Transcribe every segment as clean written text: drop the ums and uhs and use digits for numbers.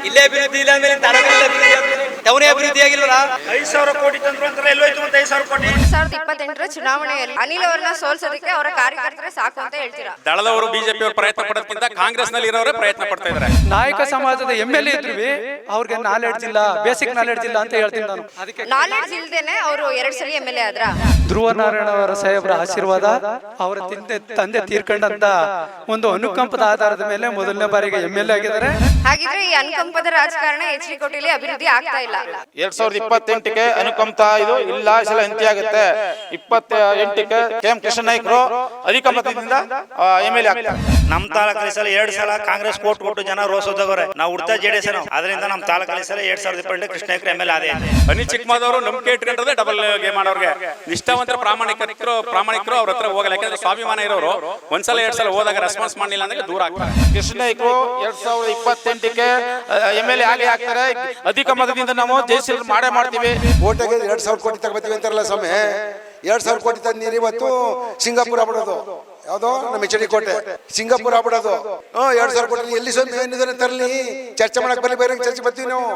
ಇಲ್ಲೇ ಅಭಿವೃದ್ಧಿ ಇಲ್ಲ ಅಂದ್ರೆ ಟೌನೇ ಅಭಿವೃದ್ಧಿ ಆಗಿಲ್ವಲ್ಲ. 5,000 ಕೋಟಿ ತಂದ್ರು ಅಂತ ಎಲ್ಲೋಯ್ತು ಅಂತ 5,000 ಕೋಟಿ. 2028 ಚುನಾವಣೆಯಲ್ಲಿ ಅನಿಲ್ ಅವರನ್ನ ಸೋಲ್ಸೋದಕ್ಕೆ ಅವರ ಕಾರ್ಯಕರ್ತರೇ ಸಾಕು ಅಂತ ಹೇಳ್ತೀರಾ? ದಳದವರು ಬಿಜೆಪಿ ಅವರು ಪ್ರಯತ್ನ ಪಡೋದಕ್ಕಿಂತ ಕಾಂಗ್ರೆಸ್ ನಲ್ಲಿ ಇರೋರೇ ಪ್ರಯತ್ನ ಪಡ್ತಾ ಇದ್ದಾರೆ. ನಾಯಕ ಸಮಾಜದ MLA ಇದ್ರು ಅವ್ರಿಗೆ ನಾಲೆಡ್ಜ್ ಇಲ್ಲ, ಬೇಸಿಕ್ ನಾಲೆಡ್ಜ್ ಇಲ್ಲ ಅಂತ ಹೇಳ್ತೀನಿ ನಾನು. ಅದಕ್ಕೆ ನಾಲೆಡ್ಜ್ ಇಲ್ದೇನೆ ಅವರು 2 ಸಲ MLA ಆದ್ರ. ಧ್ರುವ ನಾರಾಯಣ ಅವರ ಸಾಹೇಬರ ಆಶೀರ್ವಾದ, ಅವರ ತಂದೆ ತೀರ್ಕೊಂಡಂತ ಒಂದು ಅನುಕಂಪದ ಆಧಾರದ ಮೇಲೆ ಮೊದಲನೇ ಬಾರಿಗೆ MLA ಆಗಿದ್ದಾರೆ. ಹಾಗಿದ್ರೆ ಈ ಅನುಕಂಪದ ರಾಜಕಾರಣ HD ಕೋಟೆಯಲ್ಲಿ ಅಭಿವೃದ್ಧಿ ಆಗ್ತಾ ಇಲ್ಲ. 2028ಕ್ಕೆ ಅನುಕಂಪ ಇದು ಇಲ್ಲ, ಈ ಸಲ ಅಂತ್ಯ ಆಗುತ್ತೆ. 28ಕ್ಕೆ KM ಕೃಷ್ಣ ನಾಯ್ಕರು ಅಧಿಕ ಮತದಿಂದ MLA ಆಗ್ತಾರೆ. ನಮ್ಮ ತಾಲೂಕಲ್ಲಿ ಸಲ 2 ಸಲ ಕಾಂಗ್ರೆಸ್ ಕೋಟ್ ಕೊಟ್ಟು ಜನ ರೋಸೋದವರೆ. ನಾವು ಉಡ್ತಾ JDS ಅದರಿಂದ ನಮ್ಮ ತಾಲೂಕಲ್ಲಿ ಸಲ 2028 ಕೃಷ್ಣ ನಾಯ್ಕರು MLA ಆದೇ. ಅನಿ ಚಿಕ್ಕಮದವರು ನಂಬಿಕೆ ಇಟ್ಕೊಂಡ್ರೆ ಡಬಲ್ ಗೇಮ್ ಮಾಡೋರಿಗೆ ನಿಷ್ಠಾವಂತರ ಪ್ರಾಮಾಣಿಕರು ಅವ್ರ ಹತ್ರ ಹೋಗಲ್ಲ. ಯಾಕಂದ್ರೆ ಸ್ವಾಭಿಮಾನ ಇರೋರು ಒಂದ್ಸಲ 2 ಸಲ ಹೋದಾಗ ರೆಸ್ಪಾನ್ಸ್ ಮಾಡಲಿಲ್ಲ ಅಂದ್ರೆ ದೂರ ಆಗ್ತಾರೆ. ಕೃಷ್ಣ ನಾಯ್ಕರು 2028ಕ್ಕೆ MLA ಆಗೇ ಆಗ್ತಾರೆ. ಅಧಿಕ ಮತದಿಂದ ನಾವು ಜಯಶೀಲ ಮಾಡೇ ಮಾಡ್ತೀವಿ. ಓಟಿಗೆ 2,000 ಕೋಟಿ ತಗೋತೀವಿ ಅಂತಾರಲ್ಲ ಸ್ವಾಮಿ, 2,000 ಕೋಟಿ ತಂದಿರಿ. ಇವತ್ತು ಸಿಂಗಾಪುರ ಆಗ್ಬಿಡೋದು, ಯಾವ್ದೋ ನಮ್ಮ HD ಕೋಟೆ ಸಿಂಗಾಪುರ ಆಗ್ಬಿಡೋದು. 2,000 ಕೋಟಿ ಎಲ್ಲಿ ಸ್ವಾಮಿ ಏನಿದ್ದಾರೆ ತರಲಿ, ಚರ್ಚೆ ಮಾಡಕ್ ಬರಲಿ, ಬೇರೆ ಚರ್ಚೆ ಬರ್ತೀವಿ ನಾವು.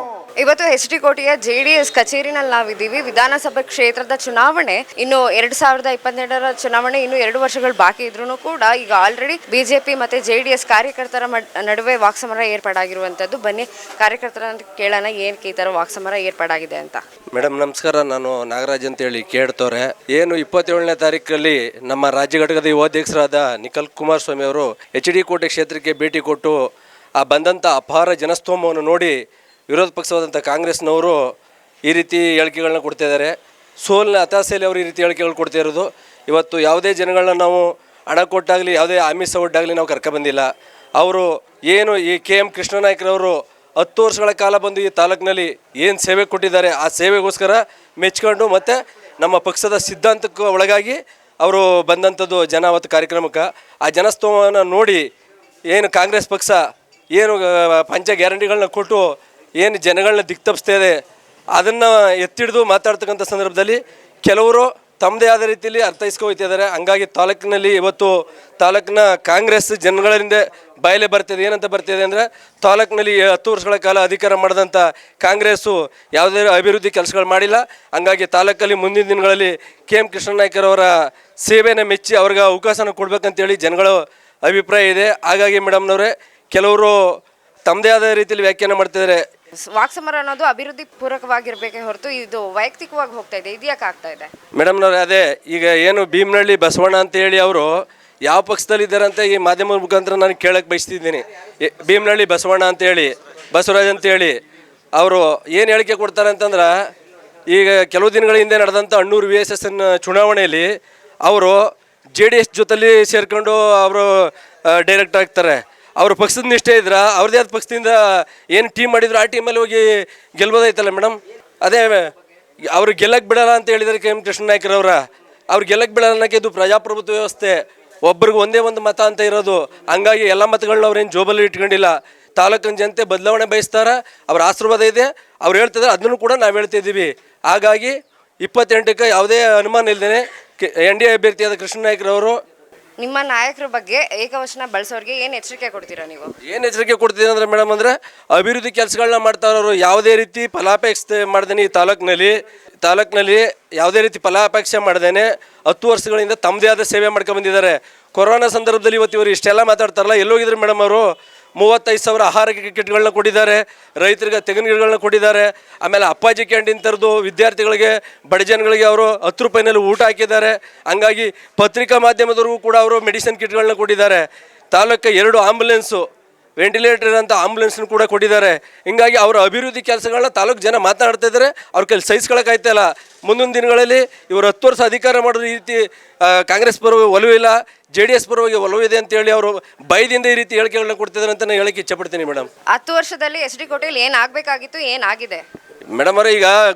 ಇವತ್ತು HD ಕೋಟೆಯ JDS ಕಚೇರಿನಲ್ಲಿ ನಾವಿದ್ದೀವಿ. ವಿಧಾನಸಭೆ ಕ್ಷೇತ್ರದ ಚುನಾವಣೆ ಇನ್ನು 2022ರ ಚುನಾವಣೆ ಇನ್ನು 2 ವರ್ಷಗಳು ಬಾಕಿ ಇದ್ರೂ ಕೂಡ ಈಗ ಆಲ್ರೆಡಿ ಬಿಜೆಪಿ ಮತ್ತೆ JDS ಕಾರ್ಯಕರ್ತರ ನಡುವೆ ವಾಕ್ಸಮರ ಏರ್ಪಾಡಾಗಿರುವಂತದ್ದು. ಬನ್ನಿ ಕಾರ್ಯಕರ್ತರ ಕೇಳೋಣ ಏನಕ್ಕೆ ಈ ತರ ವಾಕ್ಸಮರ ಏರ್ಪಾಡಾಗಿದೆ ಅಂತ. ಮೇಡಮ್ ನಮಸ್ಕಾರ, ನಾನು ನಾಗರಾಜ್ ಅಂತ ಹೇಳಿ ಕೇಳ್ತವ್ರೆ. ಏನು 27ನೇ ತಾರೀಕಲ್ಲಿ ನಮ್ಮ ರಾಜ್ಯ ಘಟಕದ ಯುವ ಅಧ್ಯಕ್ಷರಾದ ನಿಖಿಲ್ ಕುಮಾರಸ್ವಾಮಿ ಅವರು HD ಕೋಟೆ ಕ್ಷೇತ್ರಕ್ಕೆ ಭೇಟಿ ಕೊಟ್ಟು ಆ ಬಂದಂಥ ಅಪಾರ ಜನಸ್ತೋಮವನ್ನು ನೋಡಿ ವಿರೋಧ ಪಕ್ಷವಾದಂಥ ಕಾಂಗ್ರೆಸ್ನವರು ಈ ರೀತಿ ಹೇಳಿಕೆಗಳನ್ನ ಕೊಡ್ತಾ ಇದ್ದಾರೆ. ಸೋಲಿನ ಹತಾಶೆಯಲ್ಲಿ ಅವರು ಈ ರೀತಿ ಹೇಳಿಕೆಗಳು ಕೊಡ್ತಾ ಇರೋದು. ಇವತ್ತು ಯಾವುದೇ ಜನಗಳನ್ನ ನಾವು ಹಣ ಕೊಟ್ಟಾಗಲಿ ಯಾವುದೇ ಆಮಿಷ ಒಡ್ಡಾಗಲಿ ನಾವು ಕರ್ಕೊಬಂದಿಲ್ಲ. ಅವರು ಏನು ಈ KM ಕೃಷ್ಣ ನಾಯ್ಕರವರು 10 ವರ್ಷಗಳ ಕಾಲ ಬಂದು ಈ ತಾಲೂಕಿನಲ್ಲಿ ಏನು ಸೇವೆ ಕೊಟ್ಟಿದ್ದಾರೆ, ಆ ಸೇವೆಗೋಸ್ಕರ ಮೆಚ್ಕೊಂಡು ಮತ್ತು ನಮ್ಮ ಪಕ್ಷದ ಸಿದ್ಧಾಂತಕ್ಕೆ ಒಳಗಾಗಿ ಅವರು ಬಂದಂಥದ್ದು ಜನ ಅವತ್ತು ಕಾರ್ಯಕ್ರಮಕ್ಕೆ. ಆ ಜನಸ್ತೋಮವನ್ನು ನೋಡಿ ಏನು ಕಾಂಗ್ರೆಸ್ ಪಕ್ಷ ಏನು ಪಂಚ ಗ್ಯಾರಂಟಿಗಳನ್ನ ಕೊಟ್ಟು ಏನು ಜನಗಳನ್ನ ದಿಕ್ತಪ್ಪಿಸ್ತಾ ಇದೆ ಅದನ್ನು ಎತ್ತಿಡಿದು ಮಾತಾಡ್ತಕ್ಕಂಥ ಸಂದರ್ಭದಲ್ಲಿ ಕೆಲವರು ತಮ್ಮದೇ ಆದ ರೀತಿಯಲ್ಲಿ ಅರ್ಥೈಸ್ಕೊಳ್ತಿದ್ದಾರೆ. ಹಂಗಾಗಿ ತಾಲೂಕಿನಲ್ಲಿ ಇವತ್ತು ತಾಲೂಕಿನ ಕಾಂಗ್ರೆಸ್ ಜನಗಳಿಂದ ಬಾಯಲೆ ಬರ್ತಿದೆ. ಏನಂತ ಬರ್ತಿದೆ ಅಂದರೆ ತಾಲೂಕಿನಲ್ಲಿ 10 ವರ್ಷಗಳ ಕಾಲ ಅಧಿಕಾರ ಮಾಡಿದಂಥ ಕಾಂಗ್ರೆಸ್ಸು ಯಾವುದೇ ಅಭಿವೃದ್ಧಿ ಕೆಲಸಗಳು ಮಾಡಿಲ್ಲ. ಹಂಗಾಗಿ ತಾಲೂಕಲ್ಲಿ ಮುಂದಿನ ದಿನಗಳಲ್ಲಿ KM ಕೃಷ್ಣ ನಾಯ್ಕರವರ ಸೇವೆನ ಮೆಚ್ಚಿ ಅವ್ರಿಗೆ ಅವಕಾಶನ ಕೊಡ್ಬೇಕಂತೇಳಿ ಜನಗಳ ಅಭಿಪ್ರಾಯ ಇದೆ. ಹಾಗಾಗಿ ಮೇಡಮ್ನವರೇ ಕೆಲವರು ತಮ್ಮದೇ ಆದ ರೀತಿಯಲ್ಲಿ ವ್ಯಾಖ್ಯಾನ ಮಾಡ್ತಿದ್ದಾರೆ. ವಾಕ್ಸಮರ ಅನ್ನೋದು ಅಭಿವೃದ್ಧಿ ಪೂರಕವಾಗಿರ್ಬೇಕೆ ಹೊರತು ಇದು ವೈಯಕ್ತಿಕವಾಗಿ ಹೋಗ್ತಾ ಇದೆ. ಇದ್ಯಾಕೆ ಆಗ್ತಾ ಇದೆ ಮೇಡಮ್ನವ್ರೆ? ಅದೇ ಈಗ ಏನು ಭೀಮನಹಳ್ಳಿ ಬಸವಣ್ಣ ಅಂತ ಹೇಳಿ ಅವರು ಯಾವ ಪಕ್ಷದಲ್ಲಿ ಇದ್ದಾರೆ ಅಂತ ಈ ಮಾಧ್ಯಮದ ಮುಖಾಂತರ ನಾನು ಕೇಳಕ್ಕೆ ಬಯಸ್ತಿದ್ದೀನಿ. ಭೀಮನಹಳ್ಳಿ ಬಸವಣ್ಣ ಅಂತೇಳಿ ಬಸವರಾಜ್ ಅಂತೇಳಿ ಅವರು ಏನು ಹೇಳಿಕೆ ಕೊಡ್ತಾರೆ ಅಂತಂದ್ರೆ, ಈಗ ಕೆಲವು ದಿನಗಳ ಹಿಂದೆ ನಡೆದಂಥ ಅಣ್ಣೂರು VSS ಚುನಾವಣೆಯಲ್ಲಿ ಅವರು JDS ಜೊತೆಲಿ ಸೇರ್ಕೊಂಡು ಅವರು ಡೈರೆಕ್ಟ್ ಆಗ್ತಾರೆ. ಅವರು ಪಕ್ಷದ ನಿಷ್ಠೆ ಇದ್ರೆ ಅವ್ರದ್ದೇ ಆದ ಪಕ್ಷದಿಂದ ಏನು ಟೀಮ್ ಮಾಡಿದ್ರು ಆ ಟೀಮಲ್ಲಿ ಹೋಗಿ ಗೆಲ್ಬೋದಾಯ್ತಲ್ಲ ಮೇಡಮ್. ಅದೇ ಅವ್ರು ಗೆಲ್ಲಕ್ಕೆ ಬಿಡಲ್ಲ ಅಂತ ಹೇಳಿದರೆ KM ಕೃಷ್ಣ ನಾಯ್ಕರವ್ರ ಅವ್ರು ಗೆಲ್ಲಕ್ಕೆ ಬಿಡಲ್ಲ ಅನ್ನೋಕ್ಕೆ ಇದು ಪ್ರಜಾಪ್ರಭುತ್ವ ವ್ಯವಸ್ಥೆ. ಒಬ್ರಿಗೆ ಒಂದೇ ಒಂದು ಮತ ಅಂತ ಇರೋದು. ಹಂಗಾಗಿ ಎಲ್ಲ ಮತಗಳನ್ನ ಅವ್ರೇನು ಜೋಬಲ್ಲಿ ಇಟ್ಕೊಂಡಿಲ್ಲ. ತಾಲೂಕಿನ ಜನತೆ ಬದಲಾವಣೆ ಬಯಸ್ತಾರೆ, ಅವ್ರ ಆಶೀರ್ವಾದ ಇದೆ. ಅವ್ರು ಹೇಳ್ತಿದ್ದಾರೆ, ಅದನ್ನು ಕೂಡ ನಾವು ಹೇಳ್ತಿದ್ದೀವಿ. ಹಾಗಾಗಿ 28ಕ್ಕೆ ಯಾವುದೇ ಅನುಮಾನ ಇಲ್ಲದೇ NDA ಅಭ್ಯರ್ಥಿಯಾದ ಕೃಷ್ಣ ನಾಯ್ಕರವರು. ನಿಮ್ಮ ನಾಯಕರ ಬಗ್ಗೆ ಏಕವಚನ ಬಳಸೋರಿಗೆ ಏನು ಎಚ್ಚರಿಕೆ ಕೊಡ್ತೀರಾ ನೀವು? ಏನು ಎಚ್ಚರಿಕೆ ಕೊಡ್ತೀರಾ ಅಂದರೆ ಮೇಡಮ್ ಅಂದರೆ ಅಭಿವೃದ್ಧಿ ಕೆಲಸಗಳನ್ನ ಮಾಡ್ತಾರವರು ಯಾವುದೇ ರೀತಿ ಫಲಾಪೇಕ್ಷೆ ಮಾಡ್ದೇನೆ ಈ ತಾಲೂಕಿನಲ್ಲಿ ಯಾವುದೇ ರೀತಿ ಫಲಾಪೇಕ್ಷೆ ಮಾಡ್ದೇನೆ 10 ವರ್ಷಗಳಿಂದ ತಮ್ಮದೇ ಆದ ಸೇವೆ ಮಾಡ್ಕೊಂಡ್ಬಂದಿದ್ದಾರೆ. ಕೊರೋನಾ ಸಂದರ್ಭದಲ್ಲಿ ಇವತ್ತು ಇವರು ಇಷ್ಟೆಲ್ಲ ಮಾತಾಡ್ತಾರಲ್ಲ, ಎಲ್ಲೋಗಿದ್ರು ಮೇಡಮ್ ಅವರು? 35,000 ಆಹಾರ ಕಿಟ್ಗಳನ್ನ ಕೊಟ್ಟಿದ್ದಾರೆ, ರೈತರಿಗೆ ತೆಂಗಿನ ಗಿಡಗಳನ್ನ ಕೊಟ್ಟಿದ್ದಾರೆ. ಆಮೇಲೆ ಅಪ್ಪಾಜಿ ಕ್ಯಾಂಟೀನ್ ಥರದ್ದು ವಿದ್ಯಾರ್ಥಿಗಳಿಗೆ ಬಡ ಜನಗಳಿಗೆ ಅವರು 10 ರೂಪಾಯಿನಲ್ಲಿ ಊಟ ಹಾಕಿದ್ದಾರೆ. ಹಂಗಾಗಿ ಪತ್ರಿಕಾ ಮಾಧ್ಯಮದವ್ರಿಗೂ ಕೂಡ ಅವರು ಮೆಡಿಸಿನ್ ಕಿಟ್ಗಳನ್ನ ಕೊಟ್ಟಿದ್ದಾರೆ. ತಾಲೂಕು 2 ಆಂಬುಲೆನ್ಸು ವೆಂಟಿಲೇಟರ್ ಅಂತ ಆಂಬುಲೆನ್ಸ್ನು ಕೂಡ ಕೊಟ್ಟಿದ್ದಾರೆ. ಹಿಂಗಾಗಿ ಅವರ ಅಭಿವೃದ್ಧಿ ಕೆಲಸಗಳನ್ನ ತಾಲೂಕು ಜನ ಮಾತನಾಡ್ತಾ ಇದ್ದಾರೆ. ಅವ್ರ ಕೈಲಿ ಸಹಿಸ್ಕೊಳಕ್ಕಾಯ್ತಲ್ಲ. ಮುಂದಿನ ದಿನಗಳಲ್ಲಿ ಇವರು 10 ವರ್ಷ ಅಧಿಕಾರ ಮಾಡೋದು ಈ ರೀತಿ ಕಾಂಗ್ರೆಸ್ ಪರವಾಗಿ ಒಲವಿಲ್ಲ, JDS ಪರವಾಗಿ ಒಲವಿದೆ ಅಂತೇಳಿ ಅವರು ಭಯದಿಂದ ಈ ರೀತಿ ಹೇಳಿಕೆಗಳನ್ನ ಕೊಡ್ತಿದ್ದಾರೆ ಅಂತ ನಾನು ಹೇಳಕ್ಕೆ ಇಚ್ಛಪಡ್ತೀನಿ ಮೇಡಮ್. 10 ವರ್ಷದಲ್ಲಿ HD ಕೋಟೆಯಲ್ಲಿ ಏನಾಗಬೇಕಾಗಿತ್ತು, ಏನಾಗಿದೆ ಮೇಡಮ್ ಅವರೇ? ಈಗ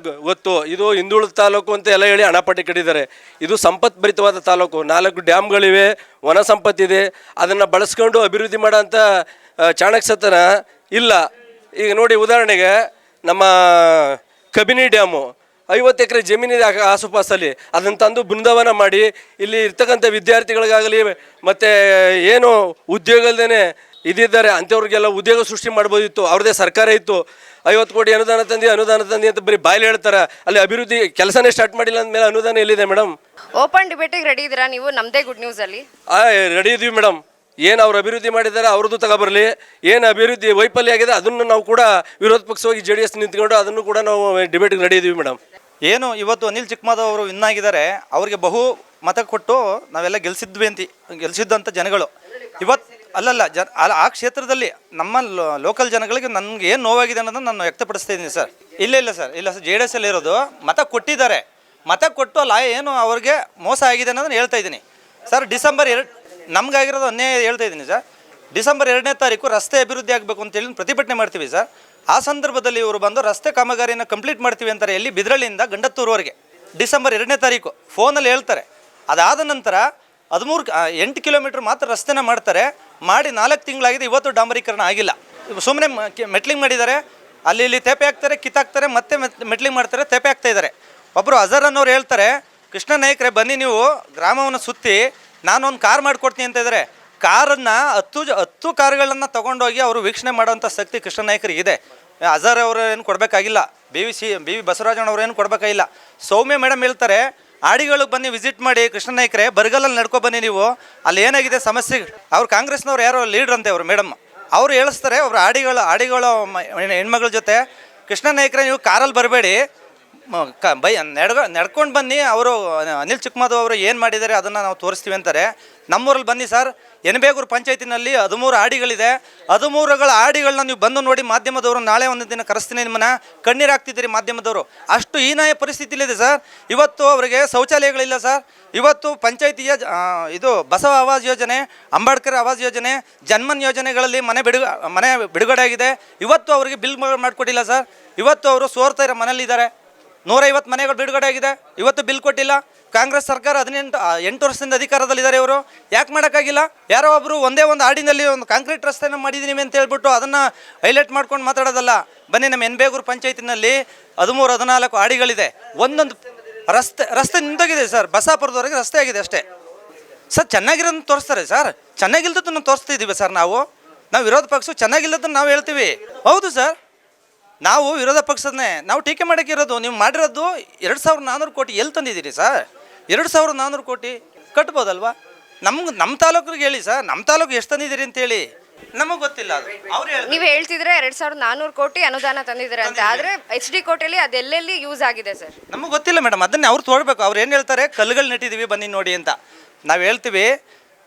ಗೊತ್ತು, ಇದು ಹಿಂದುಳಿದ ತಾಲೂಕು ಅಂತ ಎಲ್ಲ ಹೇಳಿ ಹಣಪಟ್ಟಿ ಕಟ್ಟಿದ್ದಾರೆ. ಇದು ಸಂಪತ್ಭರಿತವಾದ ತಾಲೂಕು. 4 ಡ್ಯಾಮ್ಗಳಿವೆ, ವನ ಸಂಪತ್ತಿದೆ. ಅದನ್ನು ಬಳಸ್ಕೊಂಡು ಅಭಿವೃದ್ಧಿ ಮಾಡೋ ಅಂಥ ಚಾಣಕ್ಷತನ ಇಲ್ಲ. ಈಗ ನೋಡಿ, ಉದಾಹರಣೆಗೆ ನಮ್ಮ ಕಬಿನಿ ಡ್ಯಾಮು 50 ಎಕರೆ ಜಮೀನಿದೆ ಆಸುಪಾಸಲ್ಲಿ. ಅದನ್ನು ತಂದು ಬೃಂದಾವನ ಮಾಡಿ ಇಲ್ಲಿ ಇರ್ತಕ್ಕಂಥ ವಿದ್ಯಾರ್ಥಿಗಳಿಗಾಗಲಿ ಮತ್ತು ಏನು ಉದ್ಯೋಗ ಇಲ್ಲದೇ ಇದ್ದಿದ್ದಾರೆ ಅಂಥವ್ರಿಗೆಲ್ಲ ಉದ್ಯೋಗ ಸೃಷ್ಟಿ ಮಾಡ್ಬೋದಿತ್ತು. ಅವ್ರದ್ದೇ ಸರ್ಕಾರ ಇತ್ತು, 50 ಕೋಟಿ ಅನುದಾನ ತಂದು ಅಂತ ಬರೀ ಬಾಯಲ್ಲಿ ಹೇಳ್ತಾರೆ. ಅಲ್ಲಿ ಅಭಿವೃದ್ಧಿ ಕೆಲಸನೇ ಸ್ಟಾರ್ಟ್ ಮಾಡಿಲ್ಲ ಅಂದಮೇಲೆ ಅನುದಾನ ಎಲ್ಲಿದೆ ಮೇಡಮ್? ಓಪನ್ ಡಿಬೇಟಿಗೆ ರೆಡಿ ಇದ್ದೀರಾ ನೀವು ನಮ್ಮದೇ ಗುಡ್ ನ್ಯೂಸ್ ಅಲ್ಲಿ? ರೆಡಿ ಇದೀವಿ ಮೇಡಮ್. ಏನು ಅವ್ರು ಅಭಿವೃದ್ಧಿ ಮಾಡಿದ್ದಾರೆ ಅವ್ರದ್ದು ತಗೊಬರಲಿ. ಏನು ಅಭಿವೃದ್ಧಿ ವೈಫಲ್ಯ ಆಗಿದೆ ಅದನ್ನು ನಾವು ಕೂಡ ವಿರೋಧ ಪಕ್ಷವಾಗಿ JDS ನಿಂತ್ಕೊಂಡು ಅದನ್ನು ಕೂಡ ನಾವು ಡಿಬೇಟ್ಗೆ ರೆಡಿ ಇದೀವಿ ಮೇಡಮ್. ಏನು ಇವತ್ತು ಅನಿಲ್ ಚಿಕ್ಕಮಾಧವ್ ಅವರು ವಿನ್ ಆಗಿದ್ದಾರೆ, ಅವರಿಗೆ ಬಹು ಮತ ಕೊಟ್ಟು ನಾವೆಲ್ಲ ಗೆಲ್ಸಿದ್ದಂಥ ಜನಗಳು ಇವತ್ತು ಅಲ್ಲಲ್ಲ ಆ ಕ್ಷೇತ್ರದಲ್ಲಿ ನಮ್ಮ ಲೋಕಲ್ ಜನಗಳಿಗೆ ನನಗೆ ಏನು ನೋವಾಗಿದೆ ಅನ್ನೋದನ್ನು ನಾನು ವ್ಯಕ್ತಪಡಿಸ್ತಾ ಇದ್ದೀನಿ ಸರ್. ಇಲ್ಲ ಸರ್ JDS ಅಲ್ಲಿ ಇರೋದು ಮತ ಕೊಟ್ಟಿದ್ದಾರೆ, ಮತ ಕೊಟ್ಟು ಅಲ್ಲ ಏನು ಅವ್ರಿಗೆ ಮೋಸ ಆಗಿದೆ ಅನ್ನೋದನ್ನು ಹೇಳ್ತಾ ಇದ್ದೀನಿ ಸರ್. ಡಿಸೆಂಬರ್ 2 ನಮಗಾಗಿರೋದು ಅನ್ಯಾಯ ಹೇಳ್ತಾ ಇದ್ದೀನಿ ಸರ್. ಡಿಸೆಂಬರ್ 2ನೇ ತಾರೀಕು ರಸ್ತೆ ಅಭಿವೃದ್ಧಿ ಆಗಬೇಕು ಅಂತೇಳಿ ಪ್ರತಿಭಟನೆ ಮಾಡ್ತೀವಿ ಸರ್. ಆ ಸಂದರ್ಭದಲ್ಲಿ ಇವರು ಬಂದು ರಸ್ತೆ ಕಾಮಗಾರಿಯನ್ನು ಕಂಪ್ಲೀಟ್ ಮಾಡ್ತೀವಿ ಅಂತಾರೆ. ಎಲ್ಲಿ ಬಿದ್ರಳ್ಳಿಯಿಂದ ಗಂಡತ್ತೂರುವರೆಗೆ ಡಿಸೆಂಬರ್ 2ನೇ ತಾರೀಕು ಫೋನಲ್ಲಿ ಹೇಳ್ತಾರೆ. ಅದಾದ ನಂತರ 8 ಕಿಲೋಮೀಟ್ರ್ ಮಾತ್ರ ರಸ್ತೆನ ಮಾಡ್ತಾರೆ. ಮಾಡಿ 4 ತಿಂಗಳಾಗಿದೆ, ಇವತ್ತು ಡಾಂಬರೀಕರಣ ಆಗಿಲ್ಲ. ಸುಮ್ಮನೆ ಮೆಟ್ಲಿಂಗ್ ಮಾಡಿದ್ದಾರೆ, ಅಲ್ಲಿ ಇಲ್ಲಿ ತೇಪೆ ಹಾಕ್ತಾರೆ, ಕಿತ್ತಾಕ್ತಾರೆ, ಮತ್ತೆ ಮೆಟ್ಲಿಂಗ್ ಮಾಡ್ತಾರೆ, ತೇಪೆ ಹಾಕ್ತಾ ಇದ್ದಾರೆ. ಒಬ್ಬರು ಅಜರ್ ಅನ್ನೋರು ಹೇಳ್ತಾರೆ, ಕೃಷ್ಣ ನಾಯ್ಕರೇ ಬನ್ನಿ ನೀವು ಗ್ರಾಮವನ್ನು ಸುತ್ತಿ ನಾನೊಂದು ಕಾರ್ ಮಾಡಿಕೊಡ್ತೀನಿ ಅಂತ ಇದ್ದಾರೆ. ಕಾರನ್ನು 10 ಕಾರುಗಳನ್ನು ತೊಗೊಂಡೋಗಿ ಅವರು ವೀಕ್ಷಣೆ ಮಾಡೋವಂಥ ಶಕ್ತಿ ಕೃಷ್ಣ ನಾಯ್ಕರಿಗೆ ಇದೆ. ಅಜರ್ ಅವರು ಏನು ಕೊಡಬೇಕಾಗಿಲ್ಲ, ಬಿ ವಿ ಬಸವರಾಜಣ್ಣ ಏನು ಕೊಡಬೇಕಾಗಿಲ್ಲ. ಸೌಮ್ಯ ಮೇಡಮ್ ಹೇಳ್ತಾರೆ, ಆಡಿಗಳಿಗೆ ಬನ್ನಿ ವಿಸಿಟ್ ಮಾಡಿ ಕೃಷ್ಣ ನಾಯ್ಕರೇ, ಬರಗಲ್ಲಲ್ಲಿ ನಡ್ಕೊ ಬನ್ನಿ ನೀವು, ಅಲ್ಲಿ ಏನಾಗಿದೆ ಸಮಸ್ಯೆ. ಅವ್ರು ಕಾಂಗ್ರೆಸ್ನವ್ರು ಯಾರೋ ಲೀಡ್ರ್ ಅಂತೆ ಅವರು ಮೇಡಮ್, ಅವರು ಹೇಳಿಸ್ತಾರೆ ಅವ್ರು ಆಡಿಗಳು ಹೆಣ್ಮಗಳ ಜೊತೆ, ಕೃಷ್ಣ ನಾಯ್ಕರೇ ನೀವು ಕಾರಲ್ಲಿ ಬರಬೇಡಿ, ನಡ್ಕೊಂಡು ಬನ್ನಿ, ಅವರು ಅನಿಲ್ ಚಿಕ್ಕಮಾಧವ್ ಅವರು ಏನು ಮಾಡಿದ್ದಾರೆ ಅದನ್ನು ನಾವು ತೋರಿಸ್ತೀವಿ ಅಂತಾರೆ. ನಮ್ಮೂರಲ್ಲಿ ಬನ್ನಿ ಸರ್, ಎನ್ಬೇಗೂರು ಪಂಚಾಯತಿನಲ್ಲಿ 13 ಆಡಿಗಳಿದೆ. 13ಗಳ ಆಡಿಗಳನ್ನ ನೀವು ಬಂದು ನೋಡಿ. ಮಾಧ್ಯಮದವರು ನಾಳೆ ಒಂದು ದಿನ ಕರೆಸ್ತೀನಿ ನಿಮ್ಮನ್ನ, ಕಣ್ಣೀರು ಹಾಕ್ತಿದ್ದೀರಿ ಮಾಧ್ಯಮದವರು. ಅಷ್ಟು ಹೀನಾಯ ಪರಿಸ್ಥಿತಿಲಿದೆ ಸರ್. ಇವತ್ತು ಅವರಿಗೆ ಶೌಚಾಲಯಗಳಿಲ್ಲ ಸರ್. ಇವತ್ತು ಪಂಚಾಯತಿಯ ಇದು ಬಸವ ಆವಾಸ್ ಯೋಜನೆ, ಅಂಬೇಡ್ಕರ್ ಆವಾಸ್ ಯೋಜನೆ, ಜನ್ಮನ್ ಯೋಜನೆಗಳಲ್ಲಿ ಮನೆ ಬಿಡುಗಡೆ ಆಗಿದೆ. ಇವತ್ತು ಅವರಿಗೆ ಬಿಲ್ ಮಾಡಿಕೊಟ್ಟಿಲ್ಲ ಸರ್. ಇವತ್ತು ಅವರು ಸೋರ್ತಾ ಇರೋ ಮನೇಲಿದ್ದಾರೆ. 150 ಮನೆಗಳು ಬಿಡುಗಡೆ ಆಗಿದೆ, ಇವತ್ತು ಬಿಲ್ ಕೊಟ್ಟಿಲ್ಲ. ಕಾಂಗ್ರೆಸ್ ಸರ್ಕಾರ 8 ವರ್ಷದಿಂದ ಅಧಿಕಾರದಲ್ಲಿದ್ದಾರೆ. ಇವರು ಯಾಕೆ ಮಾಡೋಕ್ಕಾಗಿಲ್ಲ? ಯಾರೋ ಒಬ್ಬರು ಒಂದೇ ಒಂದು ಆಡಿನಲ್ಲಿ ಒಂದು ಕಾಂಕ್ರೀಟ್ ರಸ್ತೆನ ಮಾಡಿದ್ದೀವಿ ಅಂತ ಹೇಳ್ಬಿಟ್ಟು ಅದನ್ನು ಹೈಲೈಟ್ ಮಾಡ್ಕೊಂಡು ಮಾತಾಡೋದಲ್ಲ. ಬನ್ನಿ, ನಮ್ಮ ಎನ್ಬೇಗೂರು ಪಂಚಾಯತಿನಲ್ಲಿ 13-14 ಆಡಿಗಳಿದೆ. ಒಂದೊಂದು ರಸ್ತೆ ನಿಂತೋಗಿದೆ ಸರ್. ಬಸಾಪುರದವರೆಗೆ ರಸ್ತೆ ಆಗಿದೆ ಅಷ್ಟೇ ಸರ್. ಚೆನ್ನಾಗಿರೋದನ್ನು ತೋರಿಸ್ತಾರೆ ಸರ್, ಚೆನ್ನಾಗಿಲ್ದದನ್ನು ತೋರಿಸ್ತಾ ಇದ್ದೀವಿ ಸರ್. ನಾವು ವಿರೋಧ ಪಕ್ಷ ಚೆನ್ನಾಗಿಲ್ಲದನ್ನು ನಾವು ಹೇಳ್ತೀವಿ. ಹೌದು ಸರ್, ನಾವು ವಿರೋಧ ಪಕ್ಷದನ್ನೇ ನಾವು ಟೀಕೆ ಮಾಡೋಕ್ಕೆ ಇರೋದು. ನೀವು ಮಾಡಿರೋದು 2400 ಕೋಟಿ ಎಲ್ಲಿ ತಂದಿದ್ದೀರಿ ಸರ್? 2400 ಕೋಟಿ ಕಟ್ಬೋದಲ್ವಾ? ನಮ್ಮ ತಾಲೂಕಿಗೆ ಹೇಳಿ ಸರ್, ನಮ್ಮ ತಾಲೂಕು ಎಷ್ಟು ತಂದಿದ್ದೀರಿ ಅಂತೇಳಿ ನಮಗೆ ಗೊತ್ತಿಲ್ಲ. ಅದು ಅವ್ರು ನೀವು ಹೇಳ್ತಿದ್ರೆ 2400 ಕೋಟಿ ಅನುದಾನ ತಂದಿದ್ದಾರೆ ಅಂತ, ಆದರೆ HD ಕೋಟೆಯಲ್ಲಿ ಅದೆಲ್ಲೆಲ್ಲಿ ಯೂಸ್ ಆಗಿದೆ ಸರ್? ನಮಗೆ ಗೊತ್ತಿಲ್ಲ ಮೇಡಮ್, ಅದನ್ನೇ ಅವ್ರು ತೋಡ್ಬೇಕು. ಅವ್ರು ಏನು ಹೇಳ್ತಾರೆ, ಕಲ್ಲುಗಳು ನೆಟ್ಟಿದ್ದೀವಿ ಬನ್ನಿ ನೋಡಿ ಅಂತ. ನಾವು ಹೇಳ್ತೀವಿ,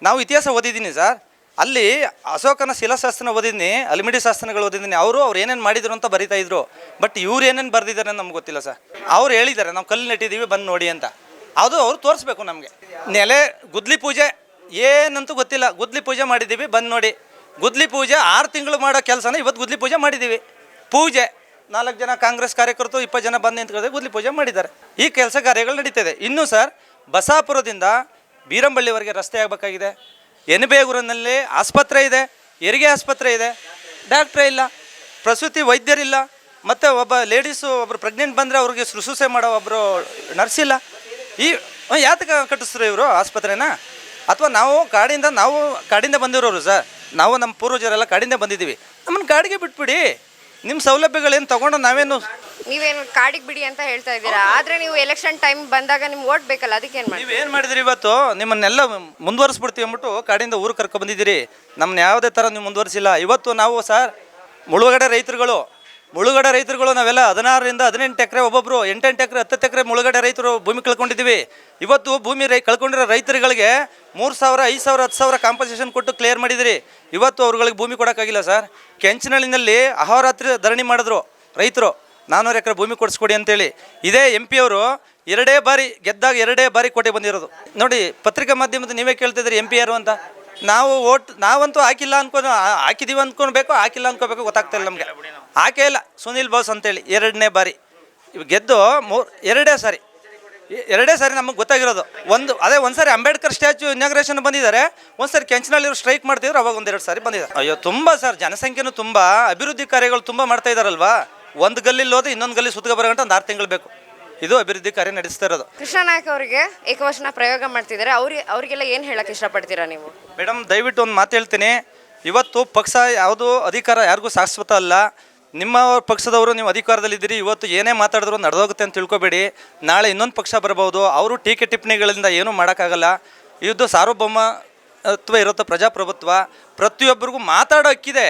ನಾವು ಇತಿಹಾಸ ಓದಿದ್ದೀನಿ ಸರ್. ಅಲ್ಲಿ ಅಶೋಕನ ಶಿಲಾಶಾಸ್ತ್ರನ ಓದಿದ್ದೀನಿ, ಅಲಿಮಿಡಿ ಶಾಸ್ತ್ರಗಳು ಓದಿದ್ದೀನಿ. ಅವ್ರು ಏನೇನು ಮಾಡಿದ್ರು ಅಂತ ಬರೀತಾ ಇದ್ರು. ಬಟ್ ಇವ್ರು ಏನೇನು ಬರೆದಿದ್ದಾರೆ ಅಂತ ನಮ್ಗೆ ಗೊತ್ತಿಲ್ಲ ಸರ್. ಅವ್ರು ಹೇಳಿದ್ದಾರೆ ನಾವು ಕಲ್ಲು ನೆಟ್ಟಿದ್ದೀವಿ ಬಂದು ನೋಡಿ ಅಂತ. ಅದು ಅವ್ರು ತೋರಿಸ್ಬೇಕು ನಮಗೆ. ಗುದ್ಲಿ ಪೂಜೆ ಏನಂತೂ ಗೊತ್ತಿಲ್ಲ. ಗುದ್ಲಿ ಪೂಜೆ ಮಾಡಿದ್ದೀವಿ ಬಂದು ನೋಡಿ. ಗುದ್ಲಿ ಪೂಜೆ 6 ತಿಂಗಳು ಮಾಡೋ ಕೆಲಸನ ಇವತ್ತು ಗುದ್ಲಿ ಪೂಜೆ ಮಾಡಿದ್ದೀವಿ. ಪೂಜೆ 4 ಜನ ಕಾಂಗ್ರೆಸ್ ಕಾರ್ಯಕರ್ತರು 20 ಜನ ಬಂದು ನಿಂತ್ಕೊಳ್ಳದೆ ಗುದ್ಲಿ ಪೂಜೆ ಮಾಡಿದ್ದಾರೆ. ಈ ಕೆಲಸ ಕಾರ್ಯಗಳು ನಡೀತಿದೆ. ಇನ್ನೂ ಸರ್, ಬಸಾಪುರದಿಂದ ಬೀರಂಬಳ್ಳಿವರೆಗೆ ರಸ್ತೆ ಆಗಬೇಕಾಗಿದೆ. ಎನ್ಬೇಗೂರಿನಲ್ಲಿ ಆಸ್ಪತ್ರೆ ಇದೆ, ಹೆರಿಗೆ ಆಸ್ಪತ್ರೆ ಇದೆ, ಡಾಕ್ಟ್ರೇ ಇಲ್ಲ, ಪ್ರಸೂತಿ ವೈದ್ಯರಿಲ್ಲ, ಮತ್ತು ಒಬ್ಬ ಲೇಡೀಸು ಒಬ್ಬರು ಪ್ರೆಗ್ನೆಂಟ್ ಬಂದರೆ ಅವ್ರಿಗೆ ಶುಶ್ರೂಷೆ ಮಾಡೋ ಒಬ್ಬರು ನರ್ಸ್ ಇಲ್ಲ. ಈ ಯಾತಕ್ಕೆ ಕಟ್ಟಿಸ್ರು ಇವರು ಆಸ್ಪತ್ರೆನ? ಅಥವಾ ನಾವು ಕಾಡಿಂದ ಬಂದಿರೋರು ಸರ್. ನಾವು ನಮ್ಮ ಪೂರ್ವಜರೆಲ್ಲ ಕಾಡಿಂದ ಬಂದಿದ್ದೀವಿ. ನಮ್ಮನ್ನು ಕಾಡಿಗೆ ಬಿಟ್ಬಿಡಿ. ನಿಮ್ಮ ಸೌಲಭ್ಯಗಳೇನು ತೊಗೊಂಡು ನೀವೇನು ಕಾಡಿಗೆ ಬಿಡಿ ಅಂತ ಹೇಳ್ತಾ ಇದ್ದೀರಾ, ಆದರೆ ನೀವು ಎಲೆಕ್ಷನ್ ಟೈಮ್ ಬಂದಾಗ ನಿಮ್ಗೆ ಓಟ್ ಬೇಕಲ್ಲ, ಅದಕ್ಕೆ ಏನು ಮಾಡಿ? ನೀವೇನು ಮಾಡಿದಿರಿ ಇವತ್ತು? ನಿಮ್ಮನ್ನೆಲ್ಲ ಮುಂದುವರಿಸ್ಬಿಡ್ತೀವಿ ಅಂದ್ಬಿಟ್ಟು ಕಾಡಿಂದ ಊರು ಕರ್ಕೊಬಂದಿದ್ದೀರಿ. ನಮ್ಮನ್ನ ಯಾವುದೇ ಥರ ನೀವು ಮುಂದುವರಿಸಿಲ್ಲ. ಇವತ್ತು ನಾವು ಸರ್ ಮುಳುಗಡೆ ರೈತರುಗಳು ನಾವೆಲ್ಲ 16ರಿಂದ 18 ಎಕರೆ, ಒಬ್ಬೊಬ್ಬರು 8 ಎಕರೆ 10 ಎಕರೆ ಮುಳುಗಡೆ ರೈತರು ಭೂಮಿ ಕಳ್ಕೊಂಡಿದ್ದೀವಿ. ಇವತ್ತು ಭೂಮಿ ಕಳ್ಕೊಂಡಿರೋ ರೈತರುಗಳಿಗೆ 3,000, 5,000, 10,000 ಕಾಂಪನ್ಸೇಷನ್ ಕೊಟ್ಟು ಕ್ಲಿಯರ್ ಮಾಡಿದಿರಿ. ಇವತ್ತು ಅವ್ರುಗಳಿಗೆ ಭೂಮಿ ಕೊಡೋಕ್ಕಾಗಿಲ್ಲ ಸರ್. ಕೆಂಚನಹಳ್ಳಿನಲ್ಲಿ ಅಹೋರಾತ್ರಿ ಧರಣಿ ಮಾಡಿದ್ರು ರೈತರು, 400 ಎಕರೆ ಭೂಮಿ ಕೊಡಿಸ್ಕೊಡಿ ಅಂತೇಳಿ. ಇದೇ MP ಅವರು 2 ಬಾರಿ ಗೆದ್ದಾಗ 2 ಬಾರಿ ಕೋಟೆ ಬಂದಿರೋದು ನೋಡಿ. ಪತ್ರಿಕಾ ಮಾಧ್ಯಮದ ನೀವೇ ಕೇಳ್ತಿದ್ರಿ MP ಯಾರು ಅಂತ. ನಾವಂತೂ ಹಾಕಿಲ್ಲ ಹಾಕಿದ್ದೀವಿ ಅಂದ್ಕೊಳ್ಬೇಕು, ಹಾಕಿಲ್ಲ ಅಂದ್ಕೋಬೇಕು ಗೊತ್ತಾಗ್ತಾ ಇಲ್ಲ ನಮಗೆ. ಹಾಕೇ ಇಲ್ಲ. ಸುನೀಲ್ ಬೋಸ್ ಅಂತೇಳಿ 2ನೇ ಬಾರಿ ಗೆದ್ದು 2 ಸಾರಿ ನಮಗೆ ಗೊತ್ತಾಗಿರೋದು. ಒಂದು ಸಾರಿ ಅಂಬೇಡ್ಕರ್ ಸ್ಟ್ಯಾಚ್ಯೂ ಇನಾಗ್ರೇಷನ್ ಬಂದಿದ್ದಾರೆ, ಒಂದು ಸಾರಿ ಕೆಂಚನಹಳ್ಳಿ ಸ್ಟ್ರೈಕ್ ಮಾಡ್ತಿದ್ರು, ಅವಾಗ 1-2 ಸಾರಿ ಬಂದಿದ್ದಾರೆ. ಅಯ್ಯೋ ತುಂಬ ಸರ್, ಜನಸಂಖ್ಯೆನೂ ತುಂಬ, ಅಭಿವೃದ್ಧಿ ಕಾರ್ಯಗಳು ತುಂಬ ಮಾಡ್ತಾ ಇದ್ದಾರಲ್ವಾ. ಒಂದು ಗಲ್ಲಿಲ್ಲಿ ಹೋದ್ರೆ ಇನ್ನೊಂದು ಗಲ್ಲಿ ಸುತ್ತಗ ಬರೋ ಗಂಟೆ ಒಂದು 6 ತಿಂಗಳು ಬೇಕು. ಇದು ಅಭಿವೃದ್ಧಿ ಕಾರ್ಯ ನಡೆಸ್ತಾ ಇರೋದು. ಕೃಷ್ಣ ನಾಯ್ಕ ಅವರಿಗೆ ಏಕವಚನ ಪ್ರಯೋಗ ಮಾಡ್ತಿದ್ದಾರೆ, ಅವರಿಗೆಲ್ಲ ಏನು ಹೇಳಕ್ಕೆ ಇಷ್ಟಪಡ್ತೀರಾ ನೀವು? ಮೇಡಮ್ ದಯವಿಟ್ಟು ಒಂದು ಮಾತು ಹೇಳ್ತೀನಿ. ಇವತ್ತು ಪಕ್ಷ ಯಾವುದು ಅಧಿಕಾರ ಯಾರಿಗೂ ಶಾಶ್ವತ ಅಲ್ಲ. ನಿಮ್ಮ ಪಕ್ಷದವರು ನೀವು ಅಧಿಕಾರದಲ್ಲಿದ್ದೀರಿ, ಇವತ್ತು ಏನೇ ಮಾತಾಡಿದ್ರು ನಡೆದೋಗುತ್ತೆ ಅಂತ ತಿಳ್ಕೊಬೇಡಿ. ನಾಳೆ ಇನ್ನೊಂದು ಪಕ್ಷ ಬರ್ಬೋದು, ಅವರು ಟೀಕೆ ಟಿಪ್ಪಣಿಗಳಿಂದ ಏನೂ ಮಾಡೋಕ್ಕಾಗಲ್ಲ. ಇದು ಸಾರ್ವಭೌಮತ್ವ ಇರುತ್ತೆ, ಪ್ರಜಾಪ್ರಭುತ್ವ. ಪ್ರತಿಯೊಬ್ಬರಿಗೂ ಮಾತಾಡೋ ಹಕ್ಕಿದೆ.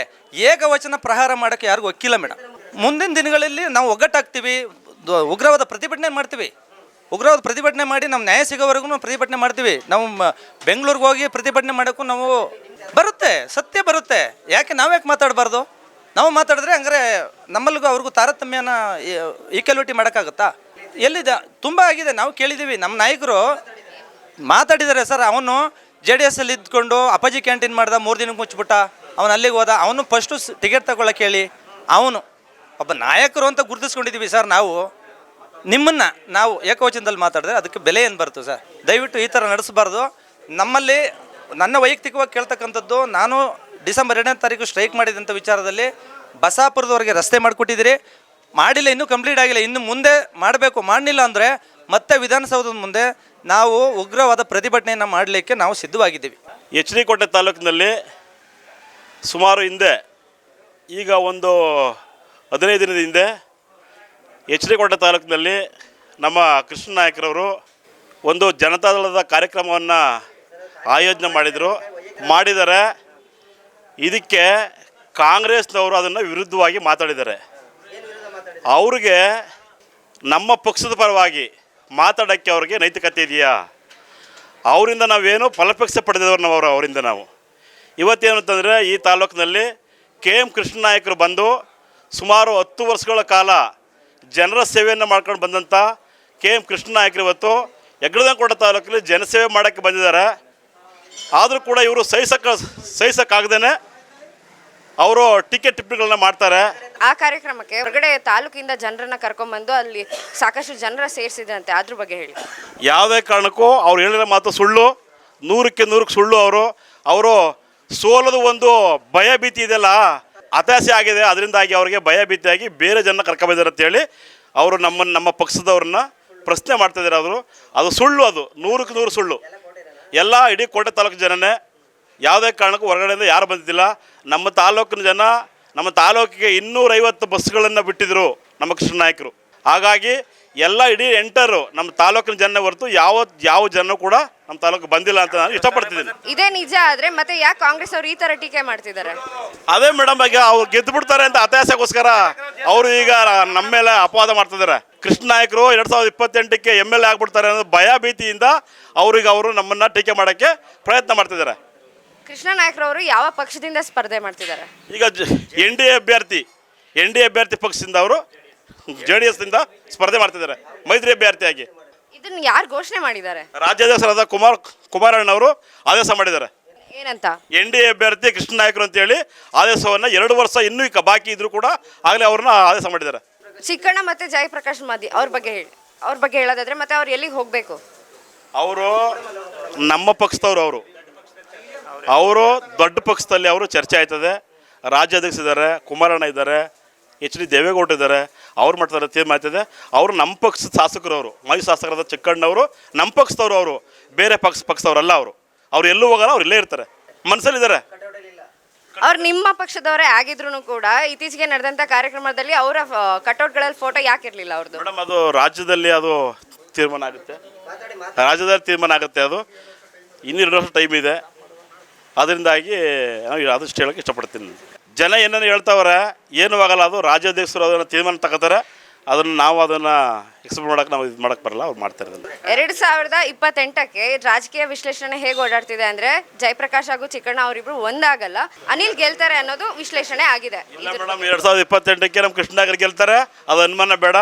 ಏಕವಚನ ಪ್ರಹಾರ ಮಾಡೋಕ್ಕೆ ಯಾರಿಗೂ ಹಕ್ಕಿಲ್ಲ ಮೇಡಮ್. ಮುಂದಿನ ದಿನಗಳಲ್ಲಿ ನಾವು ಒಗ್ಗಟ್ಟಾಗ್ತೀವಿ, ಉಗ್ರವಾದ ಪ್ರತಿಭಟನೆ ಮಾಡ್ತೀವಿ. ಉಗ್ರವಾದ ಪ್ರತಿಭಟನೆ ಮಾಡಿ ನಮ್ಮ ನ್ಯಾಯ ಸಿಗೋವರೆಗೂ ಪ್ರತಿಭಟನೆ ಮಾಡ್ತೀವಿ. ನಾವು ಬೆಂಗಳೂರಿಗೆ ಹೋಗಿ ಪ್ರತಿಭಟನೆ ಮಾಡೋಕ್ಕೂ ನಾವು ಬರುತ್ತೆ, ಸತ್ಯ ಬರುತ್ತೆ. ಯಾಕೆ ನಾವ್ಯಾಕೆ ಮಾತಾಡಬಾರ್ದು? ನಾವು ಮಾತಾಡಿದ್ರೆ ಹಂಗಾರೆ ನಮ್ಮಲ್ಲಿಗೂ ಅವ್ರಿಗೂ ತಾರತಮ್ಯನ ಈಕ್ವಾಲಿಟಿ ಮಾಡೋಕ್ಕಾಗುತ್ತಾ? ಎಲ್ಲಿದೆ? ತುಂಬ ಆಗಿದೆ, ನಾವು ಕೇಳಿದ್ದೀವಿ. ನಮ್ಮ ನಾಯಕರು ಮಾತಾಡಿದ್ದಾರೆ ಸರ್. ಅವನು JDS ಅಲ್ಲಿ ಇದ್ಕೊಂಡು ಅಪ್ಪಾಜಿ ಕ್ಯಾಂಟೀನ್ ಮಾಡ್ದ, 3 ದಿನಕ್ಕೆ ಮುಚ್ಚಿಬಿಟ್ಟ. ಅವನು ಅಲ್ಲಿಗೆ ಹೋದ. ಅವನು ಫಸ್ಟು ಟಿಕೆಟ್ ತಗೊಳ್ಳೋಕೆ ಹೇಳಿ. ಅವನು ಒಬ್ಬ ನಾಯಕರು ಅಂತ ಗುರುತಿಸ್ಕೊಂಡಿದ್ದೀವಿ ಸರ್ ನಾವು. ನಿಮ್ಮನ್ನು ನಾವು ಏಕವಚನದಲ್ಲಿ ಮಾತಾಡಿದ್ರೆ ಅದಕ್ಕೆ ಬೆಲೆ ಏನು ಬರ್ತದೆ ಸರ್? ದಯವಿಟ್ಟು ಈ ಥರ ನಡೆಸಬಾರ್ದು. ನಮ್ಮಲ್ಲಿ ನನ್ನ ವೈಯಕ್ತಿಕವಾಗಿ ಕೇಳ್ತಕ್ಕಂಥದ್ದು, ನಾನು ಡಿಸೆಂಬರ್ 2ನೇ ತಾರೀಕು ಸ್ಟ್ರೈಕ್ ಮಾಡಿದಂಥ ವಿಚಾರದಲ್ಲಿ ಬಸಾಪುರದವರೆಗೆ ರಸ್ತೆ ಮಾಡಿಕೊಟ್ಟಿದ್ದೀರಿ, ಮಾಡಿಲ್ಲ, ಇನ್ನೂ ಕಂಪ್ಲೀಟ್ ಆಗಿಲ್ಲ. ಇನ್ನು ಮುಂದೆ ಮಾಡಬೇಕು. ಮಾಡಲಿಲ್ಲ ಅಂದರೆ ಮತ್ತೆ ವಿಧಾನಸೌಧದ ಮುಂದೆ ನಾವು ಉಗ್ರವಾದ ಪ್ರತಿಭಟನೆಯನ್ನು ಮಾಡಲಿಕ್ಕೆ ನಾವು ಸಿದ್ಧವಾಗಿದ್ದೀವಿ. HD ಕೋಟೆ ತಾಲೂಕಿನಲ್ಲಿ ಸುಮಾರು ಹಿಂದೆ, ಈಗ ಒಂದು 15 ದಿನದ ಹಿಂದೆ HD ಕೋಟೆ ತಾಲೂಕಿನಲ್ಲಿ ನಮ್ಮ ಕೃಷ್ಣ ನಾಯಕರವರು ಒಂದು ಜನತಾದಳದ ಕಾರ್ಯಕ್ರಮವನ್ನು ಆಯೋಜನೆ ಮಾಡಿದ್ದಾರೆ. ಇದಕ್ಕೆ ಕಾಂಗ್ರೆಸ್ನವರು ಅದನ್ನು ವಿರುದ್ಧವಾಗಿ ಮಾತಾಡಿದ್ದಾರೆ. ಅವ್ರಿಗೆ ನಮ್ಮ ಪಕ್ಷದ ಪರವಾಗಿ ಮಾತಾಡೋಕ್ಕೆ ಅವ್ರಿಗೆ ನೈತಿಕತೆ ಇದೆಯಾ? ಅವರಿಂದ ನಾವೇನು ಫಲಾಪೇಕ್ಷೆ ಪಡೆದವರು ಅವರಿಂದ ನಾವು ಇವತ್ತೇನು ಅಂತಂದರೆ, ಈ ತಾಲೂಕಿನಲ್ಲಿ KM ಕೃಷ್ಣ ನಾಯಕರು ಬಂದು ಸುಮಾರು 10 ವರ್ಷಗಳ ಕಾಲ ಜನರ ಸೇವೆಯನ್ನು ಮಾಡ್ಕೊಂಡು ಬಂದಂಥ KM ಕೃಷ್ಣ ನಾಯಕರು ಇವತ್ತು ಹೆಗ್ಗಡದಂಕೋಟೆ ತಾಲೂಕಲ್ಲಿ ಜನಸೇವೆ ಮಾಡೋಕ್ಕೆ ಬಂದಿದ್ದಾರೆ. ಆದರೂ ಕೂಡ ಇವರು ಸಹಿಸಕ್ಕಾಗ್ದೇ ಅವರು ಟಿಕೆಟ್ ಟಿಪ್ಪಣಿಗಳನ್ನ ಮಾಡ್ತಾರೆ. ಆ ಕಾರ್ಯಕ್ರಮಕ್ಕೆ ಹೊರಗಡೆ ತಾಲೂಕಿಂದ ಜನರನ್ನ ಕರ್ಕೊಂಡ್ಬಂದು ಅಲ್ಲಿ ಸಾಕಷ್ಟು ಜನರ ಸೇರಿಸಿದ್ರಂತೆ, ಅದ್ರ ಬಗ್ಗೆ ಹೇಳಿ. ಯಾವುದೇ ಕಾರಣಕ್ಕೂ ಅವ್ರು ಹೇಳಿರೋ ಮಾತು ಸುಳ್ಳು, 100ಕ್ಕೆ 100 ಸುಳ್ಳು. ಅವರು ಸೋಲೋದು ಒಂದು ಭಯ ಭೀತಿ ಇದೆಯಲ್ಲ, ಹತಾಶೆ ಆಗಿದೆ. ಅದರಿಂದಾಗಿ ಅವರಿಗೆ ಭಯ ಭೀತಿಯಾಗಿ ಬೇರೆ ಜನ ಕರ್ಕೊಂಬಂದಿದ್ದಾರೆ ಅಂತೇಳಿ ಅವರು ನಮ್ಮ ಪಕ್ಷದವ್ರನ್ನ ಪ್ರಶ್ನೆ ಮಾಡ್ತಾಯಿದ್ದಾರೆ. ಅದು ಸುಳ್ಳು, ಅದು 100ಕ್ಕೆ 100 ಸುಳ್ಳು. ಎಲ್ಲ ಇಡೀ ಕೋಟೆ ತಾಲೂಕು ಜನನೇ, ಯಾವುದೇ ಕಾರಣಕ್ಕೂ ಹೊರಗಡೆಯಿಂದ ಯಾರು ಬಂದಿದ್ದಿಲ್ಲ. ನಮ್ಮ ತಾಲೂಕಿನ ಜನ, ನಮ್ಮ ತಾಲೂಕಿಗೆ 250 ಬಸ್ಗಳನ್ನು ಬಿಟ್ಟಿದ್ರು ನಮ್ಮ ಕೃಷ್ಣ ನಾಯಕರು. ಹಾಗಾಗಿ ಎಲ್ಲ ಇಡೀ ಎಂಟರು ನಮ್ಮ ತಾಲೂಕಿನ ಜನ ಹೊರತು ಯಾವ ಜನ ಕೂಡ ನಮ್ಮ ತಾಲೂಕು ಬಂದಿಲ್ಲ ಅಂತ ನಾನು ಇಷ್ಟಪಡ್ತಿದ್ದೀನಿ. ಇದೇ ನಿಜ ಆದ್ರೆ ಮತ್ತೆ ಯಾಕೆ ಕಾಂಗ್ರೆಸ್ ಅವರು ಈ ತರ ಟೀಕೆ ಮಾಡ್ತಿದ್ದಾರೆ? ಅದೇ ಮೇಡಮ್, ಈಗ ಅವ್ರು ಗೆದ್ದು ಬಿಡ್ತಾರೆ ಅಂತ ಹತಾಶೆಗೋಸ್ಕರ ಅವರು ಈಗ ನಮ್ಮ ಮೇಲೆ ಅಪವಾದ ಮಾಡ್ತಿದ್ದಾರೆ. ಕೃಷ್ಣ ನಾಯಕರು 2028ಕ್ಕೆ MLA ಆಗ್ಬಿಡ್ತಾರೆ ಅನ್ನೋ ಭಯ ಭೀತಿಯಿಂದ ಅವರು ನಮ್ಮನ್ನ ಟೀಕೆ ಮಾಡೋಕ್ಕೆ ಪ್ರಯತ್ನ ಮಾಡ್ತಿದ್ದಾರೆ. ಕೃಷ್ಣ ನಾಯಕರವರು ಯಾವ ಪಕ್ಷದಿಂದ ಸ್ಪರ್ಧೆ ಮಾಡ್ತಿದ್ದಾರೆ? ಈಗ NDA ಅಭ್ಯರ್ಥಿ ಪಕ್ಷದಿಂದ ಅವರು JDS ಇಂದ ಸ್ಪರ್ಧೆ ಮಾಡ್ತಿದ್ದಾರೆ, ಮೈತ್ರಿ ಅಭ್ಯರ್ಥಿಯಾಗಿ. ಇದನ್ನ ಯಾರು ಘೋಷಣೆ ಮಾಡಿದ್ದಾರೆ? ರಾಜ್ಯಾಧ್ಯಕ್ಷರಾದ ಕುಮಾರಣ್ಣವರು ಆದೇಶ ಮಾಡಿದ್ದಾರೆ. ಏನಂತ? NDA ಅಭ್ಯರ್ಥಿ ಕೃಷ್ಣ ನಾಯಕರು ಅಂತೇಳಿ ಆದೇಶವನ್ನು 2 ವರ್ಷ ಇನ್ನೂ ಬಾಕಿ ಇದ್ರು ಕೂಡ ಆಗಲೇ ಅವ್ರನ್ನ ಆದೇಶ ಮಾಡಿದ್ದಾರೆ. ಚಿಕ್ಕಣ್ಣ ಮತ್ತೆ ಜಯಪ್ರಕಾಶ್ ಮಾದಿ ಅವ್ರ ಬಗ್ಗೆ ಹೇಳೋದಾದ್ರೆ ಮತ್ತೆ ಅವ್ರು ಎಲ್ಲಿಗೆ ಹೋಗ್ಬೇಕು? ಅವರು ನಮ್ಮ ಪಕ್ಷದವರು. ಅವರು ದೊಡ್ಡ ಪಕ್ಷದಲ್ಲಿ ಅವರು ಚರ್ಚೆ ಆಯ್ತದೆ. ರಾಜ್ಯಾಧ್ಯಕ್ಷರಿದ್ದಾರೆ, ಕುಮಾರಣ್ಣ ಇದ್ದಾರೆ, HD ದೇವೇಗೌಡ ಇದ್ದಾರೆ. ಅವ್ರು ಮಾಡ್ತಾರೆ ತೀರ್ಮಾನ ಆಯ್ತದೆ. ಅವರು ನಮ್ಮ ಪಕ್ಷದ ಶಾಸಕರು, ಅವರು ಮಾಜಿ ಶಾಸಕರಾದ ಚಿಕ್ಕಣ್ಣವರು ನಮ್ಮ ಪಕ್ಷದವರು. ಅವರು ಬೇರೆ ಪಕ್ಷದವರಲ್ಲ. ಅವ್ರು ಎಲ್ಲೂ ಹೋಗಲ್ಲ, ಅವ್ರು ಇಲ್ಲೇ ಇರ್ತಾರೆ, ಮನಸ್ಸಲ್ಲಿದ್ದಾರೆ. ಅವ್ರು ನಿಮ್ಮ ಪಕ್ಷದವರೇ ಆಗಿದ್ರು ಕೂಡ ಇತ್ತೀಚೆಗೆ ನಡೆದಂತ ಕಾರ್ಯಕ್ರಮದಲ್ಲಿ ಅವರ ಕಟೌಟ್ಗಳಲ್ಲಿ ಫೋಟೋ ಯಾಕೆ ಇರಲಿಲ್ಲ ಅವ್ರದ್ದು? ಮೇಡಮ್, ಅದು ರಾಜ್ಯದಲ್ಲಿ ಅದು ತೀರ್ಮಾನ ಆಗುತ್ತೆ. ಅದು ಇನ್ನೂ 2 ವರ್ಷ ಟೈಮ್ ಇದೆ. ಅದರಿಂದಾಗಿ ಆದಷ್ಟು ಹೇಳೋಕ್ಕೆ ಇಷ್ಟಪಡ್ತೀನಿ. ಜನ ಏನೇನು ಹೇಳ್ತಾವ್ರೆ ಏನೂ ಆಗಲ್ಲ. ಅದು ರಾಜ್ಯಾಧ್ಯಕ್ಷರು ಅದನ್ನು ತೀರ್ಮಾನ ತಗೋತಾರೆ. ನಾವು ಅದನ್ನು ಎಕ್ಸ್ಪ್ಲೇನ್ ಮಾಡೋಕೆ ನಾವು ಇದು ಮಾಡೋಕ್ಕೆ ಬರಲ್ಲ, ಅವ್ರು ಮಾಡ್ತಾರೆ. 2028ಕ್ಕೆ ರಾಜಕೀಯ ವಿಶ್ಲೇಷಣೆ ಹೇಗೆ ಓಡಾಡ್ತಿದೆ ಅಂದರೆ, ಜಯಪ್ರಕಾಶ್ ಹಾಗೂ ಚಿಕ್ಕಣ್ಣ ಅವರಿಬ್ರು ಒಂದಾಗಲ್ಲ, ಅನಿಲ್ ಗೆಲ್ತಾರೆ ಅನ್ನೋದು ವಿಶ್ಲೇಷಣೆ ಆಗಿದೆ. ಇಲ್ಲ ಮೇಡಮ್, 2028ಕ್ಕೆ ನಮ್ಮ ಕೃಷ್ಣನಗರ ಗೆಲ್ತಾರೆ, ಅದು ಅನುಮಾನ ಬೇಡ.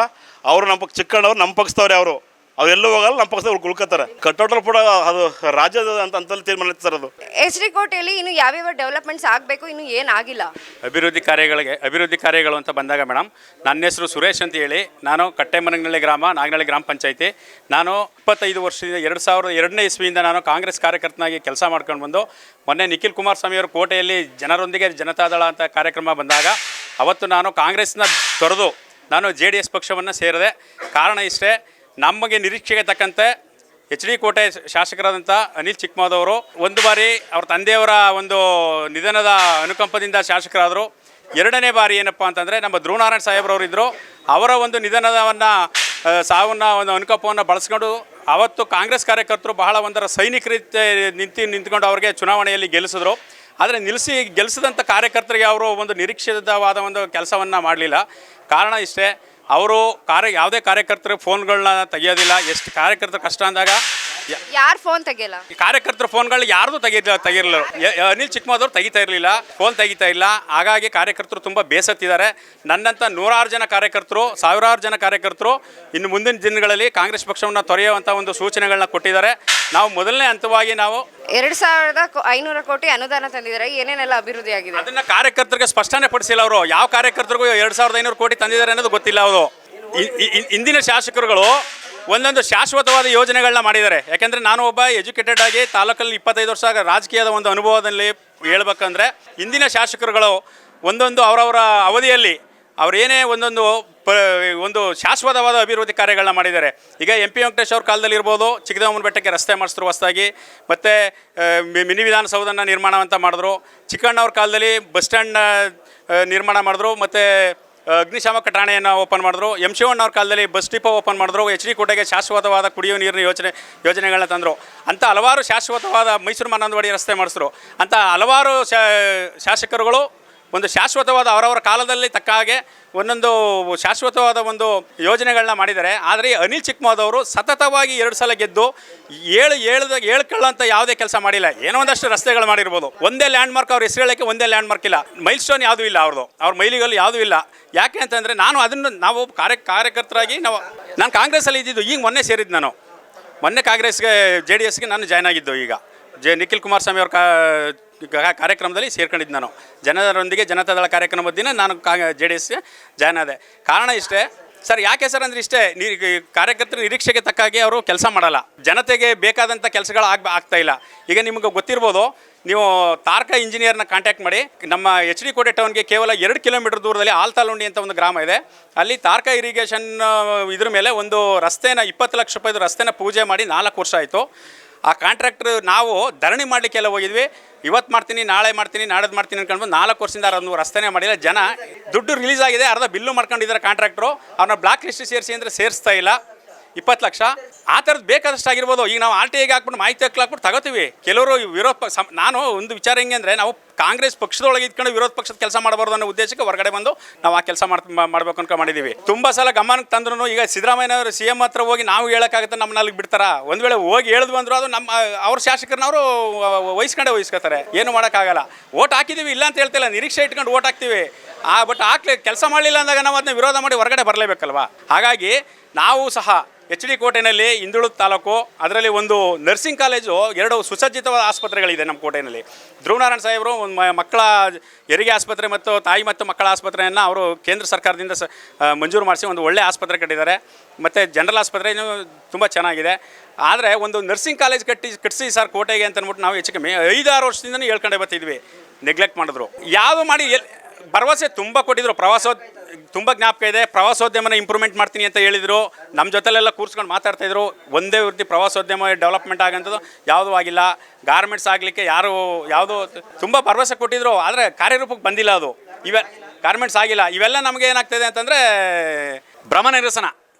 ಅವರು ನಮ್ಮ ಚಿಕ್ಕಣ್ಣವ್ರು ನಮ್ಮ ಪಕ್ಷದವ್ರೆ. ಅವೆಲ್ಲೂ ಹೋಗಲ್ಲ, ನಮ್ಮ ಪಕ್ಷದವ್ರು ಉಳ್ಕೋತಾರೆ. ಕಟ್ಟೋಟಲ್ಲಿ ಕೂಡ ಅದು ರಾಜ್ಯದ ಅಂತಲ್ಲಿ ತೀರ್ಮಾನ ಸರ್. ಅದು HD ಕೋಟೆಯಲ್ಲಿ ಇನ್ನು ಯಾವ್ಯಾವ ಡೆವಲಪ್ಮೆಂಟ್ಸ್ ಆಗಬೇಕು, ಇನ್ನು ಏನಾಗಿಲ್ಲ? ಅಭಿವೃದ್ಧಿ ಕಾರ್ಯಗಳು ಅಂತ ಬಂದಾಗ ಮೇಡಮ್, ನನ್ನ ಹೆಸರು ಸುರೇಶ್ ಅಂತ ಹೇಳಿ, ನಾನು ಕಟ್ಟೆಮನಗನಹಳ್ಳಿ ಗ್ರಾಮ, ನಾಗನಹಳ್ಳಿ ಗ್ರಾಮ ಪಂಚಾಯಿತಿ. ನಾನು 25 ವರ್ಷದಿಂದ 2002ನೇ ಇಸ್ವಿಯಿಂದ ನಾನು ಕಾಂಗ್ರೆಸ್ ಕಾರ್ಯಕರ್ತನಾಗಿ ಕೆಲಸ ಮಾಡ್ಕೊಂಡು ಬಂದು, ಮೊನ್ನೆ ನಿಖಿಲ್ ಕುಮಾರಸ್ವಾಮಿಯವರು ಕೋಟೆಯಲ್ಲಿ ಜನರೊಂದಿಗೆ ಜನತಾದಳ ಅಂತ ಕಾರ್ಯಕ್ರಮ ಬಂದಾಗ ಅವತ್ತು ನಾನು ಕಾಂಗ್ರೆಸ್ನ ತೊರೆದು ನಾನು JDS ಪಕ್ಷವನ್ನು ಸೇರಿದೆ. ಕಾರಣ ಇಷ್ಟೇ, ನಮಗೆ ನಿರೀಕ್ಷೆಗೆ ತಕ್ಕಂತೆ ಎಚ್ ಡಿ ಕೋಟೆ ಶಾಸಕರಾದಂಥ ಅನಿಲ್ ಚಿಕ್ಕಮಾದವರು ಒಂದು ಬಾರಿ ಅವ್ರ ತಂದೆಯವರ ಒಂದು ನಿಧನದ ಅನುಕಂಪದಿಂದ ಶಾಸಕರಾದರು. ಎರಡನೇ ಬಾರಿ ಏನಪ್ಪ ಅಂತಂದರೆ ನಮ್ಮ ಧ್ರುವನಾರಾಯಣ ಸಾಹೇಬ್ರವರು ಇದ್ದರು. ಅವರ ಒಂದು ನಿಧನವನ್ನು ಸಾವನ್ನ ಒಂದು ಅನುಕಂಪವನ್ನು ಬಳಸ್ಕೊಂಡು ಅವತ್ತು ಕಾಂಗ್ರೆಸ್ ಕಾರ್ಯಕರ್ತರು ಬಹಳ ಒಂದರ ಸೈನಿಕರೀತಿ ನಿಂತ್ಕೊಂಡು ಅವ್ರಿಗೆ ಚುನಾವಣೆಯಲ್ಲಿ ಗೆಲ್ಲಿಸಿದ್ರು. ಆದರೆ ಗೆಲ್ಲಿಸಿದಂಥ ಕಾರ್ಯಕರ್ತರಿಗೆ ಅವರು ಒಂದು ನಿರೀಕ್ಷಿತವಾದ ಒಂದು ಕೆಲಸವನ್ನು ಮಾಡಲಿಲ್ಲ. ಕಾರಣ ಇಷ್ಟೇ, ಅವರು ಯಾವುದೇ ಕಾರ್ಯಕರ್ತರ ಫೋನ್ಗಳನ್ನ ತೆಗಿಯೋದಿಲ್ಲ. ಎಷ್ಟು ಕಾರ್ಯಕರ್ತರು ಕಷ್ಟ ಅಂದಾಗ ಯಾರು ಫೋನ್ ತೆಗಿಯಲ್ಲ, ಕಾರ್ಯಕರ್ತರ ಫೋನ್ಗಳು ಯಾರ್ದು ತೆಗಿರಲಿಲ್ಲ. ಅನಿಲ್ ಚಿಕ್ಕಮಾದವ್ರು ತೆಗಿತಾ ಇರಲಿಲ್ಲ, ಫೋನ್ ತೆಗಿತಾ ಇಲ್ಲ. ಹಾಗಾಗಿ ಕಾರ್ಯಕರ್ತರು ತುಂಬ ಬೇಸತ್ತಿದ್ದಾರೆ. ನನ್ನಂಥ ನೂರಾರು ಜನ ಕಾರ್ಯಕರ್ತರು, ಸಾವಿರಾರು ಜನ ಕಾರ್ಯಕರ್ತರು ಇನ್ನು ಮುಂದಿನ ದಿನಗಳಲ್ಲಿ ಕಾಂಗ್ರೆಸ್ ಪಕ್ಷವನ್ನು ತೊರೆಯುವಂಥ ಒಂದು ಸೂಚನೆಗಳನ್ನ ಕೊಟ್ಟಿದ್ದಾರೆ. ನಾವು ಮೊದಲನೇ ಹಂತವಾಗಿ ನಾವು 2,500 ಕೋಟಿ ಅನುದಾನ ತಂದಿದ್ದಾರೆ. ಏನೇನೆಲ್ಲ ಅಭಿವೃದ್ಧಿ ಆಗಿದೆ ಅದನ್ನ ಕಾರ್ಯಕರ್ತರಿಗೆ ಸ್ಪಷ್ಟನೆ ಪಡಿಸಿಲ್ಲ. ಅವರು ಯಾವ ಕಾರ್ಯಕರ್ತರಿಗೂ 2,500 ಕೋಟಿ ತಂದಿದ್ದಾರೆ ಅನ್ನೋದು ಗೊತ್ತಿಲ್ಲ. ಅವರು ಇಂದಿನ ಶಾಸಕರುಗಳು ಒಂದೊಂದು ಶಾಶ್ವತವಾದ ಯೋಜನೆಗಳನ್ನ ಮಾಡಿದ್ದಾರೆ. ಯಾಕೆಂದರೆ ನಾನು ಒಬ್ಬ ಎಜುಕೇಟೆಡ್ ಆಗಿ ತಾಲೂಕಲ್ಲಿ 25 ವರ್ಷ ರಾಜಕೀಯದ ಒಂದು ಅನುಭವದಲ್ಲಿ ಹೇಳ್ಬೇಕಂದ್ರೆ, ಇಂದಿನ ಶಾಸಕರುಗಳು ಒಂದೊಂದು ಅವರವರ ಅವಧಿಯಲ್ಲಿ ಅವರೇನೇ ಒಂದು ಶಾಶ್ವತವಾದ ಅಭಿವೃದ್ಧಿ ಕಾರ್ಯಗಳನ್ನ ಮಾಡಿದ್ದಾರೆ. ಈಗ MP ವೆಂಕಟೇಶ್ ಅವ್ರ ಕಾಲದಲ್ಲಿ ಇರ್ಬೋದು, ಚಿಕ್ಕದೇವಮ್ಮನ ಬೆಟ್ಟಕ್ಕೆ ರಸ್ತೆ ಮಾಡಿಸಿದ್ರು ಹೊಸದಾಗಿ, ಮತ್ತು ಮಿನಿ ವಿಧಾನಸೌಧನ ನಿರ್ಮಾಣ ಅಂತ ಮಾಡಿದ್ರು. ಚಿಕ್ಕಣ್ಣವ್ರ ಕಾಲದಲ್ಲಿ ಬಸ್ ಸ್ಟ್ಯಾಂಡ್ ನಿರ್ಮಾಣ ಮಾಡಿದ್ರು, ಮತ್ತು ಅಗ್ನಿಶಾಮಕ ಠಾಣೆಯನ್ನು ಓಪನ್ ಮಾಡಿದ್ರು. ಶಿವಣ್ಣವ್ರ ಕಾಲದಲ್ಲಿ ಬಸ್ ಡಿಪೋ ಓಪನ್ ಮಾಡಿದ್ರು. ಎಚ್ ಡಿ ಕೋಟೆಗೆ ಶಾಶ್ವತವಾದ ಕುಡಿಯುವ ನೀರಿನ ಯೋಜನೆಗಳನ್ನ ತಂದರು. ಅಂಥ ಹಲವಾರು ಶಾಶ್ವತವಾದ ಮೈಸೂರು ಮಾನಂದವಾಡಿ ರಸ್ತೆ ಮಾಡಿಸಿದ್ರು. ಅಂಥ ಹಲವಾರು ಶಾಸಕರುಗಳು ಒಂದು ಶಾಶ್ವತವಾದ ಅವರವರ ಕಾಲದಲ್ಲಿ ತಕ್ಕ ಹಾಗೆ ಒಂದೊಂದು ಶಾಶ್ವತವಾದ ಒಂದು ಯೋಜನೆಗಳನ್ನ ಮಾಡಿದ್ದಾರೆ. ಆದರೆ ಅನಿಲ್ ಚಿಕ್ಕಮಾದವರು ಸತತವಾಗಿ 2 ಸಲ ಗೆದ್ದು ಹೇಳ್ಕೊಳ್ಳೋಂಥ ಯಾವುದೇ ಕೆಲಸ ಮಾಡಿಲ್ಲ. ಏನೋ ಒಂದಷ್ಟು ರಸ್ತೆಗಳು ಮಾಡಿರ್ಬೋದು. ಒಂದೇ ಲ್ಯಾಂಡ್ ಮಾರ್ಕ್ ಅವ್ರ ಹೆಸರು ಹೇಳೋಕ್ಕೆ ಒಂದೇ ಲ್ಯಾಂಡ್ ಮಾರ್ಕ್ ಇಲ್ಲ, ಮೈಲ್ ಸ್ಟೋನ್ ಯಾವುದೂ ಇಲ್ಲ ಅವ್ರ ಮೈಲಿಗಲ್ಲಿ ಯಾವುದೂ ಇಲ್ಲ. ಯಾಕೆ ಅಂತಂದರೆ ನಾವು ಕಾರ್ಯಕರ್ತರಾಗಿ ನಾನು ಕಾಂಗ್ರೆಸ್ಸಲ್ಲಿ ಇದ್ದಿದ್ದು. ಈಗ ಮೊನ್ನೆ ಸೇರಿದ್ದು ನಾನು. ಮೊನ್ನೆ ಕಾಂಗ್ರೆಸ್ಗೆ JDSಗೆ ನಾನು ಜಾಯ್ನ್ ಆಗಿದ್ದು. ಈಗ ನಿಖಿಲ್ ಕುಮಾರಸ್ವಾಮಿ ಅವ್ರ ಕಾರ್ಯಕ್ರಮದಲ್ಲಿ ಸೇರ್ಕೊಂಡಿದ್ದು ನಾನು. ಜನರೊಂದಿಗೆ ಜನತಾದಳ ಕಾರ್ಯಕ್ರಮದ ದಿನ ನಾನು JDSಗೆ ಜಾಯ್ನ್ ಆದೆ. ಕಾರಣ ಇಷ್ಟೇ ಸರ್. ಯಾಕೆ ಸರ್ ಅಂದರೆ ಇಷ್ಟೇ, ಕಾರ್ಯಕರ್ತರ ನಿರೀಕ್ಷೆಗೆ ತಕ್ಕ ಹಾಗೆ ಅವರು ಕೆಲಸ ಮಾಡಲ್ಲ. ಜನತೆಗೆ ಬೇಕಾದಂಥ ಕೆಲಸಗಳು ಆಗ್ತಾ ಇಲ್ಲ. ಈಗ ನಿಮಗೆ ಗೊತ್ತಿರ್ಬೋದು, ನೀವು ತಾರಕ ಇಂಜಿನಿಯರ್ನ ಕಾಂಟ್ಯಾಕ್ಟ್ ಮಾಡಿ. ನಮ್ಮ ಎಚ್ ಡಿ ಕೋಟೆ ಟೌನ್ಗೆ ಕೇವಲ 2 ಕಿಲೋಮೀಟರ್ ದೂರದಲ್ಲಿ ಆಲ್ತಾಲುಂಡಿ ಅಂತ ಒಂದು ಗ್ರಾಮ ಇದೆ. ಅಲ್ಲಿ ತಾರಕ ಇರಿಗೇಷನ್ ಇದ್ರ ಮೇಲೆ ಒಂದು ರಸ್ತೆನ 20 ಲಕ್ಷ ರೂಪಾಯಿದು ರಸ್ತೆನ ಪೂಜೆ ಮಾಡಿ 4 ವರ್ಷ ಆಯಿತು. ಆ ಕಾಂಟ್ರಾಕ್ಟ್ರ್ ನಾವು ಧರಣಿ ಮಾಡಲಿಕ್ಕೆಲ್ಲ ಹೋಗಿದ್ವಿ. ಇವತ್ತು ಮಾಡ್ತೀನಿ, ನಾಳೆ ಮಾಡ್ತೀನಿ, ನಾಡದ್ದು ಮಾಡ್ತೀನಿ ಅನ್ಕೊಂಡು 4 ವರ್ಷದಿಂದ ಅದನ್ನು ರಸ್ತೆನೇ ಮಾಡಿಲ್ಲ. ಜನ ದುಡ್ಡು ರಿಲೀಸ್ ಆಗಿದೆ, ಅರ್ಧ ಬಿಲ್ಲು ಮಾಡ್ಕೊಂಡಿದ್ದಾರೆ ಕಾಂಟ್ರಾಕ್ಟ್ರು. ಅವ್ರನ್ನ ಬ್ಲಾಕ್ ಲಿಸ್ಟ್ ಸೇರಿಸಿ ಅಂದರೆ ಸೇರಿಸ್ತಾ ಇಲ್ಲ. 20 ಲಕ್ಷ ಆ ಥರದ್ದು ಬೇಕಾದಷ್ಟು ಆಗಿರ್ಬೋದು. ಈಗ ನಾವು RTIಗೆ ಹಾಕ್ಬಿಟ್ಟು ಮಾಹಿತಿ ಹಾಕ್ಬಿಟ್ಟು ತಗೋತೀವಿ. ಕೆಲವರು ನಾನು ಒಂದು ವಿಚಾರ ಹೆಂಗೆ ಅಂದರೆ, ನಾವು ಕಾಂಗ್ರೆಸ್ ಪಕ್ಷದೊಳಗೆ ಇದ್ಕೊಂಡು ವಿರೋಧ ಪಕ್ಷದ ಕೆಲಸ ಮಾಡಬಾರ್ದು ಅನ್ನೋ ಉದ್ದೇಶಕ್ಕೆ ಹೊರಗಡೆ ಬಂದು ನಾವು ಆ ಕೆಲಸ ಮಾಡಬೇಕು ಅನ್ಕೊಂಡಿದ್ದೀವಿ. ತುಂಬ ಸಲ ಗಮನಕ್ಕೆ ತಂದ್ರು. ಈಗ ಸಿದ್ದರಾಮಯ್ಯನವರು CM ಹತ್ರ ಹೋಗಿ ನಾವು ಹೇಳೋಕ್ಕಾಗುತ್ತೆ, ನಮ್ಮನ್ನ ಅಲ್ಲಿಗೆ ಬಿಡ್ತಾರ? ಒಂದು ವೇಳೆ ಹೋಗಿ ಹೇಳಿದ್ವು ಅಂದ್ರು ಅದು ಅವ್ರ ಶಾಸಕರನ್ನವರು ವಹಿಸ್ಕೊತಾರೆ. ಏನು ಮಾಡೋಕ್ಕಾಗಲ್ಲ. ಓಟ್ ಹಾಕಿದ್ದೀವಿ ಇಲ್ಲ ಅಂತ ಹೇಳ್ತಿಲ್ಲ, ನಿರೀಕ್ಷೆ ಇಟ್ಕೊಂಡು ಓಟ್ ಹಾಕ್ತೀವಿ. ಬಟ್ ಕೆಲಸ ಮಾಡಲಿಲ್ಲ ಅಂದಾಗ ನಾವು ಅದನ್ನ ವಿರೋಧ ಮಾಡಿ ಹೊರಗಡೆ ಬರಲೇಬೇಕಲ್ವಾ? ಹಾಗಾಗಿ ನಾವು ಸಹ ಎಚ್ ಡಿ ಕೋಟೆಯಲ್ಲಿ ಹಿಂದುಳಿದ ತಾಲೂಕು, ಅದರಲ್ಲಿ ಒಂದು ನರ್ಸಿಂಗ್ ಕಾಲೇಜು, 2 ಸುಸಜ್ಜಿತವಾದ ಆಸ್ಪತ್ರೆಗಳಿದೆ ನಮ್ಮ ಕೋಟೆಯಲ್ಲಿ. ಧ್ರುವನಾರಾಯಣ ಸಾಹೇಬರು ಒಂದು ಮಕ್ಕಳ ಹೆರಿಗೆ ಆಸ್ಪತ್ರೆ ಮತ್ತು ತಾಯಿ ಮತ್ತು ಮಕ್ಕಳ ಆಸ್ಪತ್ರೆಯನ್ನು ಅವರು ಕೇಂದ್ರ ಸರ್ಕಾರದಿಂದ ಮಂಜೂರು ಮಾಡಿಸಿ ಒಂದು ಒಳ್ಳೆಯ ಆಸ್ಪತ್ರೆ ಕಟ್ಟಿದ್ದಾರೆ. ಮತ್ತು ಜನರಲ್ ಆಸ್ಪತ್ರೆಯೂ ತುಂಬ ಚೆನ್ನಾಗಿದೆ. ಆದರೆ ಒಂದು ನರ್ಸಿಂಗ್ ಕಾಲೇಜ್ ಕಟ್ಟಿಸಿ ಸರ್ ಕೋಟೆಗೆ ಅಂತ ಅಂದ್ಬಿಟ್ಟು ನಾವು ಹೆಚ್ಚು ಕಮ್ಮಿ 5-6 ವರ್ಷದಿಂದನೂ ಹೇಳ್ಕೊಂಡೇ ಬರ್ತಿದ್ವಿ. ನೆಗ್ಲೆಕ್ಟ್ ಮಾಡಿದ್ರು. ಯಾವುದು ಮಾಡಿ ಭರವಸೆ ತುಂಬ ಕೊಟ್ಟಿದ್ರು. ತುಂಬ ಜ್ಞಾಪಕ ಇದೆ. ಪ್ರವಾಸೋದ್ಯಮನ ಇಂಪ್ರೂವ್ಮೆಂಟ್ ಮಾಡ್ತೀನಿ ಅಂತ ಹೇಳಿದರು. ನಮ್ಮ ಜೊತೆಲೆಲ್ಲ ಕೂರಿಸ್ಕೊಂಡು ಮಾತಾಡ್ತಾಯಿದ್ರು. ಒಂದೇ ರೀತಿ ಪ್ರವಾಸೋದ್ಯಮ ಡೆವಲಪ್ಮೆಂಟ್ ಆಗೋಂಥದ್ದು ಯಾವುದೂ ಆಗಿಲ್ಲ. ಗಾರ್ಮೆಂಟ್ಸ್ ಆಗಲಿಕ್ಕೆ ಯಾವುದೋ ತುಂಬ ಭರವಸೆ ಕೊಟ್ಟಿದ್ರು. ಆದರೆ ಕಾರ್ಯರೂಪಕ್ಕೆ ಬಂದಿಲ್ಲ. ಅದು ಗಾರ್ಮೆಂಟ್ಸ್ ಆಗಿಲ್ಲ. ಇವೆಲ್ಲ ನಮಗೆ ಏನಾಗ್ತಾಯಿದೆ ಅಂತಂದರೆ ಭ್ರಮ ನಿರಸನ.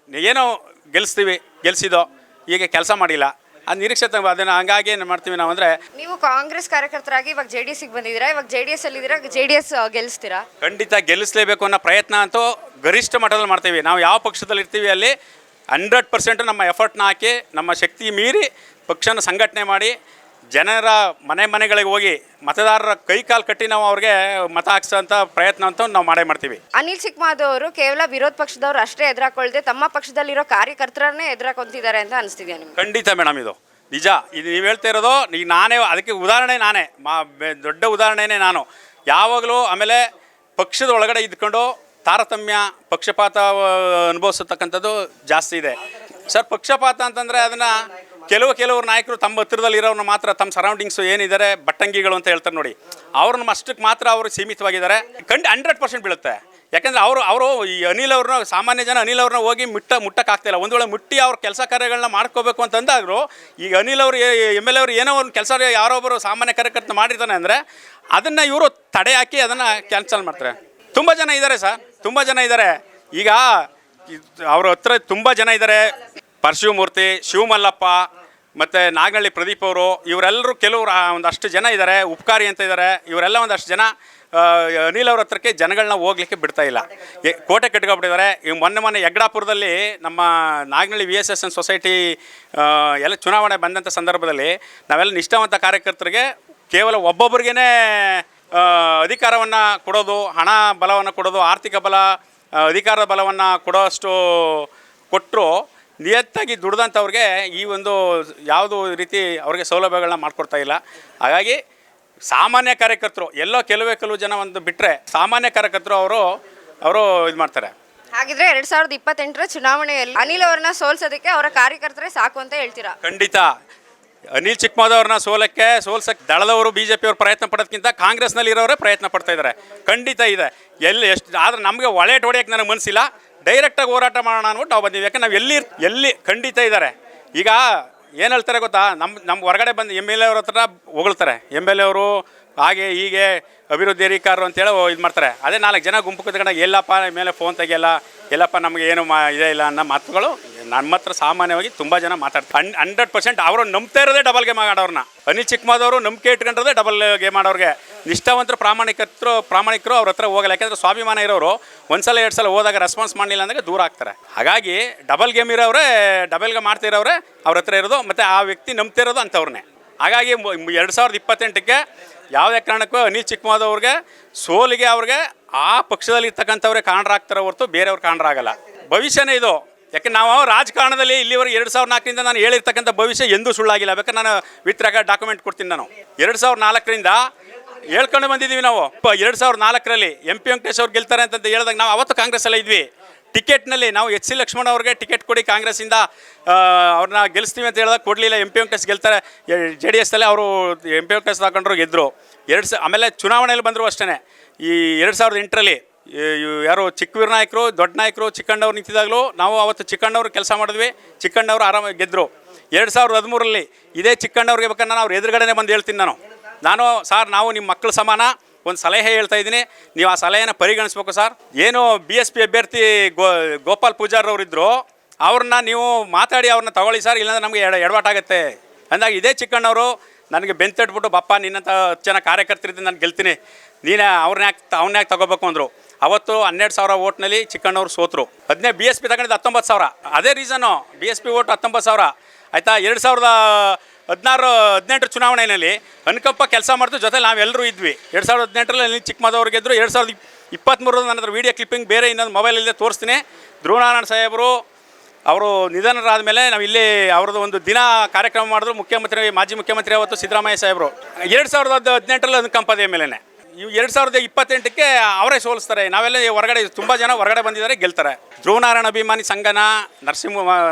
ಏನೋ ಗೆಲ್ಸಿದೋ ಈಗ ಕೆಲಸ ಮಾಡಿಲ್ಲ, ಅದು ನಿರೀಕ್ಷೆ. ಅದನ್ನು ಹಂಗಾಗಿ ಏನು ಮಾಡ್ತೀವಿ ನಾವು ಅಂದರೆ, ನೀವು ಕಾಂಗ್ರೆಸ್ ಕಾರ್ಯಕರ್ತರಾಗಿ ಇವಾಗ JDSಗೆ ಬಂದಿದ್ದೀರಾ, ಇವಾಗ JDS ಅಲ್ಲಿದ್ದೀರಾ, JDS ಗೆಲ್ಲಿಸ್ತೀರಾ? ಖಂಡಿತ ಗೆಲ್ಲಿಸಲೇಬೇಕು ಅನ್ನೋ ಪ್ರಯತ್ನ ಅಂತೂ ಗರಿಷ್ಠ ಮಟ್ಟದಲ್ಲಿ ಮಾಡ್ತೀವಿ. ನಾವು ಯಾವ ಪಕ್ಷದಲ್ಲಿ ಇರ್ತೀವಿ ಅಲ್ಲಿ 100% ನಮ್ಮ ಎಫರ್ಟ್ನ ಹಾಕಿ, ನಮ್ಮ ಶಕ್ತಿ ಮೀರಿ ಪಕ್ಷನ ಸಂಘಟನೆ ಮಾಡಿ, ಜನರ ಮನೆಗಳಿಗೆ ಹೋಗಿ ಮತದಾರರ ಕೈ ಕಾಲು ಕಟ್ಟಿ ನಾವು ಅವ್ರಿಗೆ ಮತ ಹಾಕ್ಸೋಂಥ ಪ್ರಯತ್ನ ಅಂತ ನಾವು ಮಾಡ್ತೀವಿ. ಅನಿಲ್ ಚಿಕ್ಕಮಾದವ್ ಅವರು ಕೇವಲ ವಿರೋಧ ಪಕ್ಷದವ್ರು ಅಷ್ಟೇ ಎದುರಾಕೊಳ್ದೆ ತಮ್ಮ ಪಕ್ಷದಲ್ಲಿರೋ ಕಾರ್ಯಕರ್ತರನ್ನೇ ಎದುರಾಕೊಂತಿದ್ದಾರೆ ಅಂತ ಅನಿಸ್ತಿದ್ಯಾ ನಿಮ್ಗೆ? ಖಂಡಿತ ಮೇಡಮ್, ಇದು ನಿಜ. ಇದು ನೀವು ಹೇಳ್ತಾ ಇರೋದು. ಈಗ ನಾನೇ ಅದಕ್ಕೆ ಉದಾಹರಣೆ, ದೊಡ್ಡ ಉದಾಹರಣೆನೇ ನಾನು. ಯಾವಾಗಲೂ ಆಮೇಲೆ ಪಕ್ಷದ ಒಳಗಡೆ ಇದ್ಕೊಂಡು ತಾರತಮ್ಯ, ಪಕ್ಷಪಾತ ಅನುಭವಿಸತಕ್ಕಂಥದ್ದು ಜಾಸ್ತಿ ಇದೆ ಸರ್. ಪಕ್ಷಪಾತ ಅಂತಂದರೆ ಅದನ್ನು ಕೆಲವರು ನಾಯಕರು ತಮ್ಮ ಹತ್ತಿರದಲ್ಲಿ ಇರೋರನ್ನ ಮಾತ್ರ, ತಮ್ಮ ಸರೌಂಡಿಂಗ್ಸು ಏನಿದ್ದಾರೆ ಬಟ್ಟಂಗಿಗಳು ಅಂತ ಹೇಳ್ತಾರೆ ನೋಡಿ, ಅವ್ರನ್ನ ಅಷ್ಟಕ್ಕೆ ಮಾತ್ರ ಅವರು ಸೀಮಿತವಾಗಿದ್ದಾರೆ. 100% ಬೀಳುತ್ತೆ. ಯಾಕಂದರೆ ಅವರು ಈ ಅನಿಲ್ ಅವ್ರನ್ನ ಸಾಮಾನ್ಯ ಜನ ಅನಿಲ್ ಅವ್ರನ್ನ ಹೋಗಿ ಮುಟ್ಟಕ್ಕಾಗ್ತಾಯಿಲ್ಲ. ಒಂದು ವೇಳೆ ಮುಟ್ಟಿ ಅವ್ರ ಕೆಲಸ ಕಾರ್ಯಗಳನ್ನ ಮಾಡ್ಕೋಬೇಕು ಅಂತಂದಾದ್ರು ಈಗ ಅನಿಲ್ ಅವರು MLA ಅವರು ಏನೋ ಒಂದು ಕೆಲಸ ಯಾರೊಬ್ಬರು ಸಾಮಾನ್ಯ ಕಾರ್ಯಕರ್ತ ಮಾಡಿರ್ತಾನೆ ಅಂದರೆ ಅದನ್ನು ಇವರು ತಡೆ ಹಾಕಿ ಅದನ್ನು ಕ್ಯಾನ್ಸಲ್ ಮಾಡ್ತಾರೆ. ತುಂಬ ಜನ ಇದ್ದಾರೆ ಸರ್, ತುಂಬ ಜನ ಇದ್ದಾರೆ. ಈಗ ಅವ್ರ ಹತ್ರ ತುಂಬ ಜನ ಇದ್ದಾರೆ. ಪರಶಿವಮೂರ್ತಿ, ಶಿವಮಲ್ಲಪ್ಪ ಮತ್ತು ನಾಗನಹಳ್ಳಿ ಪ್ರದೀಪ್ ಅವರು, ಇವರೆಲ್ಲರೂ ಕೆಲವರು ಒಂದಷ್ಟು ಜನ ಇದ್ದಾರೆ. ಉಪಕಾರಿ ಅಂತ ಇದ್ದಾರೆ. ಇವರೆಲ್ಲ ಒಂದಷ್ಟು ಜನ ಅನಿಲ್ ಅವ್ರ ಹತ್ರಕ್ಕೆ ಜನಗಳನ್ನ ಹೋಗ್ಲಿಕ್ಕೆ ಬಿಡ್ತಾ ಇಲ್ಲ. ಕೋಟೆ ಕಟ್ಕೊಬಿಟ್ಟಿದ್ದಾರೆ. ಈಗ ಮೊನ್ನೆ ಯಗ್ಡಾಪುರದಲ್ಲಿ ನಮ್ಮ ನಾಗನಹಳ್ಳಿ VSSN ಸೊಸೈಟಿ ಎಲ್ಲ ಚುನಾವಣೆ ಬಂದಂಥ ಸಂದರ್ಭದಲ್ಲಿ ನಾವೆಲ್ಲ ನಿಷ್ಠಾವಂತ ಕಾರ್ಯಕರ್ತರಿಗೆ ಕೇವಲ ಒಬ್ಬೊಬ್ಬರಿಗೇ ಅಧಿಕಾರವನ್ನು ಕೊಡೋದು, ಹಣ ಬಲವನ್ನು ಕೊಡೋದು, ಆರ್ಥಿಕ ಬಲ, ಅಧಿಕಾರದ ಬಲವನ್ನು ಕೊಡೋಷ್ಟು ಕೊಟ್ಟರು ನಿಯತ್ತಾಗಿ ದುಡ್ದಂಥವ್ರಿಗೆ ಈ ಒಂದು ಯಾವುದೋ ರೀತಿ ಅವ್ರಿಗೆ ಸೌಲಭ್ಯಗಳನ್ನ ಮಾಡಿಕೊಡ್ತಾ ಇಲ್ಲ. ಹಾಗಾಗಿ ಸಾಮಾನ್ಯ ಕಾರ್ಯಕರ್ತರು ಎಲ್ಲೋ ಕೆಲವು ಜನ ಒಂದು ಬಿಟ್ಟರೆ ಸಾಮಾನ್ಯ ಕಾರ್ಯಕರ್ತರು ಅವರು ಇದು ಮಾಡ್ತಾರೆ. ಹಾಗಿದ್ರೆ 2028ರ ಚುನಾವಣೆಯಲ್ಲಿ ಅನಿಲ್ ಅವ್ರನ್ನ ಸೋಲ್ಸೋದಕ್ಕೆ ಅವರ ಕಾರ್ಯಕರ್ತರೇ ಸಾಕು ಅಂತ ಹೇಳ್ತೀರಾ? ಖಂಡಿತ. ಅನಿಲ್ ಚಿಕ್ಕಮಾದವ್ರನ್ನ ಸೋಲ್ಸಕ್ಕೆ ದಳದವರು BJP ಅವರು ಪ್ರಯತ್ನ ಪಡೋದಕ್ಕಿಂತ ಕಾಂಗ್ರೆಸ್ನಲ್ಲಿ ಇರೋರೇ ಪ್ರಯತ್ನ ಪಡ್ತಾ ಇದ್ದಾರೆ. ಖಂಡಿತ ಇದೆ. ಎಷ್ಟು ಆದರೆ ನಮಗೆ ಒಳೆಟ್ ಹೊಡೆಯೋಕ್ಕೆ ನನಗೆ ಮನಸ್ಸಿಲ್ಲ. ಡೈರೆಕ್ಟಾಗಿ ಹೋರಾಟ ಮಾಡೋಣ ಅಂದ್ಬಿಟ್ಟು ನಾವು ಬಂದಿದ್ದೀವಿ. ಯಾಕೆ ನಾವು ಎಲ್ಲಿ ಖಂಡಿತ ಇದ್ದಾರೆ. ಈಗ ಏನು ಹೇಳ್ತಾರೆ ಗೊತ್ತಾ, ನಮ್ಮ ಹೊರಗಡೆ ಬಂದು MLA ಅವ್ರ ಹತ್ರ ಹೊಗಳ್ತಾರೆ. MLA ಅವರು ಹಾಗೆ ಹೀಗೆ ಅಭಿವೃದ್ಧಿ ಅಧಿಕಾರರು ಅಂತೇಳಿ ಇದು ಮಾಡ್ತಾರೆ. ಅದೇ 4 ಜನ ಗುಂಪು ಕೂತ್ಕೊಂಡಾಗ ಎಲ್ಲಪ್ಪ ಮೇಲೆ ಫೋನ್ ತೆಗಿಯಲ್ಲ, ಎಲ್ಲಪ್ಪ ನಮಗೆ ಏನು ಇದೇ ಇಲ್ಲ ಅನ್ನೋ ಮಾತುಗಳು ನಮ್ಮ ಹತ್ರ ಸಾಮಾನ್ಯವಾಗಿ ತುಂಬ ಜನ ಮಾತಾಡ್ತಾರೆ. 100% ಅವರು ನಂಬ್ತಾ ಇರೋದೇ ಡಬಲ್ ಗೇಮ್ ಆಡೋರನ್ನ. ಅನಿಲ್ ಚಿಕ್ಕಮಾದವರು ನಂಬಿಕೆ ಇಟ್ಕೊಂಡಿರೋದೇ ಡಬಲ್ ಗೇಮ್ ಆಡೋರಿಗೆ. ನಿಷ್ಠಾವಂತರು ಪ್ರಾಮಾಣಿಕರು ಅವ್ರ ಹತ್ರ ಹೋಗಲ್ಲ. ಯಾಕೆಂದರೆ ಸ್ವಾಭಿಮಾನ ಇರೋರು ಒಂದು ಸಲ 2 ಸಲ ಹೋದಾಗ ರೆಸ್ಪಾನ್ಸ್ ಮಾಡಲಿಲ್ಲ ಅಂದಾಗ ದೂರ ಆಗ್ತಾರೆ. ಹಾಗಾಗಿ ಡಬಲ್ ಗೇಮ್ ಇರೋರೇ, ಡಬಲ್ ಗೇಮ್ ಮಾಡ್ತಿರೋರೆ ಅವ್ರ ಹತ್ರ ಇರೋದು, ಮತ್ತು ಆ ವ್ಯಕ್ತಿ ನಂಬ್ತಿರೋದು ಅಂಥವ್ರನ್ನೇ. ಹಾಗಾಗಿ 2028ಕ್ಕೆ ಯಾವುದೇ ಕಾರಣಕ್ಕೂ ಅನಿಲ್ ಚಿಕ್ಕಮಾದವ್ರಿಗೆ ಸೋಲಿಗೆ ಅವ್ರಿಗೆ ಆ ಪಕ್ಷದಲ್ಲಿ ಇರ್ತಕ್ಕಂಥವ್ರೆ ಕಾರಣರಾಗ್ತಾರೆ ಹೊರತು ಬೇರೆಯವ್ರು ಕಾರಣರಾಗಲ್ಲ. ಭವಿಷ್ಯನೇ ಇದು. ಯಾಕೆ ನಾವು ರಾಜಕಾರಣದಲ್ಲಿ ಇಲ್ಲಿವರೆಗೆ 2004ರಿಂದ ನಾನು ಹೇಳಿರ್ತಕ್ಕಂಥ ಭವಿಷ್ಯ ಎಂದೂ ಸುಳ್ಳಾಗಿಲ್ಲ. ಬೇಕಾದ್ರೆ ನಾನು ವಿತ್ರಾಗ ಡಾಕ್ಯುಮೆಂಟ್ ಕೊಡ್ತೀನಿ. ನಾನು 2004ರಿಂದ ಹೇಳ್ಕೊಂಡು ಬಂದಿದ್ದೀವಿ. ನಾವು 2004ರಲ್ಲಿ MP ವೆಂಕಟೇಶ್ ಅವ್ರು ಗೆಲ್ತಾರೆ ಅಂತ ಹೇಳಿದಾಗ ನಾವು ಅವತ್ತು ಕಾಂಗ್ರೆಸ್ಸಲ್ಲೇ ಇದ್ವಿ. ಟಿಕೆಟ್ನಲ್ಲಿ ನಾವು HC ಲಕ್ಷ್ಮಣ್ ಅವ್ರಿಗೆ ಟಿಕೆಟ್ ಕೊಡಿ ಕಾಂಗ್ರೆಸ್ಸಿಂದ ಅವ್ರನ್ನ ಗೆಲ್ಲಿಸ್ತೀವಿ ಅಂತ ಹೇಳಿದಾಗ ಕೊಡಲಿಲ್ಲ. MP ವೆಂಕಟೇಶ್ ಗೆಲ್ತಾರೆ JDS ಅಲ್ಲಿ ಅವರು MP ವೆಂಕಟೇಶ್ ತಗೊಂಡ್ರು ಗೆದ್ದರು. ಆಮೇಲೆ ಚುನಾವಣೆಯಲ್ಲಿ ಬಂದರು ಅಷ್ಟೇ. ಈ 2008ರಲ್ಲಿ ಯಾರು ಚಿಕ್ಕವೀರ ನಾಯಕರು, ದೊಡ್ಡ ನಾಯಕರು ಚಿಕ್ಕಣ್ಣವ್ರು ನಿಂತಿದ್ದಾಗಲೂ ನಾವು ಅವತ್ತು ಚಿಕ್ಕಣ್ಣವ್ರು ಕೆಲಸ ಮಾಡಿದ್ವಿ. ಚಿಕ್ಕಣ್ಣವ್ರು ಆರಾಮಾಗಿ ಗೆದ್ದರು. 2013ರಲ್ಲಿ ಇದೇ ಚಿಕ್ಕಣ್ಣವ್ರಿಗೆ ಬೇಕಾದ್ರೆ ನಾನು ಅವ್ರ ಎದುರುಗಡೆನೇ ಬಂದು ಹೇಳ್ತೀನಿ. ನಾನು ಸಾರ್, ನಾವು ನಿಮ್ಮ ಮಕ್ಕಳು ಸಮಾನ, ಒಂದು ಸಲಹೆ ಹೇಳ್ತಾ ಇದ್ದೀನಿ, ನೀವು ಆ ಸಲಹೆಯನ್ನು ಪರಿಗಣಿಸ್ಬೇಕು ಸರ್. ಏನು BSP ಅಭ್ಯರ್ಥಿ ಗೋಪಾಲ್ ಪೂಜಾರವ್ರಿದ್ದರು, ಅವ್ರನ್ನ ನೀವು ಮಾತಾಡಿ ಅವ್ರನ್ನ ತಗೊಳ್ಳಿ ಸರ್, ಇಲ್ಲಾಂದ್ರೆ ನಮಗೆ ಎಡವಾಟಾಗುತ್ತೆ ಅಂದಾಗ ಇದೇ ಚಿಕ್ಕಣ್ಣವರು ನನಗೆ ಬೆಂತಟ್ಬಿಟ್ಟು ಬಪ್ಪ ನಿನ್ನಂಥ 10 ಜನ ಕಾರ್ಯಕರ್ತರಿದ್ದು ನಾನು ಗೆಲ್ತೀನಿ, ನೀನು ಅವನ್ನ ಯಾಕೆ ತಗೋಬೇಕು ಅಂದರು. ಅವತ್ತು 12,000 ಓಟ್ನಲ್ಲಿ ಚಿಕ್ಕಣ್ಣವ್ರು ಸೋತರು. BSP ತಗೊಂಡಿದ್ದು 19,000. ಅದೇ ರೀಸನ್ನು, BSP ಓಟ್ 19,000 ಆಯಿತಾ. 2018 ಚುನಾವಣೆಯಲ್ಲಿ ಅನ್ಕಪ್ಪ ಕೆಲಸ ಮಾಡಿದ್ರು, ಜೊತೆಲಿ ನಾವೆಲ್ಲರೂ ಇದ್ವಿ. 2018ರಲ್ಲಿ ಚಿಕ್ಕಮಾದವ್ರು ಗೆದ್ದರು. 2023 ನನ್ನ ಹತ್ರ ವೀಡಿಯೋ ಕ್ಲಿಪ್ಪಿಂಗ್ ಬೇರೆ ಇನ್ನೊಂದು ಮೊಬೈಲಲ್ಲೇ ತೋರಿಸ್ತೀನಿ. ಧ್ರುವನಾರಾಯಣ ಸಾಹೇಬರು ಅವರು ನಿಧನರಾದ ಮೇಲೆ ನಾವು ಇಲ್ಲಿ ಅವ್ರದ್ದು ಒಂದು ದಿನ ಕಾರ್ಯಕ್ರಮ ಮಾಡಿದ್ರು. ಮಾಜಿ ಮುಖ್ಯಮಂತ್ರಿ ಅವತ್ತು ಸಿದ್ದರಾಮಯ್ಯ ಸಾಹೇಬರು 2018ರಲ್ಲಿ ಅನುಕಂಪದ ಮೇಲೇ. 2028ಕ್ಕೆ ಅವರೇ ಸೋಲಿಸ್ತಾರೆ. ನಾವೆಲ್ಲ ಹೊರಗಡೆ ತುಂಬ ಜನ ಹೊರಗಡೆ ಬಂದಿದ್ದಾರೆ, ಗೆಲ್ತಾರೆ. ಧ್ರುವನಾರಾಯಣ ಅಭಿಮಾನಿ ಸಂಘನ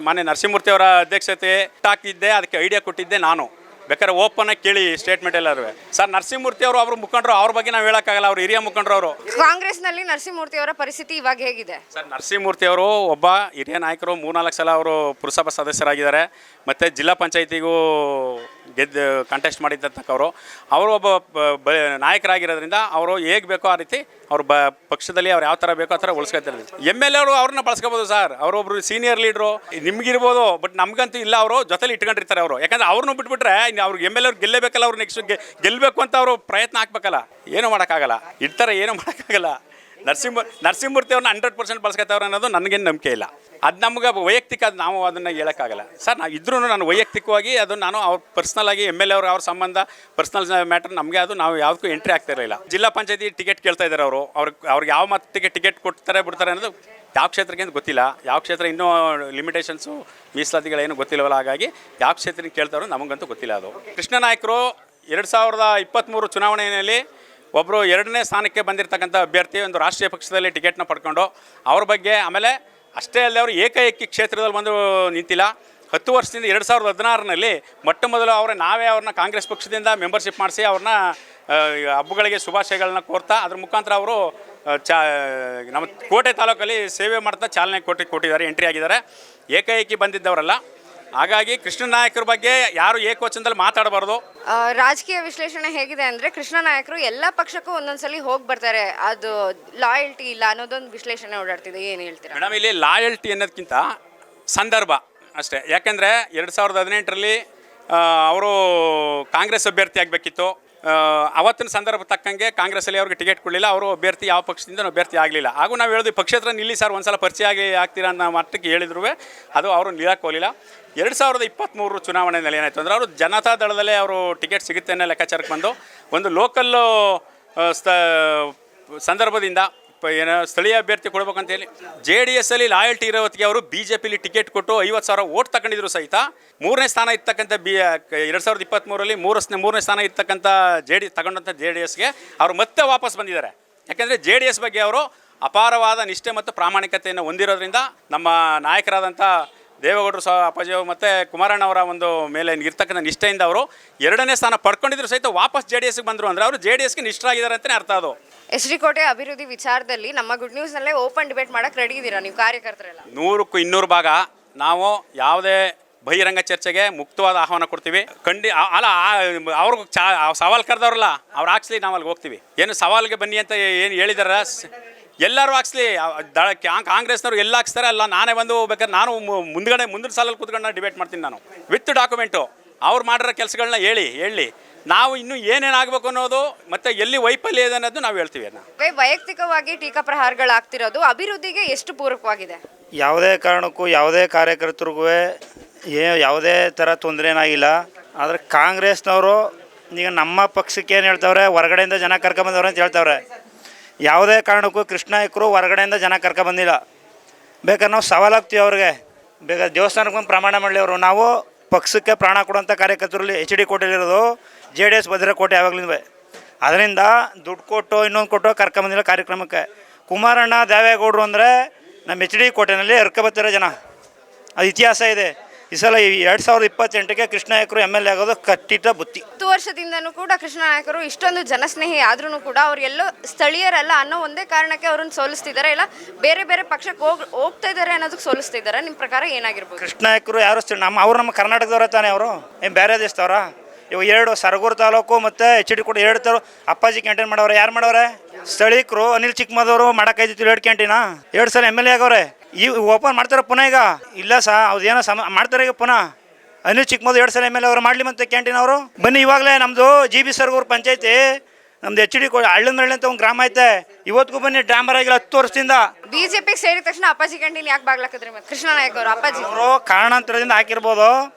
ಮಾನ್ಯ ನರಸಿಂಹಮೂರ್ತಿ ಅವರ ಅಧ್ಯಕ್ಷತೆ ಹಾಕಿದ್ದೆ, ಅದಕ್ಕೆ ಐಡಿಯಾ ಕೊಟ್ಟಿದ್ದೆ ನಾನು. ಬೇಕಾದ್ರೆ ಓಪನ್ ಆಗಿ ಕೇಳಿ ಸ್ಟೇಟ್ಮೆಂಟ್ ಎಲ್ಲರೂ. ಸರ್, ನರಸಿಂಹಮೂರ್ತಿ ಅವರು ಅವ್ರ ಮುಖಂಡರು, ಅವ್ರ ಬಗ್ಗೆ ನಾವು ಹೇಳೋಕ್ಕಾಗಲ್ಲ. ಅವ್ರು ಹಿರಿಯ ಮುಖಂಡರು. ಅವರು ಕಾಂಗ್ರೆಸ್ನಲ್ಲಿ ನರಸಿಂಹಮೂರ್ತಿ ಅವರ ಪರಿಸ್ಥಿತಿ ಇವಾಗ ಹೇಗಿದೆ ಸರ್? ನರಸಿಂಹಮೂರ್ತಿ ಅವರು ಒಬ್ಬ ಹಿರಿಯ ನಾಯಕರು. 3-4 ಸಲ ಅವರು ಪುರಸಭಾ ಸದಸ್ಯರಾಗಿದ್ದಾರೆ. ಮತ್ತು ಜಿಲ್ಲಾ ಪಂಚಾಯತಿಗೂ ಕಂಟೆಸ್ಟ್ ಮಾಡಿದ್ದಂಥವ್ರು. ಅವರು ಒಬ್ಬ ನಾಯಕರಾಗಿರೋದ್ರಿಂದ ಅವರು ಹೇಗೆ ಬೇಕೋ ಆ ರೀತಿ ಅವ್ರು ಪಕ್ಷದಲ್ಲಿ ಅವ್ರು ಯಾವ ಥರ ಬೇಕೋ ಆ ಥರ ಉಳಿಸ್ಕೊತಾರೆ. MLA ಅವರು ಅವ್ರನ್ನ ಬಳಸ್ಕೋಬೋದು ಸರ್. ಅವರೊಬ್ರು ಸೀನಿಯರ್ ಲೀಡ್ರು ನಿಮಗಿರ್ಬೋದು, ಬಟ್ ನಮಗಂತೂ ಇಲ್ಲ. ಅವರು ಜೊತೆಲಿ ಇಟ್ಕೊಂಡಿರ್ತಾರೆ ಅವರು. ಯಾಕಂದರೆ ಅವ್ರನ್ನೂ ಬಿಟ್ಬಿಟ್ರೆ ಅವ್ರಿಗೆ MLA ಅವ್ರು ಗೆಲ್ಲೇಬೇಕಲ್ಲ. ಅವ್ರು ನೆಕ್ಸ್ಟ್ ಗೆಲ್ಲಬೇಕು ಅಂತ ಅವರು ಪ್ರಯತ್ನ ಹಾಕ್ಬೇಕಲ್ಲ. ಏನೂ ಮಾಡೋಕ್ಕಾಗಲ್ಲ. ಇಡ್ತಾರೆ, ಏನೂ ಮಾಡೋಕ್ಕಾಗಲ್ಲ. ನರಸಿಂಹಮೂರ್ತಿ ಅವ್ರನ್ನ 100% ಬಳಸ್ಕೊತಾವ್ರೆ ಅನ್ನೋದು ನನಗೇನು ನಂಬಿಕೆ ಇಲ್ಲ. ಅದು ನಮ್ಗೆ ವೈಯಕ್ತಿಕ, ಅದು ನಾವು ಅದನ್ನು ಹೇಳೋಕ್ಕಾಗಲ್ಲ ಸರ್. ಇದ್ರೂ ನಾನು ವೈಯಕ್ತಿಕವಾಗಿ ಅದನ್ನು ನಾನು ಅವ್ರ ಪರ್ಸ್ನಲಾಗಿ MLA ಅವ್ರ ಸಂಬಂಧ ಪರ್ಸ್ನಲ್ ಮ್ಯಾಟರ್ ನಮಗೆ ಅದು ನಾವು ಯಾವುದಕ್ಕೂ ಎಂಟ್ರಿ ಆಗ್ತಾ ಇರಲಿಲ್ಲ. ಜಿಲ್ಲಾ ಪಂಚಾಯತಿ ಟಿಕೆಟ್ ಕೇಳ್ತಾ ಇದ್ದಾರೆ ಅವರು. ಅವ್ರಿಗೆ ಯಾವ ಮಟ್ಟಿಗೆ ಟಿಕೆಟ್ ಕೊಡ್ತಾರೆ ಬಿಡ್ತಾರೆ ಅನ್ನೋದು ಯಾವ ಕ್ಷೇತ್ರಕ್ಕೆ ಅಂತ ಗೊತ್ತಿಲ್ಲ. ಯಾವ ಕ್ಷೇತ್ರ ಇನ್ನೂ ಲಿಮಿಟೇಷನ್ಸು ಮೀಸಲಾತಿಗಳೇನು ಗೊತ್ತಿಲ್ಲವಲ್ಲ. ಹಾಗಾಗಿ ಯಾವ ಕ್ಷೇತ್ರಕ್ಕೆ ಕೇಳ್ತಾರೋ ನಮಗಂತೂ ಗೊತ್ತಿಲ್ಲ. ಅದು ಕೃಷ್ಣನಾಯಕರು 2023 ಚುನಾವಣೆಯಲ್ಲಿ ಒಬ್ಬರು 2ನೇ ಸ್ಥಾನಕ್ಕೆ ಬಂದಿರತಕ್ಕಂಥ ಅಭ್ಯರ್ಥಿ ಒಂದು ರಾಷ್ಟ್ರೀಯ ಪಕ್ಷದಲ್ಲಿ ಟಿಕೆಟ್ನ ಪಡ್ಕೊಂಡು ಅವ್ರ ಬಗ್ಗೆ, ಆಮೇಲೆ ಅಷ್ಟೇ ಅಲ್ಲದೆ ಅವರು ಏಕೈಕಿ ಕ್ಷೇತ್ರದಲ್ಲಿ ಬಂದು ನಿಂತಿಲ್ಲ. 10 ವರ್ಷದಿಂದ 2016ರಲ್ಲಿ ಮೊಟ್ಟ ಮೊದಲು ನಾವೇ ಅವ್ರನ್ನ ಕಾಂಗ್ರೆಸ್ ಪಕ್ಷದಿಂದ ಮೆಂಬರ್ಶಿಪ್ ಮಾಡಿಸಿ ಅವ್ರನ್ನ ಹಬ್ಬಗಳಿಗೆ ಶುಭಾಶಯಗಳನ್ನ ಕೋರ್ತಾ ಅದ್ರ ಮುಖಾಂತರ ಅವರು ನಮ್ಮ ಕೋಟೆ ತಾಲೂಕಲ್ಲಿ ಸೇವೆ ಮಾಡ್ತಾ ಚಾಲನೆ ಕೊಟ್ಟಿದ್ದಾರೆ, ಎಂಟ್ರಿ ಆಗಿದ್ದಾರೆ. ಏಕಾಏಕಿ ಬಂದಿದ್ದವರಲ್ಲ. ಹಾಗಾಗಿ ಕೃಷ್ಣ ನಾಯಕರ ಬಗ್ಗೆ ಯಾರು ಏಕವಚನದಲ್ಲಿ ಮಾತಾಡಬಾರ್ದು. ರಾಜಕೀಯ ವಿಶ್ಲೇಷಣೆ ಹೇಗಿದೆ ಅಂದರೆ, ಕೃಷ್ಣ ನಾಯಕರು ಎಲ್ಲ ಪಕ್ಷಕ್ಕೂ ಒಂದೊಂದ್ಸಲಿ ಹೋಗಿ ಬರ್ತಾರೆ, ಅದು ಲಾಯಲ್ಟಿ ಇಲ್ಲ ಅನ್ನೋದೊಂದು ವಿಶ್ಲೇಷಣೆ ಓಡಾಡ್ತಿದೆ. ಏನು ಹೇಳ್ತೀರಾ ಮೇಡಮ್? ಇಲ್ಲಿ ಲಾಯಲ್ಟಿ ಅನ್ನೋದಕ್ಕಿಂತ ಸಂದರ್ಭ ಅಷ್ಟೇ. ಯಾಕೆಂದರೆ 2018ರಲ್ಲಿ ಅವರು ಕಾಂಗ್ರೆಸ್ ಅಭ್ಯರ್ಥಿ ಆಗಬೇಕಿತ್ತು. ಅವತ್ತಿನ ಸಂದರ್ಭ ತಕ್ಕಂಗೆ ಕಾಂಗ್ರೆಸ್ಸಲ್ಲಿ ಅವ್ರಿಗೆ ಟಿಕೆಟ್ ಕೊಡಲಿಲ್ಲ. ಅವರು ಅಭ್ಯರ್ಥಿ ಯಾವ ಪಕ್ಷದಿಂದ ಅಭ್ಯರ್ಥಿ ಆಗಲಿಲ್ಲ. ಹಾಗೂ ನಾವು ಹೇಳಿದ್ವಿ ಪಕ್ಷೇತರ ನಿಲ್ಲಿ ಸರ್, ಒಂದ್ಸಲ ಪರಿಚಯ ಆಗ್ತೀರಾ ಅನ್ನೋ ಮಟ್ಟಕ್ಕೆ ಹೇಳಿದ್ರು. ಅದು ಅವರು ನಿಲ್ಲಕ್ಕೆ ಹೋಗಲಿಲ್ಲ. 2023 ಚುನಾವಣೆಯಲ್ಲಿ ಏನಾಯಿತು ಅಂದರೆ, ಅವರು ಜನತಾ ದಳದಲ್ಲೇ ಅವರು ಟಿಕೆಟ್ ಸಿಗುತ್ತೆ ಅನ್ನೋ ಲೆಕ್ಕಾಚಾರಕ್ಕೆ ಬಂದು ಒಂದು ಲೋಕಲ್ಲು ಸಂದರ್ಭದಿಂದ ಏನೋ ಸ್ಥಳೀಯ ಅಭ್ಯರ್ಥಿ ಕೊಡ್ಬೇಕಂತ ಹೇಳಿ JDS ಅಲ್ಲಿ ಲಾಯಲ್ಟಿ ಇರೋ ಹೊತ್ತಿಗೆ ಅವರು BJPಲಿ ಟಿಕೆಟ್ ಕೊಟ್ಟು 50,000 ಓಟ್ ತಗೊಂಡಿದ್ರು ಸಹಿತ 3ನೇ ಸ್ಥಾನ ಇರ್ತಕ್ಕಂಥ 2023ರಲ್ಲಿ ಮೂರನೇ ಸ್ಥಾನ ಇರ್ತಕ್ಕಂಥ ತಗೊಂಡಂಥ JDSಗೆ ಅವರು ಮತ್ತೆ ವಾಪಸ್ ಬಂದಿದ್ದಾರೆ. ಯಾಕೆಂದರೆ JDS ಬಗ್ಗೆ ಅವರು ಅಪಾರವಾದ ನಿಷ್ಠೆ ಮತ್ತು ಪ್ರಾಮಾಣಿಕತೆಯನ್ನು ಹೊಂದಿರೋದ್ರಿಂದ ನಮ್ಮ ನಾಯಕರಾದಂಥ ದೇವೇಗೌಡರು ಅಪ್ಪಾಜಿಯವರು ಮತ್ತು ಕುಮಾರಣ್ಣವರ ಒಂದು ಮೇಲೆ ಇರ್ತಕ್ಕಂಥ ನಿಷ್ಠೆಯಿಂದ ಅವರು 2ನೇ ಸ್ಥಾನ ಪಡ್ಕೊಂಡಿದ್ರು ಸಹಿತ ವಾಪಸ್ JDSಗೆ ಬಂದರು. ಅಂದರೆ ಅವರು JDSಗೆ ನಿಷ್ಠರಾಗಿದ್ದಾರೆ ಅಂತಲೇ ಅರ್ಥ. ಅದು SD ಕೋಟೆ ಅಭಿವೃದ್ಧಿ ವಿಚಾರದಲ್ಲಿ ನಮ್ಮ ಗುಡ್ ನ್ಯೂಸ್ನಲ್ಲೇ ಓಪನ್ ಡಿಬೇಟ್ ಮಾಡಕ್ಕೆ ರೆಡಿ ಇದ್ದೀರಾ ನೀವು ಕಾರ್ಯಕರ್ತರೆಲ್ಲ? 100ಕ್ಕೂ 200 ಭಾಗ ನಾವು ಯಾವುದೇ ಬಹಿರಂಗ ಚರ್ಚೆಗೆ ಮುಕ್ತವಾದ ಆಹ್ವಾನ ಕೊಡ್ತೀವಿ. ಅಲ್ಲ, ಅವ್ರಿಗೆ ಸವಾಲು ಕರೆದವ್ರಲ್ಲ, ಅವ್ರು ಹಾಕ್ಸ್ಲಿ, ನಾವು ಅಲ್ಲಿಗೆ ಹೋಗ್ತೀವಿ. ಏನು ಸವಾಲಿಗೆ ಬನ್ನಿ ಅಂತ ಏನು ಹೇಳಿದಾರ, ಎಲ್ಲರೂ ಹಾಕ್ಸ್ಲಿ. ಕಾಂಗ್ರೆಸ್ನವ್ರು ಎಲ್ಲ ಹಾಕ್ಸ್ತಾರೆ ಅಲ್ಲ, ನಾನೇ ಬಂದು ಬೇಕಾದ್ರೆ ನಾನು ಮುಂದಿನ ಸಾಲಲ್ಲಿ ಕೂತ್ಕೊಂಡು ಡಿಬೇಟ್ ಮಾಡ್ತೀನಿ. ನಾನು ವಿತ್ ಡಾಕ್ಯುಮೆಂಟು ಅವ್ರು ಮಾಡಿರೋ ಕೆಲಸಗಳನ್ನ ಹೇಳಿ ನಾವು ಇನ್ನೂ ಏನೇನಾಗಬೇಕು ಅನ್ನೋದು ಮತ್ತು ಎಲ್ಲಿ ವೈಫಲ್ಯ ಇದೆ ಅನ್ನೋದು ನಾವು ಹೇಳ್ತೀವಿ. ವೈಯಕ್ತಿಕವಾಗಿ ಟೀಕಾ ಪ್ರಹಾರಗಳಾಗ್ತಿರೋದು ಅಭಿವೃದ್ಧಿಗೆ ಎಷ್ಟು ಪೂರಕವಾಗಿದೆ? ಯಾವುದೇ ಕಾರಣಕ್ಕೂ ಯಾವುದೇ ಕಾರ್ಯಕರ್ತರಿಗೂ ಯಾವುದೇ ಥರ ತೊಂದರೆನಾಗಿಲ್ಲ. ಆದರೆ ಕಾಂಗ್ರೆಸ್ನವರು ಈಗ ನಮ್ಮ ಪಕ್ಷಕ್ಕೆ ಏನು ಹೇಳ್ತವ್ರೆ, ಹೊರಗಡೆಯಿಂದ ಜನ ಕರ್ಕೊಂಬಂದವ್ರೆ ಅಂತ ಹೇಳ್ತವ್ರೆ. ಯಾವುದೇ ಕಾರಣಕ್ಕೂ ಕೃಷ್ಣ ನಾಯಕರು ಹೊರಗಡೆಯಿಂದ ಜನ ಕರ್ಕೊಂಬಂದಿಲ್ಲ. ಬೇಕಾದ್ರೆ ನಾವು ಸವಾಲಾಗ್ತೀವಿ ಅವ್ರಿಗೆ. ಬೇಕಾದ್ರೆ ದೇವಸ್ಥಾನಕ್ಕೆ ಬಂದು ಪ್ರಮಾಣ ಮಾಡಲಿ ಅವರು. ನಾವು ಪಕ್ಷಕ್ಕೆ ಪ್ರಾಣ ಕೊಡುವಂಥ ಕಾರ್ಯಕರ್ತರಲ್ಲಿ HD ಕೋಟೆಯಲ್ಲಿರೋದು JDS ಭದ್ರಕೋಟೆ ಯಾವಾಗಲಿಂದ. ಅದರಿಂದ ದುಡ್ಡು ಕೊಟ್ಟು ಇನ್ನೊಂದು ಕೊಟ್ಟು ಕರ್ಕೊಂಬಂದಿಲ್ಲ ಕಾರ್ಯಕ್ರಮಕ್ಕೆ. ಕುಮಾರಣ್ಣ ದೇವೇಗೌಡರು ಅಂದರೆ ನಮ್ಮ HD ಕೋಟೆಯಲ್ಲಿ ಬರ್ತಿರೋ ಜನ, ಅದು ಇತಿಹಾಸ ಇದೆ. ಈ ಸಲ 2028ಕ್ಕೆ ಕೃಷ್ಣ ನಾಯಕರು MLA ಆಗೋದು ಖಚಿತ ಬುತ್ತಿ. 10 ವರ್ಷದಿಂದನೂ ಕೂಡ ಕೃಷ್ಣ ನಾಯಕರು ಇಷ್ಟೊಂದು ಜನಸ್ನೇಹಿ ಆದ್ರೂ ಕೂಡ ಅವ್ರು ಎಲ್ಲೋ ಸ್ಥಳೀಯರಲ್ಲ ಅನ್ನೋ ಒಂದೇ ಕಾರಣಕ್ಕೆ ಅವ್ರನ್ನ ಸೋಲಿಸ್ತಿದ್ದಾರೆ, ಇಲ್ಲ ಬೇರೆ ಬೇರೆ ಪಕ್ಷಕ್ಕೆ ಹೋಗ್ತಾ ಇದ್ದಾರೆ ಅನ್ನೋದಕ್ಕೆ ಸೋಲಿಸ್ತಿದ್ದಾರೆ. ನಿಮ್ಮ ಪ್ರಕಾರ ಏನಾಗಿರ್ಬೋದು? ಕೃಷ್ಣ ನಾಯಕರು ಯಾರು ನಮ್ಮ ಕರ್ನಾಟಕದವ್ರ ತಾನೇ, ಅವರು ಏನು ಬೇರೆ ದೇಶದವ್ರ? ಇವಾಗ 2 ಸರಗೂರು ತಾಲೂಕು ಮತ್ತು HD ಕೋಟೆ 2 ತಾಲೂಕು ಅಪ್ಪಾಜಿ ಕ್ಯಾಂಟೀನ್ ಮಾಡವ್ರೆ. ಯಾರು ಮಾಡವ್ರೆ? ಸ್ಥಳೀಕರು. ಅನಿಲ್ ಚಿಕ್ಕಮದವರು ಮಾಡೋಕ್ಕಾಯ್ತಿತ್ತು 2 ಕ್ಯಾಂಟೀನ. 2 ಸಲ MLA ಆಗವ್ರೆ. ಓಪನ್ ಮಾಡ್ತಾರೆ ಪುನಃ ಈಗ? ಇಲ್ಲ ಅದೇನೋ ಮಾಡ್ತಾರೆ ಈಗ ಪುನಃ. ಅನಿಲ್ ಚಿಕ್ಕಮದು 2 ಸಲ MLA ಅವರು ಮಾಡಲಿ ಮತ್ತೆ ಕ್ಯಾಂಟೀನ್ ಅವರು. ಬನ್ನಿ, ಇವಾಗಲೇ ನಮ್ಮದು GB ಸರಗೂರು ಪಂಚಾಯತಿ, ನಮ್ದು HD ಹಳ್ಳಿ ಅಂತ ಒಂದು ಗ್ರಾಮ ಐತೆ. ಇವತ್ತಿಗೂ ಬನ್ನಿ, ಡಾಂಬರ್ ಆಗಿಲ್ಲ 10 ವರ್ಷದಿಂದ. BJP ಸೇರಿದ ತಕ್ಷಣ ಅಪ್ಪಾಜಿ ಕ್ಯಾಂಟೀನ್ ಯಾಕೆ ಬಾಗ್ಲಾಕಿದ್ರಿ? ಮತ್ತೆ ಕೃಷ್ಣ ನಾಯಕ್ ಅವರು ಅಪ್ಪಾಜಿ ಅವರು ಕಾರಣಾಂತರದಿಂದ ಹಾಕಿರ್ಬೋದು,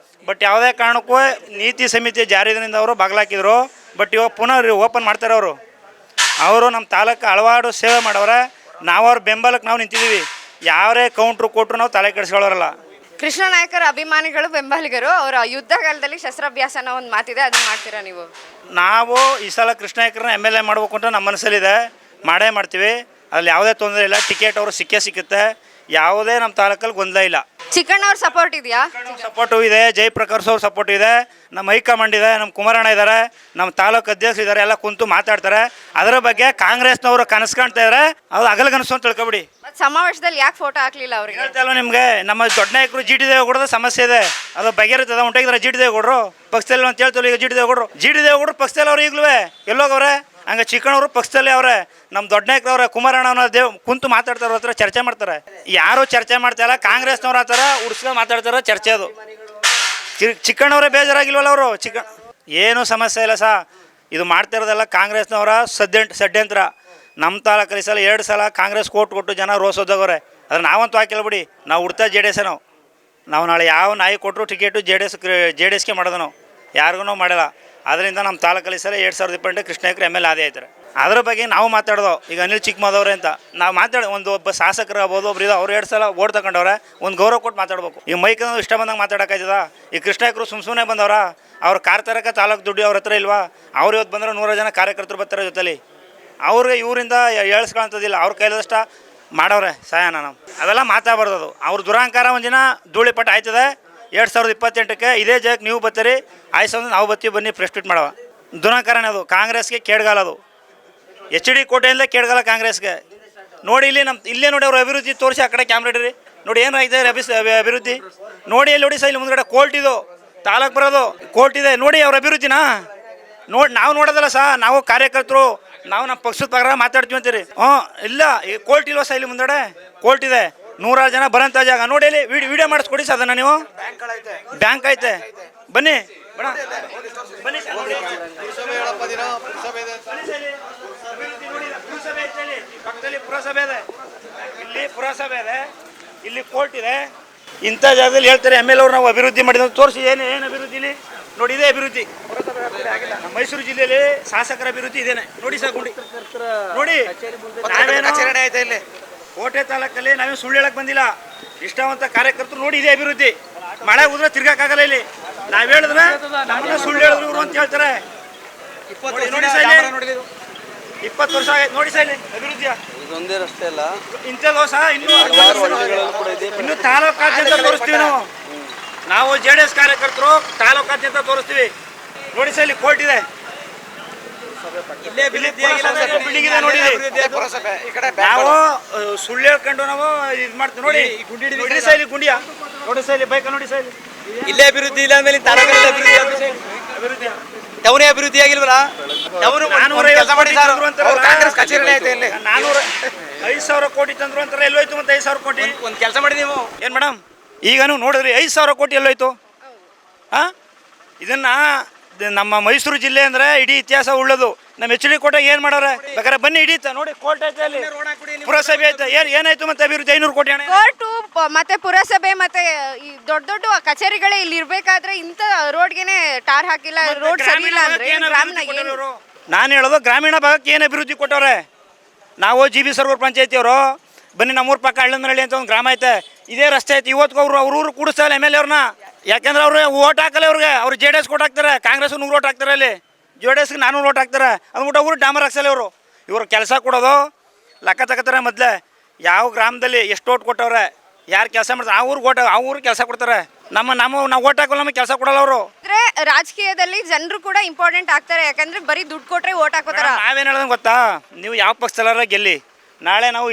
ಬಟ್ ಯಾವುದೇ ಕಾರಣಕ್ಕೂ ನೀತಿ ಸಮಿತಿ ಜಾರಿಯಿಂದ ಅವರು ಬಾಗ್ಲಾಕಿದ್ರು. ಬಟ್ ಇವಾಗ ಪುನಃ ಓಪನ್ ಮಾಡ್ತಾರೆ ಅವರು. ನಮ್ಮ ತಾಲೂಕು ಹಲವಾರು ಸೇವೆ ಮಾಡವ್ರೆ. ನಾವು ಅವ್ರ ಬೆಂಬಲಕ್ಕೆ ನಾವು ನಿಂತಿದ್ದೀವಿ. ಯಾರೇ ಕೌಂಟ್ರು ಕೊಟ್ಟರು ನಾವು ತಲೆ ಕೆಡಿಸ್ಕೊಳ್ಳೋರಲ್ಲ. ಕೃಷ್ಣ ನಾಯಕರ ಅಭಿಮಾನಿಗಳು ಬೆಂಬಲಿಗರು ಅವರ ಯುದ್ಧ ಕಾಲದಲ್ಲಿ ಶಸ್ತ್ರಾಭ್ಯಾಸ ಅನ್ನೋ ಒಂದು ಮಾತಿದೆ, ಅದನ್ನ ಮಾಡ್ತೀರಾ ನೀವು? ನಾವು ಈ ಸಲ ಕೃಷ್ಣ ನಾಯಕರನ್ನ MLA ಮಾಡಬೇಕು ಅಂತ ನಮ್ಮ ಮನಸ್ಸಲ್ಲಿದೆ. ಮಾಡೇ ಮಾಡ್ತೀವಿ. ಅಲ್ಲಿ ಯಾವುದೇ ತೊಂದರೆ ಇಲ್ಲ. ಟಿಕೆಟ್ ಅವರು ಸಿಕ್ಕುತ್ತೆ. ಯಾವುದೇ ನಮ್ಮ ತಾಲೂಕಲ್ಲಿ ಗೊಂದಲ ಇಲ್ಲ. ಚಿಕ್ಕಣ್ಣವ್ರ ಸಪೋರ್ಟ್ ಇದೆಯಾ? ಸಪೋರ್ಟು ಇದೆ. ಜಯಪ್ರಕಾಶ್ ಅವ್ರ ಸಪೋರ್ಟ್ ಇದೆ. ನಮ್ಮ ಹೈಕಮಾಂಡ್ ಇದೆ. ನಮ್ಮ ಕುಮಾರಣ್ಣ ಇದ್ದಾರೆ. ನಮ್ಮ ತಾಲೂಕು ಅಧ್ಯಕ್ಷರು ಇದ್ದಾರೆ. ಎಲ್ಲ ಕುಂತು ಮಾತಾಡ್ತಾರೆ. ಅದರ ಬಗ್ಗೆ ಕಾಂಗ್ರೆಸ್ನವರು ಕನಸು ಕಾಣ್ತಾ ಇದ್ದಾರೆ. ಅದು ಅಗಲಗನಸು ಅಂತ ತಿಳ್ಕೊಬಿಡಿ. ಸಮಾವೇಶದಲ್ಲಿ ಯಾಕೆ ಫೋಟೋ ಹಾಕ್ಲಿಲ್ಲ ಅವ್ರಿಗೆ? ಹೇಳ್ತಾ ಇಲ್ಲ ನಿಮಗೆ. ನಮ್ಮ ದೊಡ್ಡ ನಾಯಕರು GD ದೇವೇಗೌಡದ ಸಮಸ್ಯೆ ಇದೆ. ಅದು ಬಗೆಹರಿತದ. ಹೊಂಟಾಗಿದ್ದಾರೆ GD ದೇವೇಗೌಡರು ಪಕ್ಷದಲ್ಲಿ ಅಂತ ಹೇಳ್ತಾರೆ. ಈಗ GD ದೇವೇಗೌಡರು ಪಕ್ಷದಲ್ಲಿ ಅವ್ರು ಈಗಲೂ ಎಲ್ಲೋಗವ್ರೆ. ಹಂಗೆ ಚಿಕ್ಕಣ್ಣವರು ಪಕ್ಷದಲ್ಲಿ ಅವರೇ. ನಮ್ಮ ದೊಡ್ಡ ನಾಯಕರವ್ರೆ ಕುಮಾರಣ್ಣವ್ರ ಕುಂತು ಮಾತಾಡ್ತಾರೆ, ಹತ್ರ ಚರ್ಚೆ ಮಾಡ್ತಾರೆ. ಯಾರು ಚರ್ಚೆ ಮಾಡ್ತಾಯಿಲ್ಲ. ಕಾಂಗ್ರೆಸ್ನವ್ರು ಆ ಥರ ಉಡ್ಸ್ಕೊಂಡು ಮಾತಾಡ್ತಾರೆ. ಚರ್ಚೆ ಅದು. ಚಿಕ್ಕಣ್ಣವರೇ ಬೇಜಾರಾಗಿಲ್ವಲ್ಲ ಅವರು? ಏನೂ ಸಮಸ್ಯೆ ಇಲ್ಲ ಇದು ಮಾಡ್ತಾ ಇರೋದೆಲ್ಲ ಕಾಂಗ್ರೆಸ್ನವರ ಷಡ್ಯಂತ್ರ. ನಮ್ಮ ತಾಲೂಕಲ್ಲಿ ಸಲ 2 ಸಲ ಕಾಂಗ್ರೆಸ್ ಕೊಟ್ಟು ಜನ ರೋಸೋದವ್ರೆ. ಅದ್ರ ನಾವಂತೂ ಹಾಕಿಲ್ಲ ಬಿಡಿ. ನಾವು ಉಡ್ತಾ JDS. ನಾವು ನಾಳೆ ಯಾವ ನಾಯಿ ಕೊಟ್ಟರು ಟಿಕೆಟು JDSಗೆ ಮಾಡೋದು. ನಾವು ಯಾರಿಗೂ ಮಾಡಿಲ್ಲ. ಅದರಿಂದ ನಮ್ಮ ತಾಲೂಕಲ್ಲಿ ಸಲ 2028 ಕೃಷ್ಣ ನಾಯಕರು MLA ಆದೇ ಆಯ್ತಾರೆ. ಅದ್ರ ಬಗ್ಗೆ ನಾವು ಮಾತಾಡೋದು. ಈಗ ಅನಿಲ್ ಚಿಕ್ಕಮದವ್ರೆ ಅಂತ ನಾವು ಒಬ್ಬ ಶಾಸಕರು ಆಗ್ಬೋದು, ಒಬ್ರು ಇದು ಅವ್ರು 2 ಸಲ ಓಟ್ ತಗೊಂಡವ್ರೆ. ಒಂದು ಗೌರವ ಕೊಟ್ಟು ಮಾತಾಡ್ಬೇಕು. ಈಗ ಮೈಕಂದ್ರೆ ಇಷ್ಟ ಬಂದಂಗೆ ಮಾತಾಡೋಕ್ಕಾಯ್ತದ? ಈ ಕೃಷ್ಣ ನಾಯಕರು ಸುಮ್ಮನೆ ಬಂದವ್ರ? ಅವ್ರು ಕಾರ್ ತರಕ್ಕೆ ತಾಲೂಕು ದುಡ್ಡು ಅವ್ರ ಹತ್ರ ಇಲ್ವಾ? ಅವ್ರು ಇವತ್ತು ಬಂದರೆ 100 ಜನ ಕಾರ್ಯಕರ್ತರು ಬರ್ತಾರೆ ಜೊತೆಲಿ. ಅವ್ರಿಗೆ ಇವರಿಂದ ಏಳ್ಸ್ಕೊಳ್ಳೋಂಥದ್ದಿಲ್ಲ. ಅವ್ರ ಕೈಲಾದಷ್ಟ ಮಾಡವ್ರೆ ಸಹಾಯನ. ನಾವು ಅವೆಲ್ಲ ಮಾತಾಡಬಾರ್ದು. ಅವ್ರ ದುರಹಂಕಾರ ಒಂದಿನ ಧೂಳಿಪಟ ಆಯ್ತದೆ. 2028ಕ್ಕೆ ಇದೇ ಜಾಗಕ್ಕೆ ನೀವು ಬರ್ತೀರಿ, ಆಯ್ಸಂದ್ರೆ ನಾವು ಬರ್ತೀವಿ, ಬನ್ನಿ ಪ್ರೆಸ್ ಟ್ವೀಟ್ ಮಾಡವ. ದುರಹಂಕಾರನೇ ಅದು. ಕಾಂಗ್ರೆಸ್ಗೆ ಕೇಡ್ಗಾಲ ಅದು. HD ಕೋಟೆಯಿಂದಲೇ ಕೇಡ್ಗಾಲ ಕಾಂಗ್ರೆಸ್ಗೆ. ನೋಡಿ ಇಲ್ಲಿ ಇಲ್ಲೇ ನೋಡಿ ಅವ್ರ ಅಭಿವೃದ್ಧಿ ತೋರಿಸಿ ಆ ಕಡೆ ಕ್ಯಾಮ್ರಾ ಇಡ್ರಿ. ನೋಡಿ ಏನಾಗಿದೆ ಅಭಿವೃದ್ಧಿ ನೋಡಿ ಅಲ್ಲಿ ನೋಡಿ ಸರ್, ಇಲ್ಲಿ ಮುಂದ್ಗಡೆ ಕೋರ್ಟ್ ಇದು ತಾಲೂಕು ಬರೋದು ಕೋರ್ಟ್ ಇದೆ ನೋಡಿ ಅವ್ರ ಅಭಿವೃದ್ಧಿನ ನೋಡಿ. ನಾವು ನೋಡೋದಲ್ಲ ಸರ್, ನಾವು ಕಾರ್ಯಕರ್ತರು, ನಾವು ನಮ್ಮ ಪಕ್ಷದ ಪ್ರಕಾರ ಮಾತಾಡ್ತೀವಿ ಅಂತೀರಿ. ಇಲ್ಲ ಈ ಕೋರ್ಟ್ ಇಲ್ವ ಸರ್, ಇಲ್ಲಿ ಮುಂದಡೆ ಕೋರ್ಟ್ ಇದೆ, 100 ಜನ ಬರೋಂಥ ಜಾಗ ನೋಡಿ. ಅಲ್ಲಿ ವಿಡಿಯೋ ಮಾಡಿಸ್ಕೊಡಿ ಸರ್ ಅದನ್ನು ನೀವು. ಬ್ಯಾಂಕ್ ಐತೆ ಬನ್ನಿ ಬನ್ನಿ ಸರ್, ನೋಡಿ ಪಕ್ಕದಲ್ಲಿ ಪುರಸಭೆ ಇದೆ, ಇಲ್ಲಿ ಪುರಸಭೆ ಇದೆ, ಇಲ್ಲಿ ಕೋರ್ಟ್ ಇದೆ. ಇಂಥ ಜಾಗದಲ್ಲಿ ಹೇಳ್ತಾರೆ ಎಮ್ ಎಲ್ ಅವ್ರು ನಾವು ಅಭಿವೃದ್ಧಿ ಮಾಡಿದ ತೋರಿಸಿ. ಏನು ಅಭಿವೃದ್ಧಿ ಇಲ್ಲಿ ನೋಡಿ, ಇದೇ ಅಭಿವೃದ್ಧಿ. ನಮ್ಮ ಮೈಸೂರು ಜಿಲ್ಲೆಯಲ್ಲಿ ಶಾಸಕರ ಅಭಿವೃದ್ಧಿ ಇದೇನೆ ನೋಡಿ ಸರ್. ಗುಂಡಿ ನೋಡಿ, ನಾವೇನು ಇಲ್ಲಿ ಕೋಟೆ ತಾಲೂಕಲ್ಲಿ ನಾವೇನು ಸುಳ್ಳು ಹೇಳಕ್ ಬಂದಿಲ್ಲ, ಇಷ್ಟವಂತ ಕಾರ್ಯಕರ್ತರು ನೋಡಿ ಇದೇ ಅಭಿವೃದ್ಧಿ. ಮಳೆ ಉದ್ರೆ ತಿರ್ಗಾಕಾಗಲ್ಲ ಇಲ್ಲಿ. ನಾವ್ ಹೇಳಿದ್ರೆ ನಮ್ಮನ್ನ ಸುಳ್ಳು ಹೇಳಿದ್ರು ಇವರು ಅಂತ ಹೇಳ್ತಾರೆ. ನೋಡಿ ಸರ್, 20 ವರ್ಷ ಆಗೈತೆ ನೋಡಿ ಸರ್ ಇಲ್ಲಿ ಅಭಿವೃದ್ಧಿಯ. ಇದೊಂದೇ ರಸ್ತೆ ಅಲ್ಲ, ಇಂಥದ್ದು ಸಹ ಇನ್ನು ತಾಲೂಕಾದ್ಯಂತ ತೋರಿಸ್ತೀವಿ ನಾವು JDS ಕಾರ್ಯಕರ್ತರು ತಾಲೂಕಾದ್ಯಂತ ತೋರಿಸ್ತೀವಿ. ನೋಡಿ ಸರ್, ಇಲ್ಲಿ ಕೋರ್ಟ್ ಇದೆ, ಬಿಲ್ಡಿಂಗ್ ಇದೆ ನೋಡಿ. ನಾವು ಸುಳ್ಳು ಹೇಳ್ಕೊಂಡು ನಾವು ಇದು ಮಾಡ್ತೀವಿ ನೋಡಿ. ನೋಡಿ ಸರ್, ಇಲ್ಲಿ ಗುಂಡಿಯ ನೋಡಿ ಸರ್, ಇಲ್ಲಿ ಬೈಕ್ ನೋಡಿ ಸರ್, ಇಲ್ಲೇ ಅಭಿವೃದ್ಧಿ ಇಲ್ಲ ಆಮೇಲೆ ತಾಲೂಕಿನಲ್ಲಿ ಅಭಿವೃದ್ಧಿ ಟೌನೇ ಅಭಿವೃದ್ಧಿ ಆಗಿಲ್ವಲ್ಲ. 5,000 ಕೋಟಿ ತಂದ್ರು ಅಂತಾರೆ. ಎಲ್ಲೋಯ್ತು ಮತ್ತೆ 5,000 ಕೋಟಿ? ಒಂದು ಕೆಲಸ ಮಾಡಿ ನೀವು. ಏನು ಮೇಡಮ್ ಈಗ ನೀವು ನೋಡಿದ್ರಿ 5,000 ಕೋಟಿ ಎಲ್ಲೋಯ್ತು? ಹಾಂ, ಇದನ್ನ ನಮ್ಮ ಮೈಸೂರು ಜಿಲ್ಲೆ ಅಂದರೆ ಇಡೀ ಇತಿಹಾಸ ಉಳ್ಳದು. ನಮ್ಮ HD ಕೋಟೆಗೆ ಏನು ಮಾಡೋರೆ ಬೇಕಾದ್ರೆ ಬನ್ನಿ ಹಿಡಿತ ನೋಡಿ. ಕೋರ್ಟ್ ಐತೆ, ಅಲ್ಲಿ ಪುರಸಭೆ ಐತೆ, ಏನಾಯ್ತು ಮತ್ತೆ ಅಭಿವೃದ್ಧಿ? 500 ಕೋಟಿ ಹಣ. ಕೋರ್ಟು ಮತ್ತೆ ಪುರಸಭೆ ಮತ್ತೆ ಈ ದೊಡ್ಡ ದೊಡ್ಡ ಕಚೇರಿಗಳೇ ಇಲ್ಲಿ ಇರ್ಬೇಕಾದ್ರೆ ಇಂಥ ರೋಡ್ಗೆನೆ ಟಾರ್ ಹಾಕಿಲ್ಲ, ರೋಡ್ ಸರಿ ಇಲ್ಲ ಅಂದ್ರೆ ನಾನು ಹೇಳೋದು ಗ್ರಾಮೀಣ ಭಾಗಕ್ಕೆ ಏನು ಅಭಿವೃದ್ಧಿ ಕೊಟ್ಟವ್ರೆ? ನಾವು GB ಸರ್ವರ್ ಪಂಚಾಯತಿಯವರು ಬನ್ನಿ, ನಮ್ಮೂರ ಪಕ್ಕ ಹಳ್ಳಂದರಳ್ಳಿ ಅಂತ ಒಂದು ಗ್ರಾಮ ಐತೆ, ಇದೇ ರಸ್ತೆ ಐತೆ. ಇವತ್ತು ಅವ್ರ ಊರು ಕೂಡಿಸ್ತಾ ಇಲ್ಲ MLA ಅವ್ರನ್ನ. ಯಾಕೆಂದ್ರೆ ಅವ್ರು ಓಟ್ ಹಾಕಲ್ಲ, ಅವ್ರಿಗೆ ಅವ್ರು JDS ಕೋಟ್ ಹಾಕ್ತಾರೆ, ಕಾಂಗ್ರೆಸ್ 100 ಓಟ್ ಹಾಕ್ತಾರೆ, ಅಲ್ಲಿ JDSಗೆ 400 ಓಟ್ ಹಾಕ್ತಾರೆ ಅಂದ್ಬಿಟ್ಟು ಊರು ಡಾಮರ್ ಹಾಕ್ಸಲ್ಲ ಇವರು. ಇವರು ಕೆಲಸ ಕೊಡೋದು ಲೆಕ್ಕ ತಗೋತಾರೆ. ಮೊದಲೇ ಯಾವ ಗ್ರಾಮದಲ್ಲಿ ಎಷ್ಟು ಓಟ್ ಕೊಟ್ಟವ್ರೆ, ಯಾರು ಕೆಲಸ ಮಾಡ್ತಾರೆ ಆ ಊರು ಕೆಲಸ ಕೊಡ್ತಾರೆ. ನಾವು ಓಟ್ ಹಾಕಲ್ಲ, ನಮಗೆ ಕೆಲಸ ಕೊಡಲ್ಲ ಅವರು. ಅಂದ್ರೆ ರಾಜಕೀಯದಲ್ಲಿ ಜನರು ಕೂಡ ಇಂಪಾರ್ಟೆಂಟ್ ಆಗ್ತಾರೆ, ಯಾಕಂದ್ರೆ ಬರೀ ದುಡ್ಡು ಕೊಟ್ರೆ ಓಟ್ ಹಾಕೋತಾರ. ನಾವೇನು ಹೇಳೋದು ಗೊತ್ತಾ, ನೀವು ಯಾವ ಪಕ್ಷದಲ್ಲಾರ ಗೆಲ್ಲಿ, ನಾಳೆ ನಾವು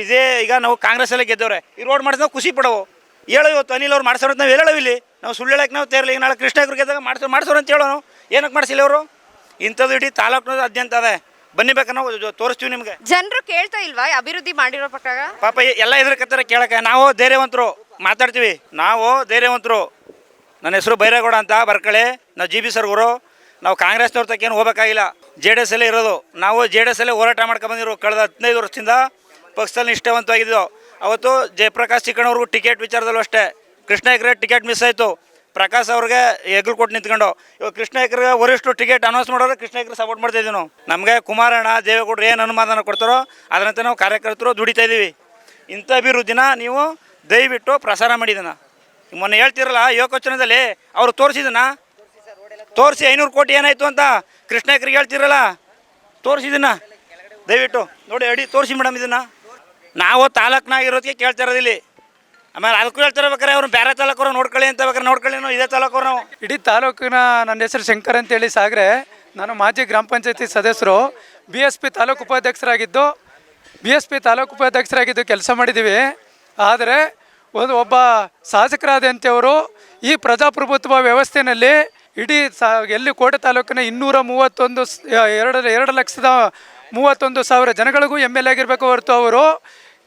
ಈಗ ನಾವು ಕಾಂಗ್ರೆಸ್ಸಲ್ಲೇ ಗೆದ್ದವ್ರೆ, ಈ ರೋಡ್ ಮಾಡಿದ್ರೆ ನಾವು ಖುಷಿ ಪಡವು. ಹೇಳೋ ಇವತ್ತು ಅನಿಲ್ ಅವ್ರು ಮಾಡ್ಸೋರು ನಾವು ಹೇಳೋ ಇಲ್ಲಿ. ನಾವು ಸುಳ್ಳು ಹೇಳಕ್ಕೆ ನಾವು ತೇರಲಿ. ಈಗ ನಾಳೆ ಕೃಷ್ಣಾಗ್ರು ಗೆದ್ದಾಗ ಮಾಡ್ಸೋರು ಅಂತ ಹೇಳೋನು. ಏನಕ್ಕೆ ಮಾಡಿಸಿಲ್ಲ ಅವರು? ಇಂಥದ್ದು ಇಡೀ ತಾಲೂಕಿನ ಅದ್ಯಂತ ಅದೇ. ಬನ್ನಿ ಬೇಕಾ ನಾವು ತೋರಿಸ್ತೀವಿ ನಿಮಗೆ. ಜನರು ಕೇಳ್ತಾ ಇಲ್ವಾ ಅಭಿವೃದ್ಧಿ ಮಾಡಿರೋ ಪ್ರಕಾರ? ಪಾಪ ಎಲ್ಲ ಎದುರ್ಕತ್ತಾರೆ ಕೇಳಕ್ಕೆ. ನಾವು ಧೈರ್ಯವಂತರು ಮಾತಾಡ್ತೀವಿ, ನಾವು ಧೈರ್ಯವಂತರು. ನನ್ನ ಹೆಸರು ಬೈರೇಗೌಡ ಅಂತ, ಬರ್ಕಳೆ. ನಾವು GB ಸರ್ವರು. ನಾವು ಕಾಂಗ್ರೆಸ್ನವ್ರ ತಕ್ಕೇನು ಹೋಗೋಕ್ಕಾಗಿಲ್ಲ, JDS ಅಲ್ಲೇ ಇರೋದು. ನಾವು JDS ಅಲ್ಲೇ ಹೋರಾಟ ಮಾಡ್ಕೊಂಡ್ಬಂದಿರೋ ಕಳೆದ 15 ವರ್ಷದಿಂದ ಪಕ್ಷದಲ್ಲಿ ನಿಷ್ಠಾವಂತವಾಗಿದ್ದೆವು. ಅವತ್ತು ಜಯಪ್ರಕಾಶ್ ಚಿಕ್ಕಣ್ಣವ್ರಿಗೂ ಟಿಕೆಟ್ ವಿಚಾರದಲ್ಲೂ ಅಷ್ಟೇ, ಕೃಷ್ಣ ಹೆಗ್ಡೆ ಟಿಕೆಟ್ ಮಿಸ್ ಆಯಿತು, ಪ್ರಕಾಶ್ ಅವ್ರಿಗೆ ಹೆಗ್ಲು ಕೊಟ್ಟು ನಿಂತ್ಕೊಂಡು. ಇವಾಗ ಕೃಷ್ಣ ಹೆಗ್ರಿಗೆ ವರಿಷ್ಠರು ಟಿಕೆಟ್ ಅನೌನ್ಸ್ ಮಾಡೋರು ಕೃಷ್ಣ ಹೆಗ್ರೆ ಸಪೋರ್ಟ್ ಮಾಡ್ತಾಯಿದ್ದೀವಿ ನಾವು. ನಮಗೆ ಕುಮಾರಣ್ಣ ದೇವೇಗೌಡರು ಏನು ಅನುಮಾನ ಕೊಡ್ತಾರೋ ಅದರಂತೆ ನಾವು ಕಾರ್ಯಕರ್ತರು ದುಡಿತಾ ಇದ್ದೀವಿ. ಇಂಥ ಅಭಿವೃದ್ಧಿನ ನೀವು ದಯವಿಟ್ಟು ಪ್ರಸಾರ ಮಾಡಿದನ. ಮೊನ್ನೆ ಹೇಳ್ತಿರಲ್ಲ ಯೋಗವಚನದಲ್ಲಿ ಅವರು ತೋರಿಸಿದನ, ತೋರಿಸಿ 500 ಕೋಟಿ ಏನಾಯಿತು ಅಂತ ಕೃಷ್ಣ ಹೆಗ್ರಿಗೆ ಹೇಳ್ತಿರಲ್ಲ, ತೋರಿಸಿದನ ದಯವಿಟ್ಟು ನೋಡಿ. ಅಡಿ ತೋರಿಸಿ ಮೇಡಮ್ ಇದನ್ನು. ನಾವು ತಾಲೂಕ್ನಾಗಿರೋದಕ್ಕೆ ಕೇಳ್ತಾ ಇರೋದಿಲ್ಲಿ. ಆಮೇಲೆ ಅದಕ್ಕೂ ಹೇಳ್ತಾರೆ ಬೇಕಾರೆ ಅವ್ರು ಬೇರೆ ತಾಲೂಕವ್ರು ನೋಡ್ಕೊಳ್ಳಿ ಅಂತ ಬೇಕಾರೆ ನೋಡ್ಕೊಳ್ಳಿ. ಇದೇ ತಾಲೂಕವ್ರು ನಾವು. ಇಡೀ ತಾಲೂಕಿನ ನನ್ನ ಹೆಸರು ಶಂಕರ್ ಅಂತೇಳಿ ಸಾಗರೆ. ನಾನು ಮಾಜಿ ಗ್ರಾಮ ಪಂಚಾಯತಿ ಸದಸ್ಯರು, BSP ತಾಲೂಕು ಉಪಾಧ್ಯಕ್ಷರಾಗಿದ್ದು ಕೆಲಸ ಮಾಡಿದ್ದೀವಿ. ಆದರೆ ಒಬ್ಬ ಶಾಸಕರಾದಂಥವರು ಈ ಪ್ರಜಾಪ್ರಭುತ್ವ ವ್ಯವಸ್ಥೆಯಲ್ಲಿ ಇಡೀ ಎಲ್ಲಿ ಕೋಟೆ ತಾಲೂಕಿನ 231,000 ಜನಗಳಿಗೂ MLA ಆಗಿರಬೇಕು ಹೊರತು ಅವರು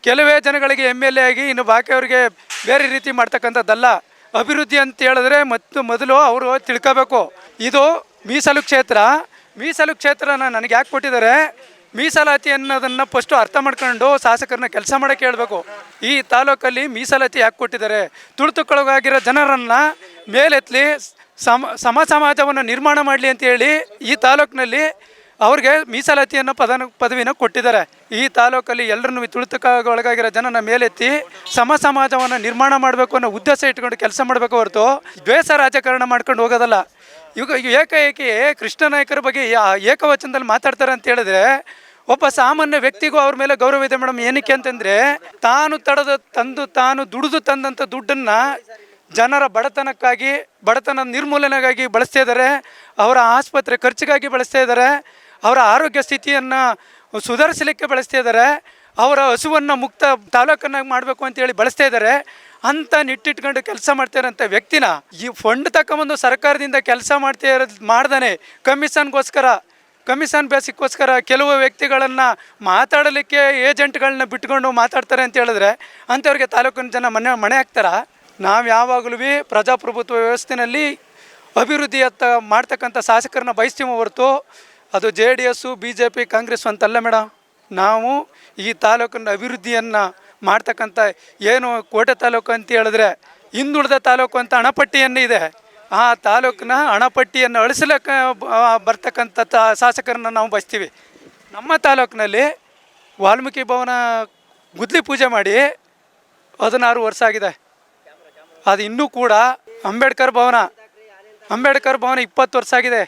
ಕೆಲವೇ ಜನಗಳಿಗೆ MLA ಆಗಿ ಇನ್ನು ಬಾಕಿಯವರಿಗೆ ಬೇರೆ ರೀತಿ ಮಾಡ್ತಕ್ಕಂಥದ್ದಲ್ಲ. ಅಭಿವೃದ್ಧಿ ಅಂತ ಹೇಳಿದ್ರೆ ಮೊದಲು ಅವರು ತಿಳ್ಕೋಬೇಕು. ಇದು ಮೀಸಲು ಕ್ಷೇತ್ರನ ನನಗೆ ಯಾಕೆ ಕೊಟ್ಟಿದ್ದಾರೆ, ಮೀಸಲಾತಿ ಅನ್ನೋದನ್ನು ಫಸ್ಟು ಅರ್ಥ ಮಾಡ್ಕೊಂಡು ಶಾಸಕರನ್ನ ಕೆಲಸ ಮಾಡೋಕ್ಕೆ ಹೇಳಬೇಕು. ಈ ತಾಲೂಕಲ್ಲಿ ಮೀಸಲಾತಿ ಯಾಕೆ ಕೊಟ್ಟಿದ್ದಾರೆ, ತುಳಿತಕ್ಕೊಳಗಾಗಿರೋ ಜನರನ್ನು ಮೇಲೆತ್ತಲಿ ಸಮಾಜವನ್ನು ನಿರ್ಮಾಣ ಮಾಡಲಿ ಅಂತೇಳಿ ಈ ತಾಲೂಕಿನಲ್ಲಿ ಅವ್ರಿಗೆ ಮೀಸಲಾತಿಯನ್ನು ಪದವಿನ ಕೊಟ್ಟಿದ್ದಾರೆ. ಈ ತಾಲೂಕಲ್ಲಿ ಎಲ್ಲರನ್ನು ತುಳಿತಕ್ಕೊಳಗಾಗಿರೋ ಜನನ ಮೇಲೆತ್ತಿ ಸಮಾಜವನ್ನು ನಿರ್ಮಾಣ ಮಾಡಬೇಕು ಅನ್ನೋ ಉದ್ದೇಶ ಇಟ್ಕೊಂಡು ಕೆಲಸ ಮಾಡಬೇಕು ಹೊರತು ದ್ವೇಷ ರಾಜಕಾರಣ ಮಾಡ್ಕೊಂಡು ಹೋಗೋದಲ್ಲ. ಈಗ ಏಕಾಏಕಿ ಕೃಷ್ಣ ನಾಯಕರ ಬಗ್ಗೆ ಏಕವಚನದಲ್ಲಿ ಮಾತಾಡ್ತಾರೆ ಅಂತ ಹೇಳಿದ್ರೆ ಒಬ್ಬ ಸಾಮಾನ್ಯ ವ್ಯಕ್ತಿಗೂ ಅವ್ರ ಮೇಲೆ ಗೌರವ ಇದೆ ಮೇಡಮ್. ಏನಕ್ಕೆ ಅಂತಂದರೆ ತಾನು ದುಡಿದು ತಂದಂಥ ದುಡ್ಡನ್ನು ಜನರ ಬಡತನ ನಿರ್ಮೂಲನೆಗಾಗಿ ಬಳಸ್ತಾ ಇದ್ದಾರೆ, ಅವರ ಆಸ್ಪತ್ರೆ ಖರ್ಚಿಗಾಗಿ ಬಳಸ್ತಾ ಇದ್ದಾರೆ, ಅವರ ಆರೋಗ್ಯ ಸ್ಥಿತಿಯನ್ನು ಸುಧಾರಿಸಲಿಕ್ಕೆ ಬಳಸ್ತಾ ಇದ್ದಾರೆ. ಅವರ ಹಸುವನ್ನು ಮುಕ್ತ ತಾಲೂಕನ್ನಾಗಿ ಮಾಡಬೇಕು ಅಂತೇಳಿ ಬಳಸ್ತಾ ಇದ್ದಾರೆ. ಅಂತ ನಿಟ್ಟಿಟ್ಕೊಂಡು ಕೆಲಸ ಮಾಡ್ತಿರೋಂಥ ವ್ಯಕ್ತಿನ ಈ ಫಂಡ್ ತಗೊಂಬಂದು ಸರ್ಕಾರದಿಂದ ಕೆಲಸ ಮಾಡ್ದಾನೆ ಕಮಿಷನ್ ಬೇಸಿಕ್ಕೋಸ್ಕರ ಕೆಲವು ವ್ಯಕ್ತಿಗಳನ್ನು ಮಾತಾಡಲಿಕ್ಕೆ ಏಜೆಂಟ್ಗಳನ್ನ ಬಿಟ್ಕೊಂಡು ಮಾತಾಡ್ತಾರೆ ಅಂತ ಹೇಳಿದ್ರೆ ಅಂಥವ್ರಿಗೆ ತಾಲೂಕಿನ ಜನ ಮನೆ ಹಾಕ್ತಾರ. ನಾವು ಯಾವಾಗಲೂ ಪ್ರಜಾಪ್ರಭುತ್ವ ವ್ಯವಸ್ಥೆಯಲ್ಲಿ ಅಭಿವೃದ್ಧಿಯತ್ತ ಮಾಡ್ತಕ್ಕಂಥ ಶಾಸಕರನ್ನ ಬಯಸ್ತೀವಿ ಹೊರತು ಅದು JDS BJP ಕಾಂಗ್ರೆಸ್ ಅಂತಲ್ಲ ಮೇಡಮ್. ನಾವು ಈ ತಾಲೂಕಿನ ಅಭಿವೃದ್ಧಿಯನ್ನು ಮಾಡ್ತಕ್ಕಂಥ ಏನು ಕೋಟೆ ತಾಲೂಕು ಅಂತ ಹೇಳಿದ್ರೆ ಹಿಂದುಳಿದ ತಾಲೂಕು ಅಂತ ಹಣಪಟ್ಟಿಯನ್ನು ಇದೆ. ಆ ತಾಲೂಕಿನ ಹಣಪಟ್ಟಿಯನ್ನು ಅಳಿಸಲಿಕ್ಕೆ ಬರ್ತಕ್ಕಂಥ ಶಾಸಕರನ್ನ ನಾವು ಬಯಸ್ತೀವಿ. ನಮ್ಮ ತಾಲೂಕಿನಲ್ಲಿ ವಾಲ್ಮೀಕಿ ಭವನ ಗುದ್ಲಿ ಪೂಜೆ ಮಾಡಿ 16 ವರ್ಷ ಆಗಿದೆ. ಅದು ಇನ್ನೂ ಕೂಡ ಅಂಬೇಡ್ಕರ್ ಭವನ 20 ವರ್ಷ ಆಗಿದೆ.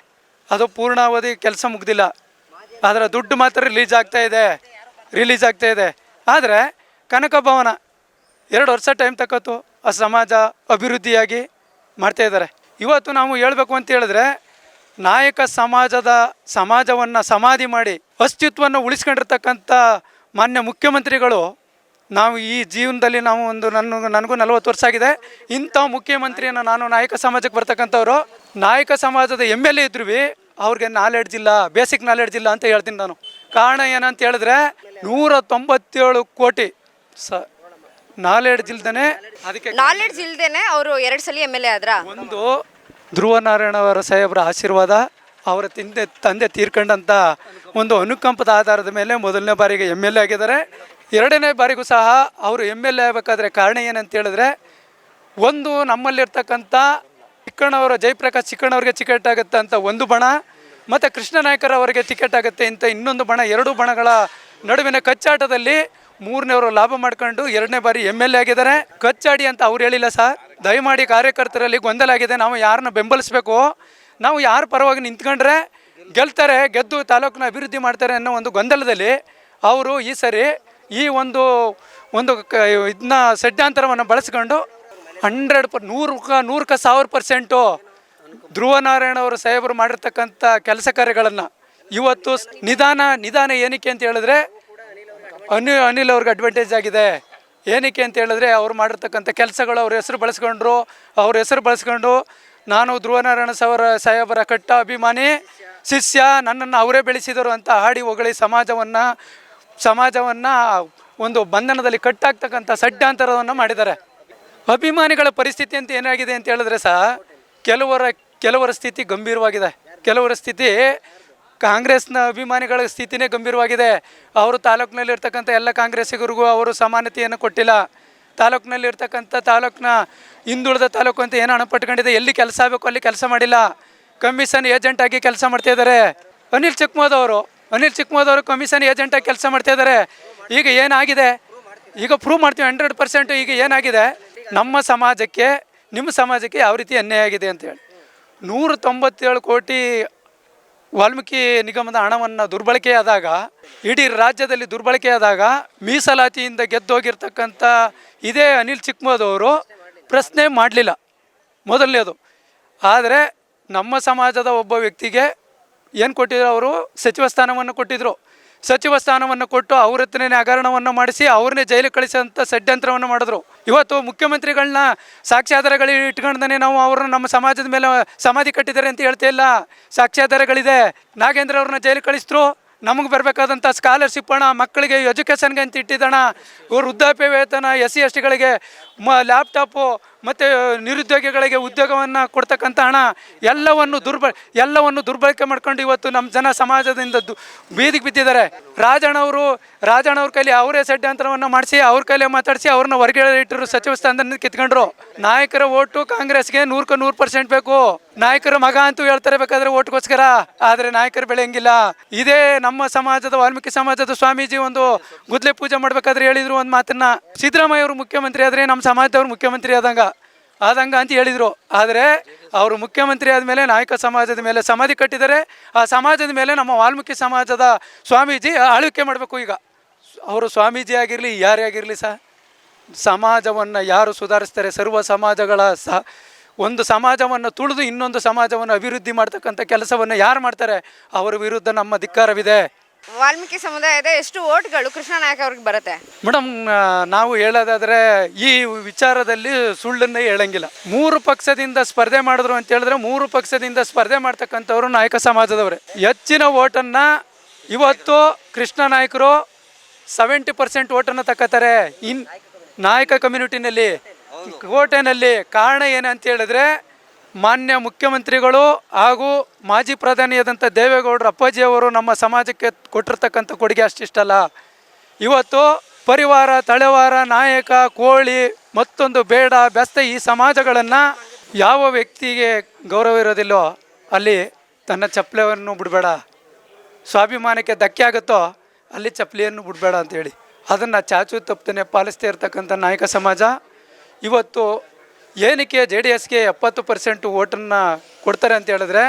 ಅದು ಪೂರ್ಣಾವಧಿ ಕೆಲಸ ಮುಗ್ದಿಲ್ಲ. ಅದರ ದುಡ್ಡು ಮಾತ್ರ ರಿಲೀಸ್ ಆಗ್ತಾ ಇದೆ. ಆದರೆ ಕನಕ ಭವನ 2 ವರ್ಷ ಟೈಮ್ ತಗೋತು. ಆ ಸಮಾಜ ಅಭಿವೃದ್ಧಿಯಾಗಿ ಮಾಡ್ತಾಯಿದ್ದಾರೆ. ಇವತ್ತು ನಾವು ಹೇಳಬೇಕು ಅಂತ ಹೇಳಿದ್ರೆ ನಾಯಕ ಸಮಾಜವನ್ನು ಸಮಾಧಿ ಮಾಡಿ ಅಸ್ತಿತ್ವವನ್ನು ಉಳಿಸ್ಕೊಂಡಿರ್ತಕ್ಕಂಥ ಮಾನ್ಯ ಮುಖ್ಯಮಂತ್ರಿಗಳು ನಾವು ಈ ಜೀವನದಲ್ಲಿ ನಾವು ನನಗೂ 40 ವರ್ಷ ಆಗಿದೆ. ಇಂಥ ಮುಖ್ಯಮಂತ್ರಿಯನ್ನು ನಾನು ನಾಯಕ ಸಮಾಜಕ್ಕೆ ಬರ್ತಕ್ಕಂಥವ್ರು ನಾಯಕ ಸಮಾಜದ MLA ಇದ್ರೂ ಅವ್ರಿಗೆ ನಾಲೆಡ್ಜ್ ಇಲ್ಲ, ಬೇಸಿಕ್ ನಾಲೆಡ್ಜ್ ಇಲ್ಲ ಅಂತ ಹೇಳ್ತೀನಿ ನಾನು. ಕಾರಣ ಏನಂತ ಹೇಳಿದ್ರೆ 197 ಕೋಟಿ ನಾಲೆಡ್ಜ್ ಇಲ್ದೇನೆ ಅವರು 2 ಸಲ MLA ಆದ್ರ. ಒಂದು ಧ್ರುವನಾರಾಯಣ ಅವರ ಸಾಹೇಬರ ಆಶೀರ್ವಾದ, ಅವರ ತಂದೆ ತೀರ್ಕೊಂಡಂಥ ಒಂದು ಅನುಕಂಪದ ಆಧಾರದ ಮೇಲೆ ಮೊದಲನೇ ಬಾರಿಗೆ MLA ಆಗಿದ್ದಾರೆ. 2ನೇ ಬಾರಿಗೂ ಸಹ ಅವರು MLA ಆಗಬೇಕಾದ್ರೆ ಕಾರಣ ಏನಂತ ಹೇಳಿದ್ರೆ ಒಂದು ನಮ್ಮಲ್ಲಿರ್ತಕ್ಕಂಥ ಜಯಪ್ರಕಾಶ್ ಚಿಕ್ಕಣ್ಣವ್ರಿಗೆ ಟಿಕೆಟ್ ಆಗುತ್ತೆ ಅಂತ ಒಂದು ಬಣ, ಮತ್ತು ಕೃಷ್ಣ ನಾಯ್ಕರವರಿಗೆ ಟಿಕೆಟ್ ಆಗುತ್ತೆ ಅಂತ ಇನ್ನೊಂದು ಬಣ. 2 ಬಣಗಳ ನಡುವಿನ ಕಚ್ಚಾಟದಲ್ಲಿ 3ನೇವರು ಲಾಭ ಮಾಡ್ಕೊಂಡು 2ನೇ ಬಾರಿ MLA ಆಗಿದ್ದಾರೆ. ಕಚ್ಚಾಡಿ ಅಂತ ಅವ್ರು ಹೇಳಿಲ್ಲ ಸರ್. ದಯಮಾಡಿ ಕಾರ್ಯಕರ್ತರಲ್ಲಿ ಗೊಂದಲ ಆಗಿದೆ. ನಾವು ಯಾರನ್ನ ಬೆಂಬಲಿಸಬೇಕು, ನಾವು ಯಾರ ಪರವಾಗಿ ನಿಂತ್ಕೊಂಡ್ರೆ ಗೆದ್ದು ತಾಲೂಕಿನ ಅಭಿವೃದ್ಧಿ ಮಾಡ್ತಾರೆ ಅನ್ನೋ ಒಂದು ಗೊಂದಲದಲ್ಲಿ ಅವರು ಈ ಸರಿ ಈ ಒಂದು ಇದನ್ನ ಷಡ್ಯಂತರವನ್ನು ಬಳಸ್ಕೊಂಡು 100% ಧ್ರುವನಾರಾಯಣ ಅವರು ಸಾಹೇಬರು ಮಾಡಿರ್ತಕ್ಕಂಥ ಕೆಲಸ ಕಾರ್ಯಗಳನ್ನು ಇವತ್ತು ನಿಧಾನ ಏನಕ್ಕೆ ಅಂತ ಹೇಳಿದ್ರೆ ಅನಿಲ್ ಅವ್ರಿಗೆ ಅಡ್ವಾಂಟೇಜ್ ಆಗಿದೆ. ಏನಕ್ಕೆ ಅಂತ ಹೇಳಿದ್ರೆ ಅವ್ರು ಮಾಡಿರ್ತಕ್ಕಂಥ ಕೆಲಸಗಳು ಅವ್ರ ಹೆಸರು ಬಳಸ್ಕೊಂಡು ನಾನು ಧ್ರುವನಾರಾಯಣ ಸಾಹೇಬರ ಕಟ್ಟ ಅಭಿಮಾನಿ ಶಿಷ್ಯ, ನನ್ನನ್ನು ಅವರೇ ಬೆಳೆಸಿದರು ಅಂತ ಹಾಡಿ ಹೊಗಳಿ ಸಮಾಜವನ್ನು ಒಂದು ಬಂಧನದಲ್ಲಿ ಕಟ್ಟಾಗ್ತಕ್ಕಂಥ ಷಡ್ಯಂತರವನ್ನು ಮಾಡಿದ್ದಾರೆ. ಅಭಿಮಾನಿಗಳ ಪರಿಸ್ಥಿತಿ ಅಂತ ಏನಾಗಿದೆ ಅಂತ ಹೇಳಿದ್ರೆ ಸಹ ಕೆಲವರ ಸ್ಥಿತಿ ಗಂಭೀರವಾಗಿದೆ. ಕೆಲವರ ಸ್ಥಿತಿ ಕಾಂಗ್ರೆಸ್ನ ಅಭಿಮಾನಿಗಳ ಸ್ಥಿತಿನೇ ಗಂಭೀರವಾಗಿದೆ. ಅವರು ತಾಲೂಕಿನಲ್ಲಿರ್ತಕ್ಕಂಥ ಎಲ್ಲ ಕಾಂಗ್ರೆಸ್ಸಿಗರಿಗೂ ಅವರು ಸಮಾನತೆಯನ್ನು ಕೊಟ್ಟಿಲ್ಲ. ತಾಲೂಕಿನ ಹಿಂದುಳಿದ ತಾಲೂಕು ಅಂತ ಏನು ಹಣಪಟ್ಕೊಂಡಿದೆ, ಎಲ್ಲಿ ಕೆಲಸ ಆಗಬೇಕು ಅಲ್ಲಿ ಕೆಲಸ ಮಾಡಿಲ್ಲ. ಕಮಿಷನ್ ಏಜೆಂಟ್ ಆಗಿ ಕೆಲಸ ಮಾಡ್ತಾಯಿದ್ದಾರೆ. ಅನಿಲ್ ಚಿಕ್ಕಮೋದ್ ಅವರು ಕಮಿಷನ್ ಏಜೆಂಟಾಗಿ ಕೆಲಸ ಮಾಡ್ತಾಯಿದ್ದಾರೆ. ಈಗ ಏನಾಗಿದೆ, ಈಗ ಪ್ರೂವ್ ಮಾಡ್ತೀವಿ 100%. ಈಗ ಏನಾಗಿದೆ, ನಮ್ಮ ಸಮಾಜಕ್ಕೆ ನಿಮ್ಮ ಸಮಾಜಕ್ಕೆ ಯಾವ ರೀತಿ ಅನ್ಯಾಯ ಆಗಿದೆ ಅಂತೇಳಿ 197 ಕೋಟಿ ವಾಲ್ಮೀಕಿ ನಿಗಮದ ಹಣವನ್ನು ದುರ್ಬಳಕೆಯಾದಾಗ, ಇಡೀ ರಾಜ್ಯದಲ್ಲಿ ದುರ್ಬಳಕೆಯಾದಾಗ ಮೀಸಲಾತಿಯಿಂದ ಗೆದ್ದೋಗಿರ್ತಕ್ಕಂಥ ಇದೇ ಅನಿಲ್ ಚಿಕ್ಕಮೋದ್ ಅವರು ಪ್ರಶ್ನೆ ಮಾಡಲಿಲ್ಲ, ಮೊದಲನೇದು. ಆದರೆ ನಮ್ಮ ಸಮಾಜದ ಒಬ್ಬ ವ್ಯಕ್ತಿಗೆ ಏನು ಕೊಟ್ಟಿದ್ರು, ಅವರು ಸಚಿವ ಸ್ಥಾನವನ್ನು ಕೊಟ್ಟು ಅವ್ರ ಹತ್ರನೇ ಹಗರಣವನ್ನು ಮಾಡಿಸಿ ಅವ್ರನ್ನೇ ಜೈಲಿಗೆ ಕಳಿಸೋಂಥ ಷಡ್ಯಂತ್ರವನ್ನು ಮಾಡಿದ್ರು. ಇವತ್ತು ಮುಖ್ಯಮಂತ್ರಿಗಳನ್ನ ಸಾಕ್ಷ್ಯಾಧಾರಗಳು ಇಟ್ಕೊಂಡ್ದೇ ನಾವು ಅವ್ರನ್ನ ನಮ್ಮ ಸಮಾಜದ ಮೇಲೆ ಸಮಾಧಿ ಕಟ್ಟಿದ್ದಾರೆ ಅಂತ ಹೇಳ್ತಾ ಇಲ್ಲ. ಸಾಕ್ಷ್ಯಾಧಾರಗಳಿದೆ. ನಾಗೇಂದ್ರ ಅವ್ರನ್ನ ಜೈಲಿಗೆ ಕಳಿಸಿದ್ರು. ನಮಗೆ ಬರಬೇಕಾದಂಥ ಸ್ಕಾಲರ್ಶಿಪ್ ಹಣ, ಮಕ್ಕಳಿಗೆ ಎಜುಕೇಷನ್ಗೆ ಅಂತ ಇಟ್ಟಿದ್ದಣ, ವೃದ್ಧಾಪ್ಯ ವೇತನ, SC STಗಳಿಗೆ ಲ್ಯಾಪ್ಟಾಪು ಮತ್ತು ನಿರುದ್ಯೋಗಿಗಳಿಗೆ ಉದ್ಯೋಗವನ್ನು ಕೊಡ್ತಕ್ಕಂಥ ಹಣ ಎಲ್ಲವನ್ನು ದುರ್ಬಳಕೆ ಮಾಡ್ಕೊಂಡು ಇವತ್ತು ನಮ್ಮ ಜನ ಸಮಾಜದಿಂದ ಬೀದಿಗೆ ಬಿದ್ದಿದ್ದಾರೆ. ರಾಜಣ್ಣವ್ರ ಕೈಲಿ ಅವರೇ ಷಡ್ಯಂತ್ರವನ್ನು ಮಾಡಿಸಿ ಅವ್ರ ಕೈಲೇ ಮಾತಾಡಿಸಿ ಅವ್ರನ್ನ ಹೊರಗಡೆ ಇಟ್ಟರು, ಸಚಿವ ಸ್ಥಾನದಿಂದ ಕಿತ್ಕೊಂಡ್ರು. ನಾಯಕರ ಓಟು ಕಾಂಗ್ರೆಸ್ಗೆ 100% ಬೇಕು. ನಾಯಕರ ಮಗ ಅಂತೂ ಹೇಳ್ತಾರೆ ಬೇಕಾದ್ರೆ ಓಟ್ಗೋಸ್ಕರ, ಆದರೆ ನಾಯಕರು ಬೆಳೆಯಂಗಿಲ್ಲ. ಇದೇ ನಮ್ಮ ಸಮಾಜದ ವಾಲ್ಮೀಕಿ ಸಮಾಜದ ಸ್ವಾಮೀಜಿ ಒಂದು ಗುದ್ಲೆ ಪೂಜೆ ಮಾಡ್ಬೇಕಾದ್ರೆ ಹೇಳಿದ್ರು ಒಂದು ಮಾತನ್ನ, ಸಿದ್ದರಾಮಯ್ಯ ಅವರು ಮುಖ್ಯಮಂತ್ರಿ ಆದರೆ ನಮ್ಮ ಸಮಾಜದವ್ರು ಮುಖ್ಯಮಂತ್ರಿ ಆದಂಗ ಅಂತ ಹೇಳಿದರು. ಆದರೆ ಅವರು ಮುಖ್ಯಮಂತ್ರಿ ಆದಮೇಲೆ ನಾಯಕ ಸಮಾಜದ ಮೇಲೆ ಸಮಾಧಿ ಕಟ್ಟಿದ್ದಾರೆ. ಆ ಸಮಾಜದ ಮೇಲೆ ನಮ್ಮ ವಾಲ್ಮೀಕಿ ಸಮಾಜದ ಸ್ವಾಮೀಜಿ ಆಳ್ವಿಕೆ ಮಾಡಬೇಕು. ಈಗ ಅವರು ಸ್ವಾಮೀಜಿ ಆಗಿರಲಿ ಯಾರೇ ಆಗಿರಲಿ ಸಮಾಜವನ್ನು ಯಾರು ಸುಧಾರಿಸ್ತಾರೆ, ಸರ್ವ ಸಮಾಜಗಳ ಒಂದು ಸಮಾಜವನ್ನು ತುಳಿದು ಇನ್ನೊಂದು ಸಮಾಜವನ್ನು ಅಭಿವೃದ್ಧಿ ಮಾಡ್ತಕ್ಕಂಥ ಕೆಲಸವನ್ನು ಯಾರು ಮಾಡ್ತಾರೆ ಅವರ ವಿರುದ್ಧ ನಮ್ಮ ಧಿಕ್ಕಾರವಿದೆ. ವಾಲ್ಮೀಕಿ ಸಮುದಾಯದ ಎಷ್ಟು ಓಟ್ಗಳು ಕೃಷ್ಣ ನಾಯಕ್ ಅವ್ರಿಗೆ ಬರುತ್ತೆ? ಮೇಡಮ್, ನಾವು ಹೇಳೋದಾದ್ರೆ ಈ ವಿಚಾರದಲ್ಲಿ ಸುಳ್ಳನ್ನೇ ಹೇಳಂಗಿಲ್ಲ. 3 ಪಕ್ಷದಿಂದ ಸ್ಪರ್ಧೆ ಮಾಡಿದ್ರು ಅಂತ ಹೇಳಿದ್ರೆ 3 ಪಕ್ಷದಿಂದ ಸ್ಪರ್ಧೆ ಮಾಡ್ತಕ್ಕಂಥವ್ರು ನಾಯಕ ಸಮಾಜದವ್ರೆ. ಹೆಚ್ಚಿನ ಓಟನ್ನ ಇವತ್ತು ಕೃಷ್ಣ ನಾಯಕರು 70% ಓಟನ್ನು ತಕ್ಕತಾರೆ ನಾಯಕ ಕಮ್ಯುನಿಟಿನಲ್ಲಿ, ಕೋಟೆನಲ್ಲಿ. ಕಾರಣ ಏನಂತ ಹೇಳಿದ್ರೆ ಮಾನ್ಯ ಮುಖ್ಯಮಂತ್ರಿಗಳು ಹಾಗೂ ಮಾಜಿ ಪ್ರಧಾನಿಯಾದಂಥ ದೇವೇಗೌಡರು ಅಪ್ಪಾಜಿಯವರು ನಮ್ಮ ಸಮಾಜಕ್ಕೆ ಕೊಟ್ಟಿರ್ತಕ್ಕಂಥ ಕೊಡುಗೆ ಅಷ್ಟಿಷ್ಟಲ್ಲ. ಇವತ್ತು ಪರಿವಾರ, ತಳೆವಾರ, ನಾಯಕ, ಕೋಳಿ, ಮತ್ತೊಂದು ಬೇಡ ಬೆಸ್ತ ಈ ಸಮಾಜಗಳನ್ನು ಯಾವ ವ್ಯಕ್ತಿಗೆ ಗೌರವ ಇರೋದಿಲ್ಲೋ ಅಲ್ಲಿ ತನ್ನ ಚಪ್ಪಲೆಯನ್ನು ಬಿಡಬೇಡ, ಸ್ವಾಭಿಮಾನಕ್ಕೆ ಧಕ್ಕೆ ಆಗುತ್ತೋ ಅಲ್ಲಿ ಚಪ್ಪಲಿಯನ್ನು ಬಿಡಬೇಡ ಅಂತೇಳಿ ಅದನ್ನು ಚಾಚು ತಪ್ಪದೇ ಪಾಲಿಸ್ತಾ ಇರ್ತಕ್ಕಂಥ ನಾಯಕ ಸಮಾಜ ಇವತ್ತು ಏನಕ್ಕೆ JDSಗೆ 70% ಓಟನ್ನು ಕೊಡ್ತಾರೆ ಅಂತ ಹೇಳಿದ್ರೆ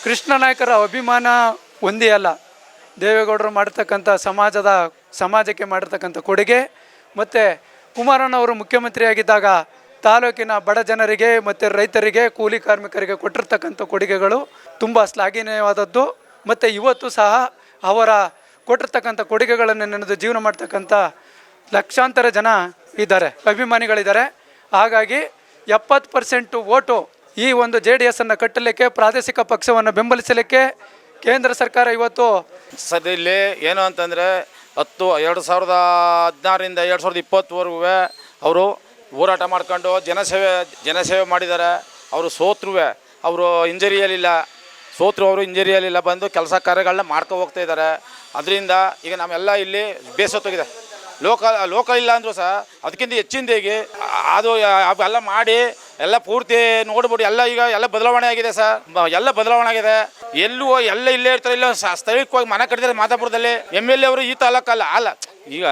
ಕೃಷ್ಣ ನಾಯಕರ ಅಭಿಮಾನ ಒಂದೇ ಅಲ್ಲ, ದೇವೇಗೌಡರು ಮಾಡಿರ್ತಕ್ಕಂಥ ಸಮಾಜಕ್ಕೆ ಮಾಡಿರ್ತಕ್ಕಂಥ ಕೊಡುಗೆ, ಮತ್ತು ಕುಮಾರಣ್ಣವರು ಮುಖ್ಯಮಂತ್ರಿಯಾಗಿದ್ದಾಗ ತಾಲೂಕಿನ ಬಡ ಜನರಿಗೆ ಮತ್ತು ರೈತರಿಗೆ, ಕೂಲಿ ಕಾರ್ಮಿಕರಿಗೆ ಕೊಟ್ಟಿರ್ತಕ್ಕಂಥ ಕೊಡುಗೆಗಳು ತುಂಬ ಶ್ಲಾಘನೀಯವಾದದ್ದು. ಮತ್ತು ಇವತ್ತು ಸಹ ಅವರ ಕೊಟ್ಟಿರ್ತಕ್ಕಂಥ ಕೊಡುಗೆಗಳನ್ನು ನೆನೆದು ಜೀವನ ಮಾಡ್ತಕ್ಕಂಥ ಲಕ್ಷಾಂತರ ಜನ ಇದ್ದಾರೆ, ಅಭಿಮಾನಿಗಳಿದ್ದಾರೆ. ಹಾಗಾಗಿ 70% ಓಟು ಈ ಒಂದು JDSನ್ನು ಕಟ್ಟಲಿಕ್ಕೆ, ಪ್ರಾದೇಶಿಕ ಪಕ್ಷವನ್ನು ಬೆಂಬಲಿಸಲಿಕ್ಕೆ ಕೇಂದ್ರ ಸರ್ಕಾರ ಇವತ್ತು ಸದ್ಯ ಇಲ್ಲಿ ಏನು ಅಂತಂದರೆ 2016ರಿಂದ 2020ವರೆಗೂ ಅವರು ಹೋರಾಟ ಮಾಡ್ಕೊಂಡು ಜನಸೇವೆ ಮಾಡಿದ್ದಾರೆ. ಅವರು ಅವರು ಇಂಜರಿಯಲ್ಲಿಲ್ಲ ಬಂದು ಕೆಲಸ ಕಾರ್ಯಗಳನ್ನ ಮಾಡ್ಕೊ ಹೋಗ್ತಾ ಇದ್ದಾರೆ. ಅದರಿಂದ ಈಗ ನಮ್ಮೆಲ್ಲ ಇಲ್ಲಿ ಬೇಸತ್ತೋಗಿದೆ. ಲೋಕಲ್ ಇಲ್ಲ ಅಂದರೂ ಸಹ ಅದಕ್ಕಿಂತ ಹೆಚ್ಚಿನದಾಗಿ ಅದು ಅವೆಲ್ಲ ಮಾಡಿ ಎಲ್ಲ ಪೂರ್ತಿ ನೋಡ್ಬಿಟ್ಟು ಎಲ್ಲ ಬದಲಾವಣೆ ಆಗಿದೆ ಸರ್, ಎಲ್ಲ ಬದಲಾವಣೆ ಆಗಿದೆ. ಎಲ್ಲ ಇಲ್ಲೇ ಇರ್ತಾರೆ, ಇಲ್ಲ ಸ್ಥಳೀಯವಾಗಿ ಮನೆ ಕಟ್ಟಿದ್ದಾರೆ ಮಾದಾಪುರದಲ್ಲಿ. MLA ಅವರು ಈ ತಾಲೂಕಲ್ಲ ಅಲ್ಲ, ಈಗ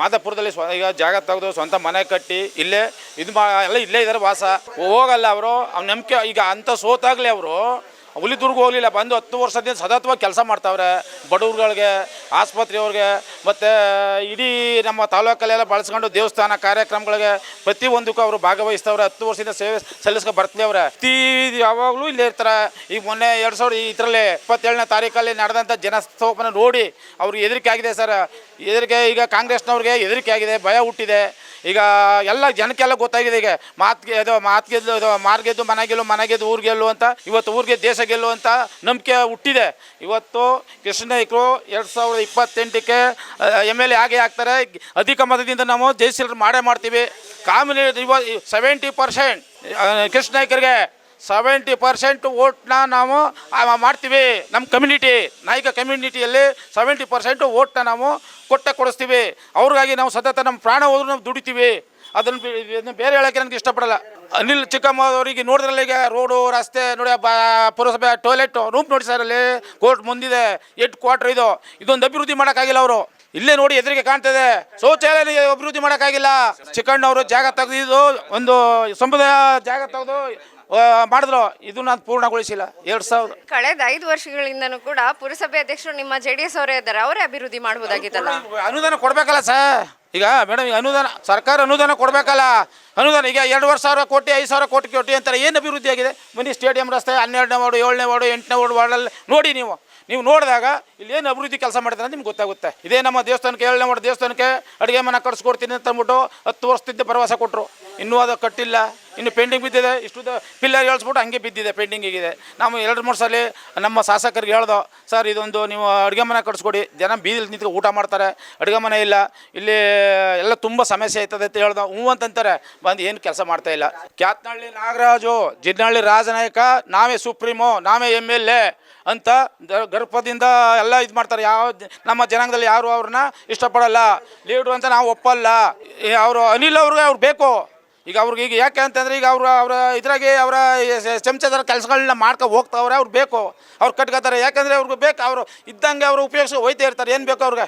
ಮಾದಾಪುರದಲ್ಲಿ ಈಗ ಜಾಗ ತೆಗೆದು ಸ್ವಂತ ಮನೆ ಕಟ್ಟಿ ಇಲ್ಲೇ ಎಲ್ಲ ಇಲ್ಲೇ ಇದ್ದಾರೆ ವಾಸ. ಹೋಗಲ್ಲ ಅವರು, ಅವ್ನ ನಂಬಿಕೆ. ಈಗ ಅಂಥ ಸೋತಾಗಲಿ ಅವರು ಹುಲಿದುರ್ಗ ಹೋಗಲಿಲ್ಲ, ಬಂದು 10 ವರ್ಷದಿಂದ ಸತತವಾಗಿ ಕೆಲಸ ಮಾಡ್ತಾವ್ರೆ. ಬಡವ್ರುಗಳಿಗೆ, ಆಸ್ಪತ್ರೆಯವ್ರಿಗೆ, ಮತ್ತು ಇಡೀ ನಮ್ಮ ತಾಲೂಕಲ್ಲೆಲ್ಲ ಬಳಸ್ಕೊಂಡು ದೇವಸ್ಥಾನ ಕಾರ್ಯಕ್ರಮಗಳಿಗೆ ಪ್ರತಿಯೊಂದಕ್ಕೂ ಅವರು ಭಾಗವಹಿಸ್ತವ್ರೆ. 10 ವರ್ಷದಿಂದ ಸೇವೆ ಸಲ್ಲಿಸ್ಕೊ ಬರ್ತೀವ್ರೆ. ಯಾವಾಗಲೂ ಇಲ್ಲೇ ಇರ್ತಾರೆ. ಈಗ ಮೊನ್ನೆ 2000 27ನೇ ತಾರೀಕಲ್ಲಿ ನಡೆದಂಥ ಜನಸ್ತೋಪನ ನೋಡಿ ಅವ್ರಿಗೆ ಹೆದರಿಕೆ ಆಗಿದೆ ಸರ್. ಈಗ ಕಾಂಗ್ರೆಸ್ನವ್ರಿಗೆ ಹೆದರಿಕೆ ಆಗಿದೆ, ಭಯ ಹುಟ್ಟಿದೆ. ಈಗ ಎಲ್ಲ ಜನಕ್ಕೆಲ್ಲ ಗೊತ್ತಾಗಿದೆ. ಈಗ ಮಾರ್ಗೆದ್ದು ಮನೆ ಗೆದ್ದು ಊರು ಗೆಲ್ಲು ಅಂತ, ಇವತ್ತು ಊರಿಗೆ ದೇಶ ಗೆಲ್ಲು ಅಂತ ನಂಬಿಕೆ ಹುಟ್ಟಿದೆ. ಇವತ್ತು ಕೃಷ್ಣ ನಾಯಕರು 2028ಕ್ಕೆ MLA ಆಗೇ ಆಗ್ತಾರೆ. ಅಧಿಕ ಮತದಿಂದ ನಾವು ಜಯಶೀಲರು ಮಾಡ್ತೀವಿ. ಕಾಮಿನಿ 70% ಕೃಷ್ಣ ನಾಯಕರಿಗೆ 70% ಓಟ್ನ ನಾವು ಮಾಡ್ತೀವಿ. ನಮ್ಮ ನಾಯಕ ಕಮ್ಯುನಿಟಿಯಲ್ಲಿ 70% ಓಟ್ನ ನಾವು ಕೊಡಿಸ್ತೀವಿ. ಅವ್ರಿಗಾಗಿ ನಾವು ಸತತ ನಮ್ಮ ಪ್ರಾಣ ಹೋದ್ರೂ ನಾವು ದುಡಿತೀವಿ. ಅದನ್ನು ಬೇರೆ ಹೇಳೋಕ್ಕೆ ನನಗೆ ಇಷ್ಟಪಡಲ್ಲ. ಅನಿಲ್ ಚಿಕ್ಕಮ್ಮವರಿಗೆ ನೋಡಿದ್ರಲ್ಲ, ಈಗ ರೋಡು ರಸ್ತೆ ನೋಡಿ, ಪುರಸಭೆ ಟಾಯ್ಲೆಟ್ ರೂಮ್ ನೋಡಿ ಸರ್, ಅಲ್ಲಿ ಕೋರ್ಟ್ ಮುಂದಿದೆ, 8 ಕ್ವಾರ್ಟರ್ ಇದೊಂದು ಅಭಿವೃದ್ಧಿ ಮಾಡೋಕ್ಕಾಗಿಲ್ಲ. ಅವರು ಇಲ್ಲೇ ನೋಡಿ ಎದುರಿಗೆ ಕಾಣ್ತದೆ. ಶೌಚಾಲಯ ಅಭಿವೃದ್ಧಿ ಮಾಡೋಕ್ಕಾಗಿಲ್ಲ. ಚಿಕ್ಕಣ್ಣವರು ಜಾಗ ತೆಗೆದಿದ್ದು ಒಂದು ಸಮುದಾಯ ಜಾಗ ತೆಗೆದು ಮಾಡಿದ್ರು, ಇದು ನಾನು ಪೂರ್ಣಗೊಳಿಸಿಲ್ಲ. 2000 ಕಳೆದ 5 ವರ್ಷಗಳಿಂದನೂ ಕೂಡ ಪುರಸಭೆ ಅಧ್ಯಕ್ಷರು ನಿಮ್ಮ JDS ಅವರೇ ಇದ್ದಾರೆ, ಅವರೇ ಅಭಿವೃದ್ಧಿ ಮಾಡಬಹುದಾಗಿತ್ತಲ್ಲ. ಅನುದಾನ ಕೊಡ್ಬೇಕಲ್ಲ ಸರ್. ಈಗ ಮೇಡಮ್, ಈಗ ಸರ್ಕಾರ ಅನುದಾನ ಕೊಡಬೇಕಲ್ಲ. ಅನುದಾನ ಈಗ 2,000 ಕೋಟಿ 5,000 ಕೋಟಿ ಅಂತಾರೆ. ಏನು ಅಭಿವೃದ್ಧಿ ಆಗಿದೆ? ಬನ್ನಿ, ಸ್ಟೇಡಿಯಂ ರಸ್ತೆ 12ನೇ ವಾರ್ಡು 7ನೇ ವಾರ್ಡು 8ನೇ ವಾರ್ಡಲ್ಲಿ ನೋಡಿ. ನೀವು ನೋಡಿದಾಗ ಇಲ್ಲಿ ಏನು ಅಭಿವೃದ್ಧಿ ಕೆಲಸ ಮಾಡ್ತಾರೆ ಅಂತ ನಿಮ್ಗೆ ಗೊತ್ತಾಗುತ್ತೆ. ಇದೇ ನಮ್ಮ ದೇವಸ್ಥಾನಕ್ಕೆ 7ನೇ ವಾರ್ಡು ದೇವಸ್ಥಾನಕ್ಕೆ ಅಡುಗೆ ಮನೆ ಕಟ್ಸ್ಕೊಡ್ತೀನಿ ಅಂತ ಅಂದ್ಬಿಟ್ಟು 10 ವರ್ಷದಿಂದ ಭರವಸೆ ಕೊಟ್ಟರು. ಇನ್ನೂ ಅದು ಕಟ್ಟಿಲ್ಲ, ಇನ್ನು ಪೆಂಡಿಂಗ್ ಬಿದ್ದಿದೆ. ಇಷ್ಟು ಪಿಲ್ಲರ್ ಹೇಳ್ಸ್ಬಿಟ್ಟು ಹಂಗೆ ಬಿದ್ದಿದೆ, ಪೆಂಡಿಂಗಿಗಿದೆ. ನಾವು 2-3 ಸಲ ನಮ್ಮ ಶಾಸಕರಿಗೆ ಹೇಳ್ದೋ, ಸರ್ ಇದೊಂದು ನೀವು ಅಡುಗೆ ಮನೆ ಕಟ್ಸ್ಕೊಡಿ, ಜನ ಬೀದಿಲಿ ನಿಂತು ಊಟ ಮಾಡ್ತಾರೆ, ಅಡುಗೆ ಮನೆ ಇಲ್ಲ, ಇಲ್ಲಿ ಎಲ್ಲ ತುಂಬ ಸಮಸ್ಯೆ ಆಯ್ತದೆ ಅಂತ ಹೇಳ್ದೋ. ಹ್ಞೂ ಅಂತಂತಾರೆ, ಬಂದು ಏನು ಕೆಲಸ ಮಾಡ್ತಾ ಇಲ್ಲ. ಕ್ಯಾತ್ನಹಳ್ಳಿ ನಾಗರಾಜು, ಜಿಡ್ನಹಳ್ಳಿ ರಾಜನಾಯಕ, ನಾವೇ ಸುಪ್ರೀಮೋ, ನಾವೇ MLA ಅಂತ ಗರ್ಭದಿಂದ ಎಲ್ಲ ಇದು ಮಾಡ್ತಾರೆ. ನಮ್ಮ ಜನಾಂಗದಲ್ಲಿ ಯಾರು ಅವ್ರನ್ನ ಇಷ್ಟಪಡಲ್ಲ, ಲೀಡ್ರು ಅಂತ ನಾವು ಒಪ್ಪಲ್ಲ. ಅವರು ಅನಿಲ್ ಅವ್ರಿಗೆ ಅವ್ರು ಬೇಕು. ಈಗ ಅವ್ರಿಗೆ ಈಗ ಯಾಕೆ ಅಂತಂದರೆ, ಈಗ ಅವರ ಇದ್ರಾಗೆ ಅವರ ಚಮಚದರ ಕೆಲಸಗಳನ್ನ ಹೋಗ್ತಾವ್ರೆ. ಅವ್ರು ಬೇಕು, ಅವ್ರು ಕಟ್ಕೋತಾರೆ. ಯಾಕಂದರೆ ಅವ್ರಿಗೆ ಬೇಕು, ಅವರು ಇದ್ದಂಗೆ ಅವರು ಉಪಯೋಗಿಸಿ ಹೋಯ್ತಾ ಇರ್ತಾರೆ. ಏನು ಬೇಕು ಅವ್ರಿಗೆ?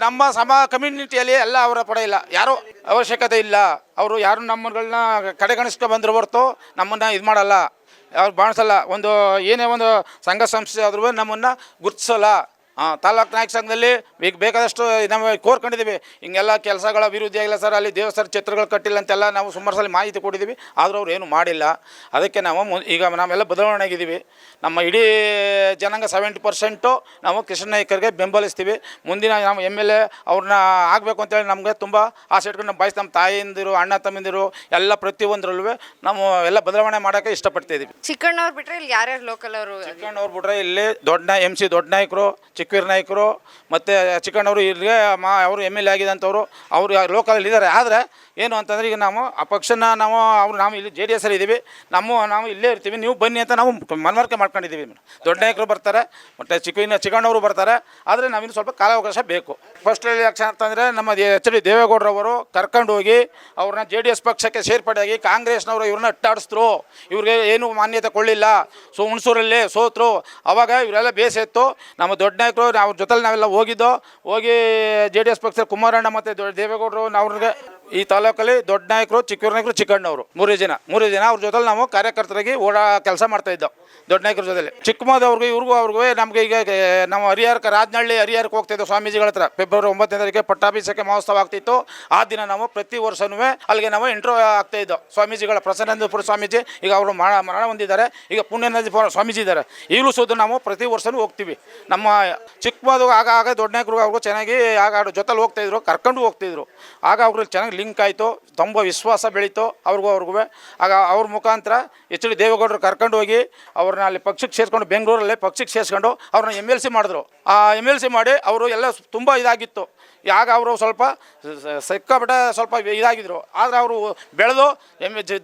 ನಮ್ಮ ಕಮ್ಯುನಿಟಿಯಲ್ಲಿ ಎಲ್ಲ ಅವರ ಪಡೆಯಿಲ್ಲ, ಯಾರೂ ಅವಶ್ಯಕತೆ ಇಲ್ಲ. ಅವರು ಯಾರು ನಮ್ಮಗಳನ್ನ ಕಡೆಗಣಿಸ್ಕೊ ಬಂದ್ರೆ ಹೊರತು ನಮ್ಮನ್ನು ಇದು ಮಾಡಲ್ಲ, ಅವ್ರು ಬಾಣಿಸಲ್ಲ. ಏನೇ ಒಂದು ಸಂಘ ಸಂಸ್ಥೆ ಆದ್ರೂ ನಮ್ಮನ್ನು ಗುರುತಿಸಲ್ಲ. ತಾಲೂಕು ನಾಯಕ ಸಂಘದಲ್ಲಿ ಈಗ ಬೇಕಾದಷ್ಟು ನಾವು ಕೋರ್ಕೊಂಡಿದ್ದೀವಿ, ಹಿಂಗೆಲ್ಲ ಕೆಲಸಗಳ ಅಭಿವೃದ್ಧಿ ಆಗಿಲ್ಲ ಸರ್, ಅಲ್ಲಿ ದೇವಸ್ಥಾನ ಚಿತ್ರಗಳು ಕಟ್ಟಿಲ್ಲ ಅಂತೆಲ್ಲ ನಾವು ಸುಮಾರು ಸಲ ಮಾಹಿತಿ ಕೊಟ್ಟಿದ್ದೀವಿ. ಆದರೂ ಅವ್ರು ಏನು ಮಾಡಿಲ್ಲ. ಅದಕ್ಕೆ ನಾವು ಈಗ ನಾವೆಲ್ಲ ಬದಲಾವಣೆ ಆಗಿದ್ದೀವಿ. ನಮ್ಮ ಇಡೀ ಜನಾಂಗ 70% ನಾವು ಕೃಷ್ಣ ನಾಯ್ಕರಿಗೆ ಬೆಂಬಲಿಸ್ತೀವಿ. ಮುಂದಿನ ನಾವು MLA ಅವ್ರನ್ನ ಆಗಬೇಕು ಅಂತೇಳಿ ನಮಗೆ ತುಂಬ ಆಸೆ ಇಟ್ಕೊಂಡು ನಮ್ಮ ನಮ್ಮ ತಾಯಿಯಂದಿರು, ಅಣ್ಣ ತಮ್ಮಂದಿರು ಎಲ್ಲ ಪ್ರತಿಯೊಂದರಲ್ಲೂ ನಾವು ಎಲ್ಲ ಬದಲಾವಣೆ ಮಾಡೋಕ್ಕೆ ಇಷ್ಟಪಡ್ತಿದ್ದೀವಿ. ಚಿಕ್ಕಣ್ಣವ್ರು ಬಿಟ್ಟರೆ ಇಲ್ಲಿ ಯಾರ್ಯಾರು ಲೋಕಲ್ ಅವರು? ಚಿಕ್ಕಣ್ಣವ್ರು ಬಿಟ್ರೆ ಇಲ್ಲಿ MC ದೊಡ್ಡ ನಾಯಕರು, ಚಿಕ್ಕವೀರ ನಾಯಕರು ಮತ್ತು ಚಿಕ್ಕಣ್ಣವರು ಇಲ್ಲಿಗೆ ಅವರು MLA ಆಗಿದಂಥವ್ರು ಅವರು ಲೋಕಲಲ್ಲಿ ಇದ್ದಾರೆ. ಆದರೆ ಏನು ಅಂತಂದರೆ ಈಗ ನಾವು ಆ ಪಕ್ಷನ ನಾವು ಇಲ್ಲಿ JDS ಅಲ್ಲಿ ಇದ್ದೀವಿ, ನಾವು ಇಲ್ಲೇ ಇರ್ತೀವಿ, ನೀವು ಬನ್ನಿ ಅಂತ ನಾವು ಮನವರಿಕೆ ಮಾಡ್ಕೊಂಡಿದ್ದೀವಿ. ದೊಡ್ಡ ನಾಯಕರು ಬರ್ತಾರೆ ಮತ್ತು ಚಿಕ್ಕಣ್ಣವರು ಬರ್ತಾರೆ, ಆದರೆ ನಾವಿನ್ನು ಸ್ವಲ್ಪ ಕಾಲಾವಕಾಶ ಬೇಕು. ಫಸ್ಟ್ ಎಲೆಕ್ಷನ್ ಅಂತಂದರೆ ನಮ್ಮ HD ದೇವೇಗೌಡರವರು ಕರ್ಕೊಂಡು ಹೋಗಿ ಅವ್ರನ್ನ JDS ಪಕ್ಷಕ್ಕೆ ಸೇರ್ಪಡೆಯಾಗಿ ಕಾಂಗ್ರೆಸ್ನವರು ಇವ್ರನ್ನ ಅಟ್ಟಾಡಿಸಿದ್ರು. ಇವ್ರಿಗೆ ಏನು ಮಾನ್ಯತೆ ಕೊಳ್ಳಿಲ್ಲ, ಹುಣಸೂರಲ್ಲಿ ಸೋತರು. ಅವಾಗ ಇವರೆಲ್ಲ ಬೇಸೆತ್ತು. ನಮ್ಮ ದೊಡ್ಡ ನಾಯಕರು ಅವ್ರ ಜೊತೆಲಿ ನಾವೆಲ್ಲ ಹೋಗಿ JDS ಪಕ್ಷದ ಕುಮಾರಣ್ಣ ಮತ್ತು ದೇವೇಗೌಡರು ಅವ್ರಿಗೆ ಈ ತಾಲೂಕಲ್ಲಿ ದೊಡ್ಡ ನಾಯಕರು, ಚಿಕ್ಕೂರು ನಾಯಕರು, ಚಿಕ್ಕಣ್ಣವರು ಮೂರೇ ಜನ ಅವ್ರ ಜೊತೆಲಿ ನಾವು ಕಾರ್ಯಕರ್ತರಾಗಿ ಕೆಲಸ ಮಾಡ್ತಾಯಿದ್ದೋ ದೊಡ್ಡ ನಾಯಕರ ಜೊತೆಲಿ. ಚಿಕ್ಕಮದವ್ರಿಗೂ ಅವ್ರಿಗೂ ನಮಗೆ ಈಗ ನಾವು ಹರಿಹರಕ್ಕೆ ಹೋಗ್ತಾಯಿದ್ದೋ ಸ್ವಾಮೀಜಿಗಳ ಹತ್ರ. ಫೆಬ್ರವರಿ 9ನೇ ತಾರೀಕಿಗೆ ಪಟ್ಟಾಭಿಷೇಕ ಮಹೋತ್ಸವ ಆಗ್ತಿತ್ತು. ಆ ದಿನ ನಾವು ಪ್ರತಿ ವರ್ಷವೂ ಅಲ್ಲಿಗೆ ನಾವು ಇಂಟ್ರೋ ಆಗ್ತಾಯಿದ್ದೋ ಸ್ವಾಮೀಜಿಗಳ. ಪ್ರಸನ್ನಾನಂದಪುರ ಸ್ವಾಮೀಜಿ ಈಗ ಅವರು ಮರಣ ಹೊಂದಿದ್ದಾರೆ. ಈಗ ಪುಣ್ಯನದಿ ಸ್ವಾಮೀಜಿ ಇದ್ದಾರೆ. ಈಗಲೂ ಸುದ್ದು ನಾವು ಪ್ರತಿ ವರ್ಷವೂ ಹೋಗ್ತೀವಿ. ನಮ್ಮ ಚಿಕ್ಕಮದು ಆಗ ದೊಡ್ಡ ನಾಯಕರು ಅವ್ರಿಗೂ ಚೆನ್ನಾಗಿ ಆಗ ಜೊತೆಲಿ ಹೋಗ್ತಾಯಿದ್ರು, ಕರ್ಕೊಂಡು ಹೋಗ್ತಿದ್ರು. ಆಗ ಅವ್ರಿಗೆ ಚೆನ್ನಾಗಿ ಲಿಂಕ್ ಆಯಿತು, ತುಂಬ ವಿಶ್ವಾಸ ಬೆಳೀತು ಅವ್ರಿಗೂ. ಆಗ ಅವ್ರ ಮುಖಾಂತರ HD ದೇವೇಗೌಡರು ಕರ್ಕೊಂಡು ಹೋಗಿ ಅವ್ರನ್ನ ಅಲ್ಲಿ ಪಕ್ಷಕ್ಕೆ ಸೇರಿಸ್ಕೊಂಡು, ಬೆಂಗಳೂರಲ್ಲಿ ಪಕ್ಷಕ್ಕೆ ಸೇರಿಸ್ಕೊಂಡು ಅವ್ರನ್ನ MLC ಮಾಡಿದ್ರು. ಆ MLC ಮಾಡಿ ಅವರು ಎಲ್ಲ ತುಂಬ ಇದಾಗಿತ್ತು. ಆಗ ಅವರು ಸ್ವಲ್ಪ ಸಿಕ್ಕಾಪಟ್ಟೆ ಸ್ವಲ್ಪ ಇದಾಗಿದ್ದರು. ಆದರೆ ಅವರು ಬೆಳೆದು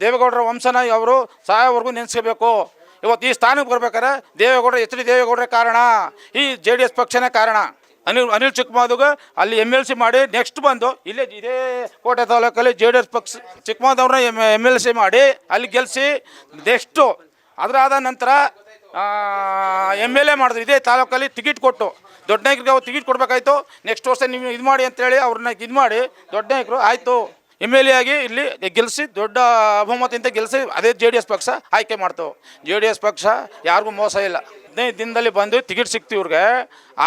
ದೇವೇಗೌಡರ ವಂಶನ ಅವರು ಸಾಯೋವರೆಗೂ ನೆನೆಸ್ಕೋಬೇಕು. ಇವತ್ತು ಈ ಸ್ಥಾನಕ್ಕೆ ಬರ್ಬೇಕಾದ್ರೆ HD ದೇವೇಗೌಡರೇ ಕಾರಣ, ಈ JDS ಪಕ್ಷನೇ ಕಾರಣ. ಅನಿಲ್ ಚಿಕ್ಕಮದುಗ ಅಲ್ಲಿ MLC ಮಾಡಿ ನೆಕ್ಸ್ಟ್ ಬಂದು ಇದೇ ಕೋಟೆ ತಾಲೂಕಲ್ಲಿ JDS ಪಕ್ಷ ಚಿಕ್ಕಮದವ್ರನ್ನ MLC ಮಾಡಿ ಅಲ್ಲಿ ಗೆಲ್ಲಿಸಿ ನೆಕ್ಸ್ಟು ಅದರಾದ ನಂತರ MLA ಮಾಡಿದ್ರು. ಇದೇ ತಾಲೂಕಲ್ಲಿ ಟಿಕೆಟ್ ಕೊಟ್ಟು ದೊಡ್ಡ ನಾಯಕರಿಗೆ ಅವ್ರು ಟಿಕೆಟ್ ಕೊಡಬೇಕಾಯ್ತು. ನೆಕ್ಸ್ಟ್ ವರ್ಷ ನೀವು ಇದು ಮಾಡಿ ಅಂತೇಳಿ ಅವ್ರನ್ನ ಇದು ಮಾಡಿ ದೊಡ್ಡ ನಾಯಕರು ಆಯಿತು MLA ಆಗಿ ಇಲ್ಲಿ ಗೆಲ್ಲಿಸಿ ದೊಡ್ಡ ಬಹುಮತದಿಂದ ಗೆಲ್ಲಿಸಿ ಅದೇ JDS ಪಕ್ಷ ಆಯ್ಕೆ ಮಾಡ್ತವೆ. JDS ಪಕ್ಷ ಯಾರಿಗೂ ಮೋಸ ಇಲ್ಲ. 15 ದಿನದಲ್ಲಿ ಬಂದು ಟಿಕೆಟ್ ಸಿಕ್ತು ಇವ್ರಿಗೆ.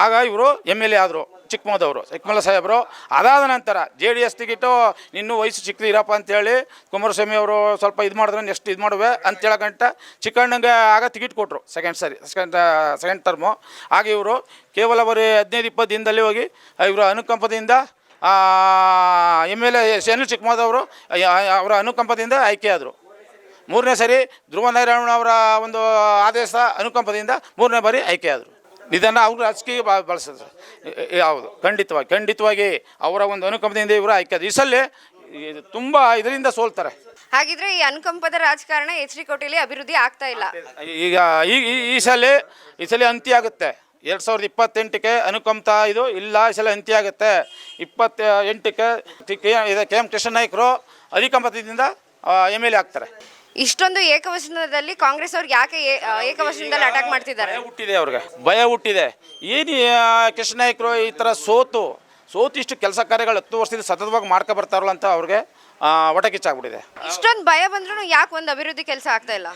ಆಗ ಇವರು MLA ಆದರು ಚಿಕ್ಕಮಲ್ಲ ಸಾಹೇಬರು. ಅದಾದ ನಂತರ JDS ಟಿಕೆಟು ಇನ್ನೂ ವಯಸ್ಸು ಚಿಕ್ಕದಿರಪ್ಪ ಅಂತೇಳಿ ಕುಮಾರಸ್ವಾಮಿ ಅವರು ಸ್ವಲ್ಪ ಇದು ಮಾಡಿದ್ರೆ ನೆಕ್ಸ್ಟ್ ಇದು ಮಾಡುವೆ ಅಂತೇಳಗಂಟ ಚಿಕ್ಕಣ್ಣಂಗೆ ಆಗ ಟಿಕೆಟ್ ಕೊಟ್ಟರು ಸೆಕೆಂಡ್ ಟರ್ಮು. ಆಗ ಇವರು ಕೇವಲ ಬರೀ 15-20 ದಿನದಲ್ಲಿ ಹೋಗಿ ಇವರು ಅನುಕಂಪದಿಂದ MLA ಅನಿಲ್ ಚಿಕ್ಕಮದವರು ಅವರ ಅನುಕಂಪದಿಂದ ಆಯ್ಕೆ ಆದರು. 3ನೇ ಸರಿ ಧ್ರುವ ನಾರಾಯಣ ಅವರ ಒಂದು ಆದೇಶ ಅನುಕಂಪದಿಂದ 3ನೇ ಬಾರಿ ಆಯ್ಕೆ ಆದರು. ಇದನ್ನು ಅವರು ರಾಜಕೀಯ ಬಳಸಿದ್ರು. ಹೌದು, ಖಂಡಿತವಾಗಿ ಅವರ ಒಂದು ಅನುಕಂಪದಿಂದ ಇವರು ಆಯ್ಕೆ ಆದರು. ಈ ಸಲ ತುಂಬ ಇದರಿಂದ ಸೋಲ್ತಾರೆ. ಹಾಗಿದ್ರೆ ಈ ಅನುಕಂಪದ ರಾಜಕಾರಣ HD ಕೋಟೆಯಲ್ಲಿ ಅಭಿವೃದ್ಧಿ ಆಗ್ತಾ ಇಲ್ಲ. ಈಗ ಈ ಸಲ ಅಂತ್ಯ ಆಗುತ್ತೆ. 2028ಕ್ಕೆ ಅನುಕಂಪ ಇದು ಇಲ್ಲ. ಈ ಸಲ ಅಂತ್ಯ ಆಗುತ್ತೆ. 28ಕ್ಕೆ KM ಕೃಷ್ಣ ನಾಯ್ಕರು ಅಧಿಕಮತದಿಂದ MLA ಆಗ್ತಾರೆ. ಇಷ್ಟೊಂದು ಏಕವಚನದಲ್ಲಿ ಕಾಂಗ್ರೆಸ್ ಅವ್ರಿಗೆ ಯಾಕೆ ಏಕವಚನದಲ್ಲಿ ಅಟ್ಯಾಕ್ ಮಾಡ್ತಿದ್ದಾರೆ? ಭಯ ಹುಟ್ಟಿದೆ. ಏನು ಕೃಷ್ಣ ನಾಯ್ಕರು ಈ ಥರ ಸೋತು ಇಷ್ಟು ಕೆಲಸ ಕಾರ್ಯಗಳು 10 ವರ್ಷದಿಂದ ಸತತವಾಗಿ ಮಾಡ್ಕೊ ಬರ್ತಾರಲ್ಲ ಅಂತ ಅವ್ರಿಗೆ ಹೊಟ್ಟೆ ಕಿಚ್ಚಾಗ್ಬಿಟ್ಟಿದೆ. ಇಷ್ಟೊಂದು ಭಯ ಬಂದ್ರೂ ಯಾಕೆ ಒಂದು ಅಭಿವೃದ್ಧಿ ಕೆಲಸ ಆಗ್ತಾ ಇಲ್ಲ?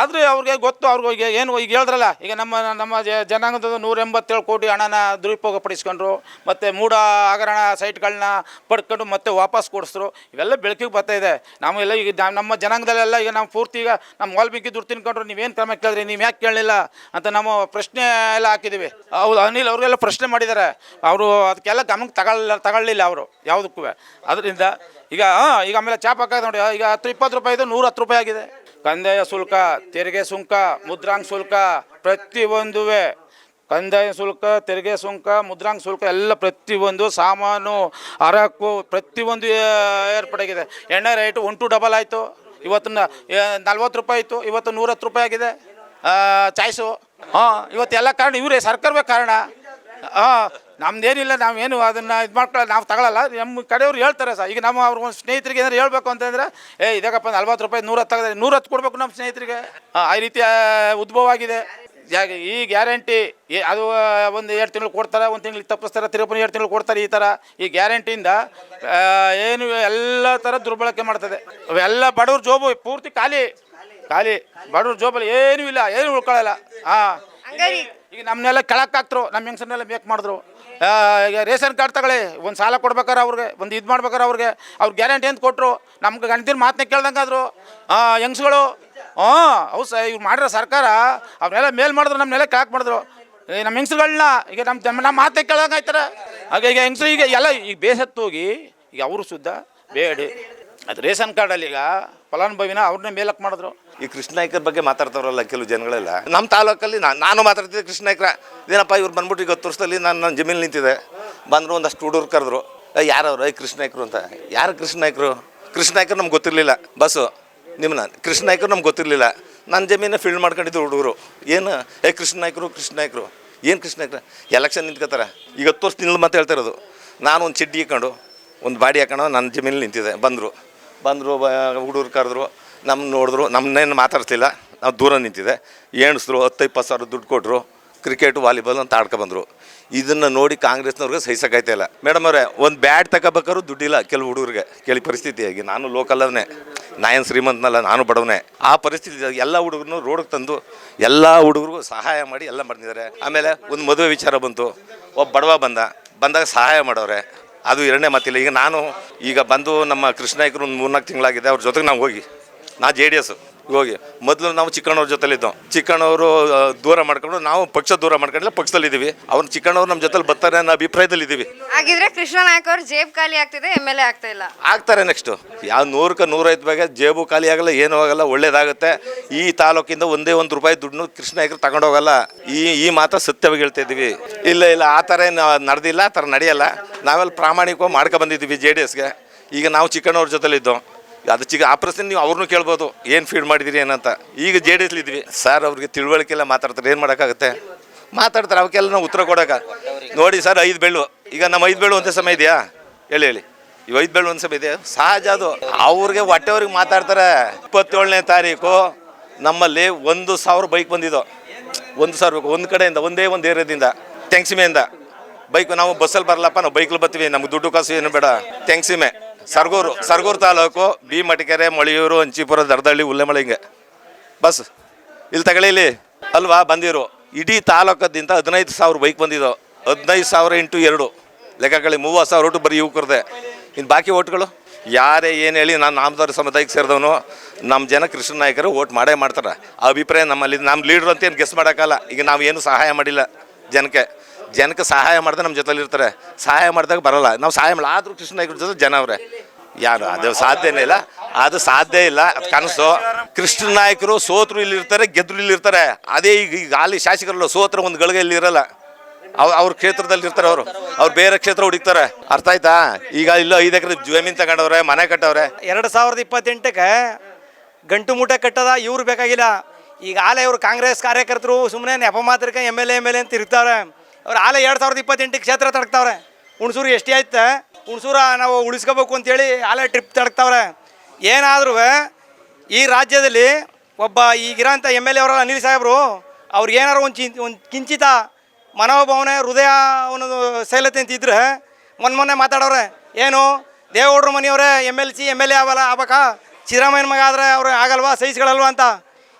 ಆದರೆ ಅವ್ರಿಗೆ ಗೊತ್ತು. ಅವ್ರಿಗೆ ಏನು ಈಗ ಹೇಳಿದ್ರಲ್ಲ, ಈಗ ನಮ್ಮ ಜನಾಂಗದ 187 ಕೋಟಿ ಹಣನ ದುರುಪಯೋಗಪಡಿಸ್ಕೊಂಡ್ರು, ಮತ್ತು ಮೂಢ ಹಗರಣ ಸೈಟ್ಗಳನ್ನ ಪಡ್ಕೊಂಡು ಮತ್ತೆ ವಾಪಸ್ ಕೊಡಿಸಿದ್ರು. ಇವೆಲ್ಲ ಬೆಳಕಿಗೆ ಬರ್ತಾಯಿದೆ. ನಾವೆಲ್ಲ ಈಗ ನಮ್ಮ ಜನಾಂಗದಲ್ಲೆಲ್ಲ ಈಗ ನಾವು ಪೂರ್ತಿ ಈಗ ನಮ್ಮ ವಾಲ್ಮೀಕಿ ದುಡ್ಡು ತಿನ್ಕೊಂಡ್ರು ನೀವೇನು ಕ್ರಮ ಕೇಳಿದ್ರಿ, ನೀವು ಯಾಕೆ ಕೇಳಲಿಲ್ಲ ಅಂತ ನಾವು ಪ್ರಶ್ನೆ ಎಲ್ಲ ಹಾಕಿದ್ದೀವಿ. ಹೌದು, ಅನಿಲ್ ಅವ್ರಿಗೆಲ್ಲ ಪ್ರಶ್ನೆ ಮಾಡಿದ್ದಾರೆ. ಅವರು ಅದಕ್ಕೆಲ್ಲ ಗಮನಕ್ಕೆ ತಗೊಳ್ಳಿಲ್ಲ ಅವರು ಯಾವುದಕ್ಕೂ. ಅದರಿಂದ ಈಗ ಆಮೇಲೆ ಚಾಪ್ ಹಾಕೋದು ನೋಡಿ, ಈಗ 10-20 ರೂಪಾಯಿದು 110 ರೂಪಾಯಿ ಆಗಿದೆ. ಕಂದಾಯ ಶುಲ್ಕ, ತೆರಿಗೆ ಸುಂಕ, ಮುದ್ರಾಂಕ ಶುಲ್ಕ ಪ್ರತಿಯೊಂದುವೇ, ಕಂದಾಯ ಶುಲ್ಕ, ತೆರಿಗೆ ಸುಂಕ, ಮುದ್ರಾಂಕ ಶುಲ್ಕ ಎಲ್ಲ ಪ್ರತಿಯೊಂದು ಸಾಮಾನು ಅರಕು ಪ್ರತಿಯೊಂದು ಏರ್ಪಡಾಗಿದೆ. ಎಣ್ಣೆ ರೇಟು 1 ಡಬಲ್ ಆಯಿತು. ಇವತ್ತು 40 ರೂಪಾಯಿ ಇತ್ತು, ಇವತ್ತು 110 ರೂಪಾಯಿ ಆಗಿದೆ ಚಾಯ್ಸು. ಇವತ್ತೆಲ್ಲ ಕಾರಣ ಇವರೇ, ಸರ್ಕಾರವೇ ಕಾರಣ. ನಮ್ದೇನಿಲ್ಲ, ನಾವೇನು ಅದನ್ನು ಇದು ಮಾಡ್ಕೊಳ್ಳೋ ನಾವು ತಗೊಳ್ಳಲ್ಲ. ನಮ್ಮ ಕಡೆಯವ್ರು ಹೇಳ್ತಾರೆ ಸರ್. ಈಗ ನಮ್ಮ ಅವ್ರಿಗೆ ಸ್ನೇಹಿತರಿಗೆ ಏನಾರು ಹೇಳ್ಬೇಕು ಅಂತಂದರೆ ಇದಕ್ಕಪ್ಪ 40 ರೂಪಾಯಿ 110 ತೆಗೆದ್ರೆ 110 ಕೊಡಬೇಕು ನಮ್ಮ ಸ್ನೇಹಿತರಿಗೆ. ಆ ರೀತಿ ಉದ್ಭವ ಆಗಿದೆ. ಈ ಗ್ಯಾರಂಟಿ ಅದು ಒಂದು 2 ತಿಂಗಳು ಕೊಡ್ತಾರೆ, 1 ತಿಂಗಳಿಗೆ ತಪ್ಪಿಸ್ತಾರೆ, ತಿರುಪತಿ 2 ತಿಂಗಳು ಕೊಡ್ತಾರೆ. ಈ ಥರ ಈ ಗ್ಯಾರಂಟಿಯಿಂದ ಏನು ಎಲ್ಲ ಥರ ದುರ್ಬಳಕೆ ಮಾಡ್ತದೆ. ಅವೆಲ್ಲ ಬಡವ್ರ ಜೋಬು ಪೂರ್ತಿ ಖಾಲಿ. ಬಡವ್ರ ಜೋಬಲ್ಲಿ ಏನೂ ಇಲ್ಲ, ಏನು ಉಳ್ಕೊಳ್ಳಲ್ಲ. ಹಂಗಾರಿ ಈಗ ನಮ್ಮನ್ನೆಲ್ಲ ಕೆಳಕ್ಕೆ ಹಾಕ್ತರು, ನಮ್ಮ ಹೆಂಗಸನ್ನೆಲ್ಲ ಮೇಕ್ ಮಾಡಿದ್ರು. ಈಗ ರೇಷನ್ ಕಾರ್ಡ್ ತಗೊಳ್ಳಿ, ಒಂದು ಸಾಲ ಕೊಡ್ಬೇಕಾರೆ ಅವ್ರಿಗೆ, ಒಂದು ಇದು ಮಾಡ್ಬೇಕಾರೆ ಅವ್ರಿಗೆ ಗ್ಯಾರಂಟಿ ಅಂತ ಕೊಟ್ಟರು. ನಮ್ಗೆ ಗಂಡನ ಮಾತನ್ನ ಕೇಳ್ದಂಗೆ ಆದರು ಹೆಂಗಸ್ಗಳು. ಹೌದು ಇವ್ರು ಮಾಡಿರೋ ಸರ್ಕಾರ ಅವ್ರನ್ನೆಲ್ಲ ಮೇಲ್ ಮಾಡಿದ್ರು, ನಮ್ಮನ್ನೆಲ್ಲ ಕೆಳಕ್ಕೆ ಮಾಡಿದ್ರು. ನಮ್ಮ ಹೆಂಗಸ್ಗಳನ್ನ ಈಗ ನಮ್ಮ ಮಾತನ್ನ ಕೇಳ್ದಂಗೆ ಆಯ್ತಾರೆ. ಆಗ ಈಗ ಹೆಂಗಸರು ಈಗ ಎಲ್ಲ ಈಗ ಬೇಸತ್ತು ಹೋಗಿ ಈಗ ಅವರು ಶುದ್ಧ ಬೇಡಿ ಅದು ರೇಷನ್ ಕಾರ್ಡಲ್ಲಿ ಈಗ ಫಲಾನುಭವಿನ ಅವ್ರನ್ನೇ ಮೇಲಕ್ಕೆ ಮಾಡಿದ್ರು. ಈ ಕೃಷ್ಣ ನಾಯ್ಕರ ಬಗ್ಗೆ ಮಾತಾಡ್ತಾರಲ್ಲ ಕೆಲವು ಜನಗಳೆಲ್ಲ. ನಮ್ಮ ತಾಲೂಕಲ್ಲಿ ನಾನು ಮಾತಾಡ್ತಿದ್ದೆ ಕೃಷ್ಣ ನಾಯ್ಕರ. ಇದೇನಪ್ಪ ಇವ್ರು ಬಂದ್ಬಿಟ್ಟು ಈಗ 10 ವರ್ಷದಲ್ಲಿ ನನ್ನ ಜಮೀನು ನಿಂತಿದೆ. ಬಂದರು ಒಂದಷ್ಟು ಹುಡುಗರು ಕರೆದ್ರು, ಯಾರವ್ರು ಕೃಷ್ಣ ನಾಯ್ಕರು ಅಂತ. ಯಾರು ಕೃಷ್ಣ ನಾಯ್ಕರು? ಕೃಷ್ಣ ನಾಯ್ಕರು ನಮ್ಗೆ ಗೊತ್ತಿರಲಿಲ್ಲ. ಬಸ್ಸು ನಿಮ್ಮನ್ನ ಕೃಷ್ಣ ನಾಯ್ಕರು ನಮ್ಗೆ ಗೊತ್ತಿರಲಿಲ್ಲ. ನನ್ನ ಜಮೀನ ಫೀಲ್ಡ್ ಮಾಡ್ಕೊಂಡಿದ್ದು ಹುಡುಗರು. ಏನು ಕೃಷ್ಣ ನಾಯ್ಕರು ಏನು ಕೃಷ್ಣ ನಾಯ್ಕರು ಎಲೆಕ್ಷನ್ ನಿಂತ್ಕೋತಾರೆ. ಈಗ 10 ವರ್ಷದಿಂದ ಮತ್ತೆ ಹೇಳ್ತಾ ಇರೋದು. ನಾನು ಒಂದು ಚಡ್ಡಿ ಹಾಕೊಂಡು ಒಂದು ಬಾಡಿ ಹಾಕೊಂಡು ನನ್ನ ಜಮೀನಲ್ಲಿ ನಿಂತಿದೆ. ಬಂದರು ಹುಡುಗರು ಕರೆದ್ರು, ನಮ್ಮ ನೋಡಿದ್ರು, ನಮ್ಮನ್ನೇನು ಮಾತಾಡ್ತಿಲ್ಲ. ನಾವು ದೂರ ನಿಂತಿದೆ. ಎಣಿಸಿದ್ರು 10-20 ಸಾವಿರ ದುಡ್ಡು ಕೊಟ್ಟರು. ಕ್ರಿಕೆಟು ವಾಲಿಬಾಲ್ ಅಂತ ಆಡ್ಕೊಬಂದರು. ಇದನ್ನು ನೋಡಿ ಕಾಂಗ್ರೆಸ್ನವ್ರಿಗೆ ಸಹಿಸೋಕ್ಕಾಯ್ತಾ ಇಲ್ಲ. ಮೇಡಮ್ ಅವರೇ, ಒಂದು ಬ್ಯಾಟ್ ತಗೋಬೇಕಾದ್ರೂ ದುಡ್ಡಿಲ್ಲ ಕೆಲವು ಹುಡುಗರಿಗೆ. ಕೇಳಿ ಪರಿಸ್ಥಿತಿಯಾಗಿ ನಾನು ಲೋಕಲ್ಲೇ, ನಾಯನ್ ಶ್ರೀಮಂತನಲ್ಲ, ನಾನು ಬಡವನೇ. ಆ ಪರಿಸ್ಥಿತಿ ಎಲ್ಲ ಹುಡುಗರನ್ನು ರೋಡಿಗೆ ತಂದು ಎಲ್ಲ ಹುಡುಗರಿಗೂ ಸಹಾಯ ಮಾಡಿ ಎಲ್ಲ ಮಾಡಿದ್ದಾರೆ. ಆಮೇಲೆ ಒಂದು ಮದುವೆ ವಿಚಾರ ಬಂತು, ಒಬ್ಬ ಬಡವ ಬಂದಾಗ ಸಹಾಯ ಮಾಡೋರೆ. ಅದು ಎರಡನೇ ಮಾತಿಲ್ಲ. ಈಗ ನಾನು ಈಗ ಬಂದು ನಮ್ಮ ಕೃಷ್ಣ ನಾಯ್ಕರು ಒಂದು 3-4 ತಿಂಗಳಾಗಿದೆ. ಅವ್ರ ಜೊತೆಗೆ ನಾವು ಹೋಗಿ JDS ಹೋಗಿ ಮೊದಲು ನಾವು ಚಿಕ್ಕಣ್ಣವ್ರ ಜೊತೆಲಿದ್ದೋ. ಚಿಕ್ಕಣ್ಣವರು ದೂರ ಮಾಡ್ಕೊಂಡು ನಾವು ಪಕ್ಷ ದೂರ ಮಾಡ್ಕೊಂಡಿಲ್ಲ, ಪಕ್ಷದಲ್ಲಿದ್ದೀವಿ. ಅವ್ರು ಚಿಕ್ಕಣ್ಣವ್ರು ನಮ್ಮ ಜೊತೆಲಿ ಬರ್ತಾರೆ ಅನ್ನೋ ಅಭಿಪ್ರಾಯದಲ್ಲಿದ್ದೀವಿ. ಹಾಗಿದ್ರೆ ಕೃಷ್ಣ ನಾಯ್ಕ ಅವ್ರ ಜೇಬ್ ಖಾಲಿ ಆಗ್ತಿದೆ, MLA ಆಗ್ತಾ ಇಲ್ಲ. ಆಗ್ತಾರೆ ನೆಕ್ಸ್ಟು. ಯಾವ 100ಕ್ಕೆ 105 ಬಗ್ಗೆ ಜೇಬು ಖಾಲಿ ಆಗಲ್ಲ, ಏನೂ ಆಗಲ್ಲ, ಒಳ್ಳೇದಾಗುತ್ತೆ. ಈ ತಾಲೂಕಿಂದ ಒಂದೇ ಒಂದು ರೂಪಾಯಿ ದುಡ್ಡು ಕೃಷ್ಣ ನಾಯ್ಕರು ತಗೊಂಡೋಗಲ್ಲ. ಈ ಮಾತು ಸತ್ಯವಾಗಿ ಹೇಳ್ತಾ ಇದ್ದೀವಿ. ಇಲ್ಲ ಆ ಥರ ಏನು ನಡೆದಿಲ್ಲ, ಆ ಥರ ನಡೆಯಲ್ಲ. ನಾವೆಲ್ಲ ಪ್ರಾಮಾಣಿಕವಾಗಿ ಮಾಡ್ಕೊಬಂದಿದ್ದೀವಿ JDSಗೆ. ಈಗ ನಾವು ಚಿಕ್ಕಣ್ಣವ್ರ ಜೊತೆಲಿದ್ದೋ. ಅದು ಆ ಪ್ರಶ್ನೆ ನೀವು ಅವ್ರನ್ನೂ ಕೇಳ್ಬೋದು, ಏನು ಫೀಡ್ ಮಾಡಿದಿರಿ ಏನಂತ. ಈಗ JDSಲಿದ್ವಿ ಸರ್. ಅವ್ರಿಗೆ ತಿಳುವಳಿಕೆಲ್ಲ ಮಾತಾಡ್ತಾರೆ, ಏನು ಮಾಡೋಕ್ಕಾಗುತ್ತೆ? ಮಾತಾಡ್ತಾರೆ. ಅವಕ್ಕೆಲ್ಲ ನಾವು ಉತ್ತರ ಕೊಡೋಕೆ ನೋಡಿ ಸರ್. 5 ಬೆಳ್ಳು ಈಗ ನಮ್ಮ 5 ಬೆಳ್ಳು ಒಂದೇ ಸಮಯ ಇದೆಯಾ? ಹೇಳಿ ಇವು 5 ಬೆಳ್ಳು ಒಂದು ಸಮಯ ಇದೆಯಾ? ಸಹಜ ಅದು. ಅವ್ರಿಗೆ ಹೊಟ್ಟೆವ್ರಿಗೆ ಮಾತಾಡ್ತಾರೆ. 27ನೇ ತಾರೀಕು ನಮ್ಮಲ್ಲಿ 1,000 ಬೈಕ್ ಬಂದಿದ್ದೋ. 1,000 ಒಂದು ಕಡೆಯಿಂದ, ಒಂದೇ ಒಂದು ಏರಿಯಾದಿಂದ, ತೆಂಗ್ಸಿಮೆಯಿಂದ ಬೈಕ್. ನಾವು ಬಸ್ಸಲ್ಲಿ ಬರಲ್ಲಪ್ಪ, ನಾವು ಬೈಕಲ್ಲಿ ಬರ್ತೀವಿ, ನಮ್ಗೆ ದುಡ್ಡು ಕಾಸು ಏನು ಬೇಡ. ತೆಂಗ್ಸಿಮೆ ಸರ್ಗೂರು ತಾಲೂಕು, ಮಟಿಕೆರೆ, ಮಳಿಯೂರು, ಹಂಚಿಪುರ, ದರ್ದಳ್ಳಿ, ಉಲ್ಲೆಮಳೆ, ಹಿಂಗೆ ಬಸ್ ಇಲ್ಲಿ ತಗೊಳ್ಳಿ ಅಲ್ವಾ ಬಂದಿರು. ಇಡೀ ತಾಲೂಕದಿಂದ 15,000 ಬೈಕ್ ಬಂದಿದ್ದೋ. 15,000 × 2 ಲೆಕ್ಕಗಳಿ 30,000 ಓಟು ಬರೀ ಯುವಕರದೆ. ಇನ್ನು ಬಾಕಿ ಓಟ್ಗಳು ಯಾರೇ ಏನು ಹೇಳಿ, ನಾನು ನಾಮದಾರ ಸಮುದಾಯಕ್ಕೆ ಸೇರಿದವನು. ನಮ್ಮ ಜನ ಕೃಷ್ಣ ನಾಯ್ಕರು ಓಟ್ ಮಾಡೇ ಮಾಡ್ತಾರೆ. ಆ ಅಭಿಪ್ರಾಯ ನಮ್ಮಲ್ಲಿ. ನಮ್ಮ ಲೀಡ್ರು ಅಂತ ಏನು ಗೆಸ್ ಮಾಡೋಕ್ಕಲ್ಲ. ಈಗ ನಾವು ಏನು ಸಹಾಯ ಮಾಡಿಲ್ಲ ಜನಕ್ಕೆ ಸಹಾಯ ಮಾಡಿದ್ರೆ ನಮ್ಮ ಜೊತೆಲಿ ಇರ್ತಾರೆ. ಸಹಾಯ ಮಾಡಿದಾಗ ಬರೋಲ್ಲ, ನಾವು ಸಹಾಯ ಮಾಡಲ್ಲ. ಆದರೂ ಕೃಷ್ಣ ನಾಯ್ಕರ ಜೊತೆ ಜನ ಅವರೇ. ಯಾರು ಅದು ಸಾಧ್ಯನೇ ಇಲ್ಲ, ಅದು ಸಾಧ್ಯ ಇಲ್ಲ. ಅದು ಕನಸು. ಕೃಷ್ಣ ನಾಯ್ಕರು ಸೋತರು ಇಲ್ಲಿರ್ತಾರೆ, ಗೆದ್ರು ಇಲ್ಲಿರ್ತಾರೆ. ಅದೇ ಈಗ ಅಲ್ಲಿ ಶಾಸಕರಲ್ಲ, ಸೋತ್ರ ಒಂದು ಗಳಿಗೆ ಇಲ್ಲಿ ಇರಲ್ಲ. ಅವ್ರ ಕ್ಷೇತ್ರದಲ್ಲಿ ಇರ್ತಾರೆ. ಅವ್ರು ಬೇರೆ ಕ್ಷೇತ್ರ ಹುಡುಕ್ತಾರೆ. ಅರ್ಥ ಆಯ್ತಾ? ಈಗ ಇಲ್ಲ 5 ಎಕರೆ ಜಮೀನು ತಗೊಂಡವ್ರೆ, ಮನೆ ಕಟ್ಟವ್ರೆ. 2028ಕ್ಕೆ ಗಂಟು ಮೂಟೆ ಕಟ್ಟದ ಇವ್ರು ಬೇಕಾಗಿಲ್ಲ. ಈಗ ಆಲೆ ಇವರು ಕಾಂಗ್ರೆಸ್ ಕಾರ್ಯಕರ್ತರು ಸುಮ್ಮನೆ ನೆಪ ಮಾತ್ರಕ್ಕೆ MLA ಅಂತ ತಿರುಗ್ತಾವ್ರೆ. ಅವ್ರು ಆಲೆ 2028 ಕ್ಷೇತ್ರ ತಡಕ್ತಾವ್ರೆ. ಹುಣಸೂರು ಎಷ್ಟೇ ಆಯ್ತು, ಹುಣಸೂರ ನಾವು ಉಳಿಸ್ಕೋಬೇಕು ಅಂತೇಳಿ ಆಲೆ ಟ್ರಿಪ್ ತಡಕ್ತಾವ್ರೆ. ಏನಾದ್ರೂ ಈ ರಾಜ್ಯದಲ್ಲಿ ಒಬ್ಬ ಈಗಿರೋಂಥ MLA ಅವರಲ್ಲ ಅನಿಲ್ ಸಾಹೇಬರು, ಅವ್ರಿಗೆ ಏನಾರು ಒಂದು ಕಿಂಚಿತ ಮನೋಭಾವನೆ, ಹೃದಯ ಅನ್ನೋದು ಶೈಲತೆ ಅಂತಿದ್ರೆ ಮೊನ್ನೆ ಮಾತಾಡೋರೆ. ಏನು ದೇವೇಗೌಡರ ಮನೆಯವರೇ MLA ಆಗ್ಬೇಕಾ? ಸಿದ್ದರಾಮಯ್ಯನ ಮಗ ಆದರೆ ಅವ್ರು ಆಗಲ್ವಾ, ಸಹಿಸ್ಗಳಲ್ವಾ ಅಂತ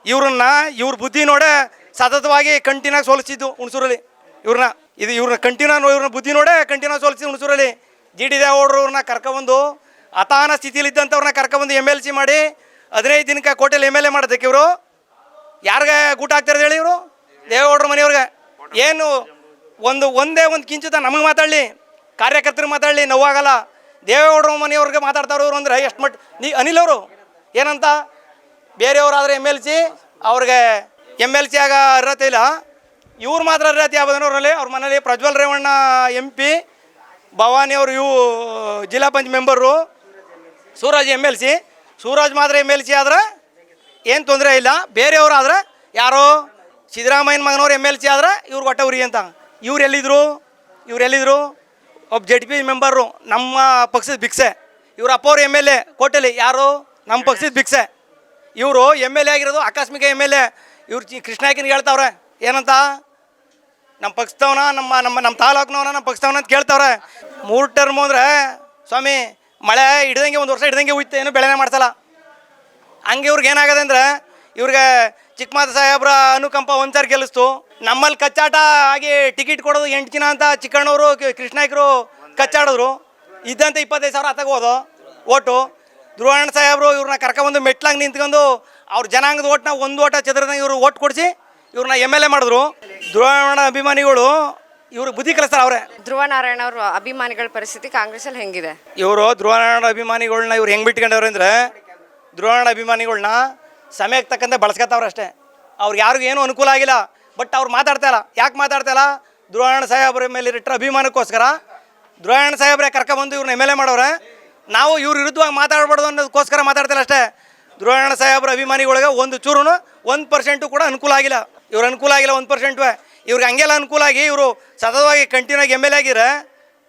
ಇವ್ರ ಬುದ್ಧಿ ನೋಡೇ ಸತತವಾಗಿ ಕಂಟಿನ್ಯಾಗಿ ಸೋಲಿಸಿದ್ದು ಹುಣಸೂರಲ್ಲಿ. ಇವ್ರನ್ನ ಇವ್ರನ್ನ ಬುದ್ಧಿ ನೋಡೇ ಕಂಟಿನ್ಯೂ ಸೋಲಿಸಿದ್ದು ಹುಣಸೂರಲ್ಲಿ. GD ದೇವೇಗೌಡರು ಇವ್ರನ್ನ ಕರ್ಕೊಬಂದು ಅತಾನ ಸ್ಥಿತಿಯಲ್ಲಿದ್ದಂಥವ್ರನ್ನ ಕರ್ಕೊಬಂದು MLC ಮಾಡಿ 15 ದಿನಕ್ಕೆ ಕೋಟೆಯಲ್ಲಿ MLA ಮಾಡೋದಕ್ಕೆ ಇವರು ಯಾರಿಗೆ ಗೂಟ ಆಗ್ತಿರೋದು ಹೇಳಿ? ಇವರು ದೇವೇಗೌಡರ ಮನೆಯವ್ರಿಗೆ. ಏನು ಒಂದೇ ಒಂದು ಕಿಂಚಿತ ನಮಗೆ ಮಾತಾಡಲಿ, ಕಾರ್ಯಕರ್ತರಿಗೆ ಮಾತಾಡಲಿ, ನೋವಾಗಲ್ಲ. ದೇವೇಗೌಡರ ಮನೆಯವ್ರಿಗೆ ಮಾತಾಡ್ತಾವ್ರು ಇವರು ಅಂದರೆ ಎಷ್ಟು ಮಟ್ಟ ಅನಿಲ್ ಅವರು ಏನಂತ ಬೇರೆಯವರಾದರೆ MLC ಅವ್ರಿಗೆ MLC ಆಗ ಅರ್ಹತೆ ಇಲ್ಲ. ಇವ್ರು ಮಾತ್ರ ಅರ್ಹತೆ ಆಗೋದನ್ನವ್ರಲ್ಲಿ. ಅವ್ರ ಮನೇಲಿ ಪ್ರಜ್ವಲ್ ರೇವಣ್ಣ MP, ಭವಾನಿ ಅವರು ಜಿಲ್ಲಾ ಪಂಚಾಯತ್ ಮೆಂಬರು, ಸೂರಜ್ MLC. ಸೂರಜ್ ಮಾತ್ರ MLC ಆದರೆ ಏನು ತೊಂದರೆ ಇಲ್ಲ. ಬೇರೆಯವರು ಯಾರೋ ಸಿದ್ದರಾಮಯ್ಯನ ಮಗನವ್ರು MLC ಆದರೆ ಇವ್ರಿಗೆ ಹೊಟ್ಟೆ ಉರಿ ಅಂತ. ಇವ್ರು ಎಲ್ಲಿದ್ರು? ಒಬ್ಬ ZP ಮೆಂಬರು, ನಮ್ಮ ಪಕ್ಷದ ಭಿಕ್ಷೆ. ಇವ್ರ ಅಪ್ಪವ್ರು MLA ಕೋಟೆಲಿ, ಯಾರು? ನಮ್ಮ ಪಕ್ಷದ ಭಿಕ್ಷೆ. ಇವರು MLA ಆಗಿರೋದು ಆಕಸ್ಮಿಕ MLA. ಇವ್ರು ಕೃಷ್ಣ ನಾಯ್ಕನಿಗೆ ಹೇಳ್ತಾವ್ರೆ ಏನಂತ, ನಮ್ಮ ಪಕ್ಷದವನ, ನಮ್ಮ ತಾಲೂಕಿನವನ, ನಮ್ಮ ಪಕ್ಷದವನ ಅಂತ ಕೇಳ್ತಾವ್ರೆ. 3 ಟರ್ಮು ಅಂದರೆ ಸ್ವಾಮಿ ಮಳೆ ಹಿಡ್ದಂಗೆ 1 ವರ್ಷ ಹಿಡ್ದಂಗೆ ಹೋಯ್ತು, ಏನು ಬೆಳೆನೇ ಮಾಡ್ಸಲ್ಲ. ಹಂಗೆ ಇವ್ರಿಗೆ ಏನಾಗದೆ ಅಂದರೆ ಇವ್ರಿಗೆ ಚಿಕ್ಕಮಾದ ಸಾಹೇಬ್ರ ಅನುಕಂಪ ಒಂದ್ಸಾರಿ ಗೆಲ್ಲಿಸ್ತು. ನಮ್ಮಲ್ಲಿ ಕಚ್ಚಾಟ ಆಗಿ ಟಿಕೆಟ್ ಕೊಡೋದು 8 ಜನ ಅಂತ ಚಿಕ್ಕಣ್ಣವರು ಕೃಷ್ಣಾಯ್ಕರು ಕಚ್ಚಾಡಿದ್ರು. ಇದ್ದಂತೆ 25,000 ಹತ್ತಾಗೋದು ಓಟು. ಧ್ರುವಣ್ಣ ಸಾಹೇಬರು ಇವ್ರನ್ನ ಕರ್ಕೊಂಬಂದು ಮೆಟ್ಲಾಗಿ ನಿಂತ್ಕೊಂಡು ಅವ್ರ ಜನಾಂಗದ ಓಟ್ನ ಒಂದು ಓಟ ಚದುರದಂಗೆ ಇವರು ಓಟ್ ಕೊಡಿಸಿ ಇವ್ರನ್ನ MLA ಮಾಡಿದ್ರು. ಧ್ರುವಣ್ಣ ಅಭಿಮಾನಿಗಳು ಇವರು ಬುದ್ಧಿ ಕಲಿಸ್ತಾರೆ ಅವರೇ. ಧ್ರುವ ನಾರಾಯಣ ಅವ್ರ ಅಭಿಮಾನಿಗಳ ಪರಿಸ್ಥಿತಿ ಕಾಂಗ್ರೆಸ್ಸಲ್ಲಿ ಹೆಂಗಿದೆ? ಇವರು ಧ್ರುವನಾರಾಯಣ ಅಭಿಮಾನಿಗಳನ್ನ ಇವ್ರು ಹೆಂಗೆ ಬಿಟ್ಕೊಂಡವ್ರು ಅಂದರೆ, ಧ್ರುವನಾರಾಯಣ ಅಭಿಮಾನಿಗಳನ್ನ ಸಮಯಕ್ಕೆ ತಕ್ಕಂತೆ ಬಳಸ್ಕೊತಾವ್ರು ಅಷ್ಟೇ. ಅವ್ರಿಗೆ ಯಾರಿಗೂ ಏನೂ ಅನುಕೂಲ ಆಗಿಲ್ಲ. ಬಟ್ ಅವ್ರು ಮಾತಾಡ್ತಾ ಇಲ್ಲ. ಯಾಕೆ ಮಾತಾಡ್ತಾ ಇಲ್ಲ? ಧ್ರುವನಾರಾಯಣ ಸಾಹೇಬ್ರ ಮೇಲೆ ಇಟ್ಟರೆ ಅಭಿಮಾನಕ್ಕೋಸ್ಕರ ಧ್ರುವನಾರಾಯಣ ಸಾಹೇಬ್ರೆ ಕರ್ಕೊಬಂದು ಇವ್ರನ್ನ MLA ಮಾಡೋರೆ. ನಾವು ಇವ್ರ ವಿರುದ್ಧವಾಗಿ ಮಾತಾಡಬಾರ್ದು ಅನ್ನೋದಕ್ಕೋಸ್ಕರ ಮಾತಾಡ್ತಿಲ್ಲ ಅಷ್ಟೇ. ಧ್ರುವನಾರಾಯಣ ಸಾಹೇಬ್ರ ಅಭಿಮಾನಿಗಳಿಗೆ ಒಂದು ಚೂರು 1% ಕೂಡ ಅನುಕೂಲ ಆಗಿಲ್ಲ. ಇವ್ರ ಅನುಕೂಲ ಆಗಿಲ್ಲ 1%. ಇವ್ರಿಗೆ ಹಂಗೆಲ್ಲ ಅನುಕೂಲ ಆಗಿ ಇವರು ಸತತವಾಗಿ ಕಂಟಿನ್ಯೂ ಆಗಿ MLA ಆಗಿದ್ರೆ,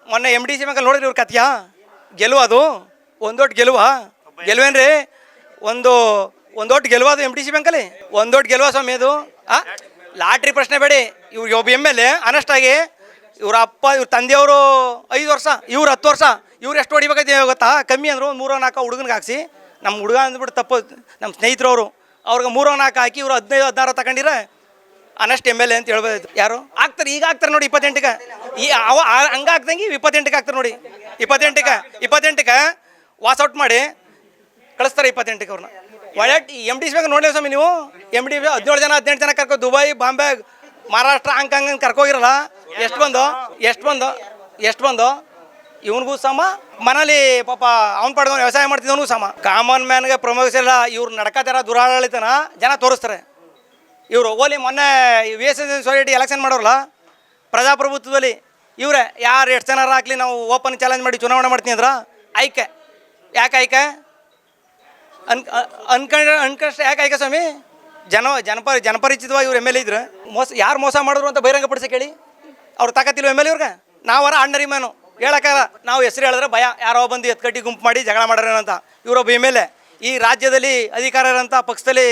ಮೊನ್ನೆ MDC ಬ್ಯಾಂಕಲ್ಲಿ ನೋಡಿದ್ರೆ ಇವ್ರ ಕತ್ಯಾ ಗೆಲುವು, ಅದು ಒಂದೊಟ್ಟು ಗೆಲುವೇನ್ರಿ? ಒಂದು ಓಟ್ ಗೆಲುವುದು MDC ಬ್ಯಾಂಕಲ್ಲಿ ಒಂದು ಓಟ್ ಗೆಲುವ ಸ್ವಾಮಿ ಅದು. ಲಾಟ್ರಿ ಪ್ರಶ್ನೆ ಬೇಡಿ. ಇವ್ರಿಗೆ ಒಬ್ಬ MLA ಅನಷ್ಟಾಗಿ ಇವ್ರ ಅಪ್ಪ ಇವ್ರ ತಂದೆಯವರು 5 ವರ್ಷ, ಇವ್ರು 10 ವರ್ಷ. ಇವ್ರು ಎಷ್ಟು ಹೊಡಿಬೇಕಾಯ್ತು ಗೊತ್ತಾ? ಕಮ್ಮಿ ಅಂದರು 3-4 ಹುಡುಗನಿಗೆ ಹಾಕ್ಸಿ, ನಮ್ಮ ಹುಡುಗ ಅಂದ್ಬಿಟ್ಟು ತಪ್ಪು, ನಮ್ಮ ಸ್ನೇಹಿತರು ಅವರು ಅವ್ರಿಗೆ 3-4 ಹಾಕಿ ಇವರು 15-16 ತಗೊಂಡಿರೆ ಅನಷ್ಟು MLA ಅಂತ ಹೇಳ್ಬೋದು. ಯಾರು ಆಗ್ತಾರೆ? ಈಗ ಆಗ್ತಾರೆ ನೋಡಿ 28ಕ್ಕೆ. ಈ ಹಂಗೆ ಆಗ್ದಂಗೆ 28ಕ್ಕೆ ಆಗ್ತಾರೆ ನೋಡಿ. 28ಕ್ಕೆ ವಾಸ್ ಔಟ್ ಮಾಡಿ ಕಳಿಸ್ತಾರೆ 28ಕ್ಕೆ ಅವ್ರನ್ನ. ಒಳ್ಳೆ MDC ಬ್ಯಾಂಕ್ ನೋಡಲಿ ಸ್ವಾಮಿ ನೀವು. MDC 17 ಜನ 18 ಜನ ಕರ್ಕೊ ದುಬೈ, ಬಾಂಬೆ, ಮಹಾರಾಷ್ಟ್ರ, ಹಾಂಗ್ಕಾಂಗ್ ಕರ್ಕೋಗಿರಲ್ಲ. ಎಷ್ಟು ಬಂದು ಇವನಿಗೂ ಸಮ, ಮನೇಲಿ ಪಾಪ ಅವ್ನು ಪಡ್ಕೊಂಡು ವ್ಯವಸಾಯ ಮಾಡ್ತಿದ್ದವನಿಗೂ ಸಮ. ಕಾಮನ್ ಮ್ಯಾನ್ಗೆ ಪ್ರಮೋಷನ್ ಇಲ್ಲ. ಇವ್ರು ನಡ್ಕತ್ತಾರ ದುರಾಡಳಿತನ ಜನ ತೋರಿಸ್ತಾರೆ. ಇವರು ಓಲಿ ಮೊನ್ನೆ VSS ಸೊಸೈಟಿ ಎಲೆಕ್ಷನ್ ಮಾಡೋರಲ್ಲ ಪ್ರಜಾಪ್ರಭುತ್ವದಲ್ಲಿ, ಇವರೇ ಯಾರು ಎಷ್ಟು ಜನ ಹಾಕ್ಲಿ ನಾವು ಓಪನ್ ಚಾಲೆಂಜ್ ಮಾಡಿ ಚುನಾವಣೆ ಮಾಡ್ತೀನಿ ಅಂದ್ರೆ ಆಯ್ಕೆ. ಯಾಕೆ ಆಯ್ಕೆ? ಅನ್ಕಷ್ಟ ಯಾಕೆ ಆಯ್ಕೆ ಸ್ವಾಮಿ? ಜನಪರಿಚಿತವಾಗಿ ಇವ್ರು MLA ಇದ್ರೆ ಯಾರು ಮೋಸ ಮಾಡಿದ್ರು ಅಂತ ಬಹಿರಂಗಪಡಿಸಿ ಕೇಳಿ. ಅವ್ರು ತಾಕತ್ತಿಲ್ವ MLA ಇವ್ರಿಗೆ? ನಾವರ ಆರ್ಡಿನರಿ ಮ್ಯಾನು ಹೇಳೋಕ್ಕಾಗಲ್ಲ. ನಾವು ಹೆಸರು ಹೇಳಿದ್ರೆ ಭಯ, ಯಾರೋ ಬಂದು ಎತ್ಕಟ್ಟಿ ಗುಂಪು ಮಾಡಿ ಜಗಳ ಮಾಡ್ಯಾರೇನಂತ. ಇವರೊಬ್ಬ MLA. ಈ ರಾಜ್ಯದಲ್ಲಿ ಅಧಿಕಾರ ಇರೋಂಥ ಪಕ್ಷದಲ್ಲಿ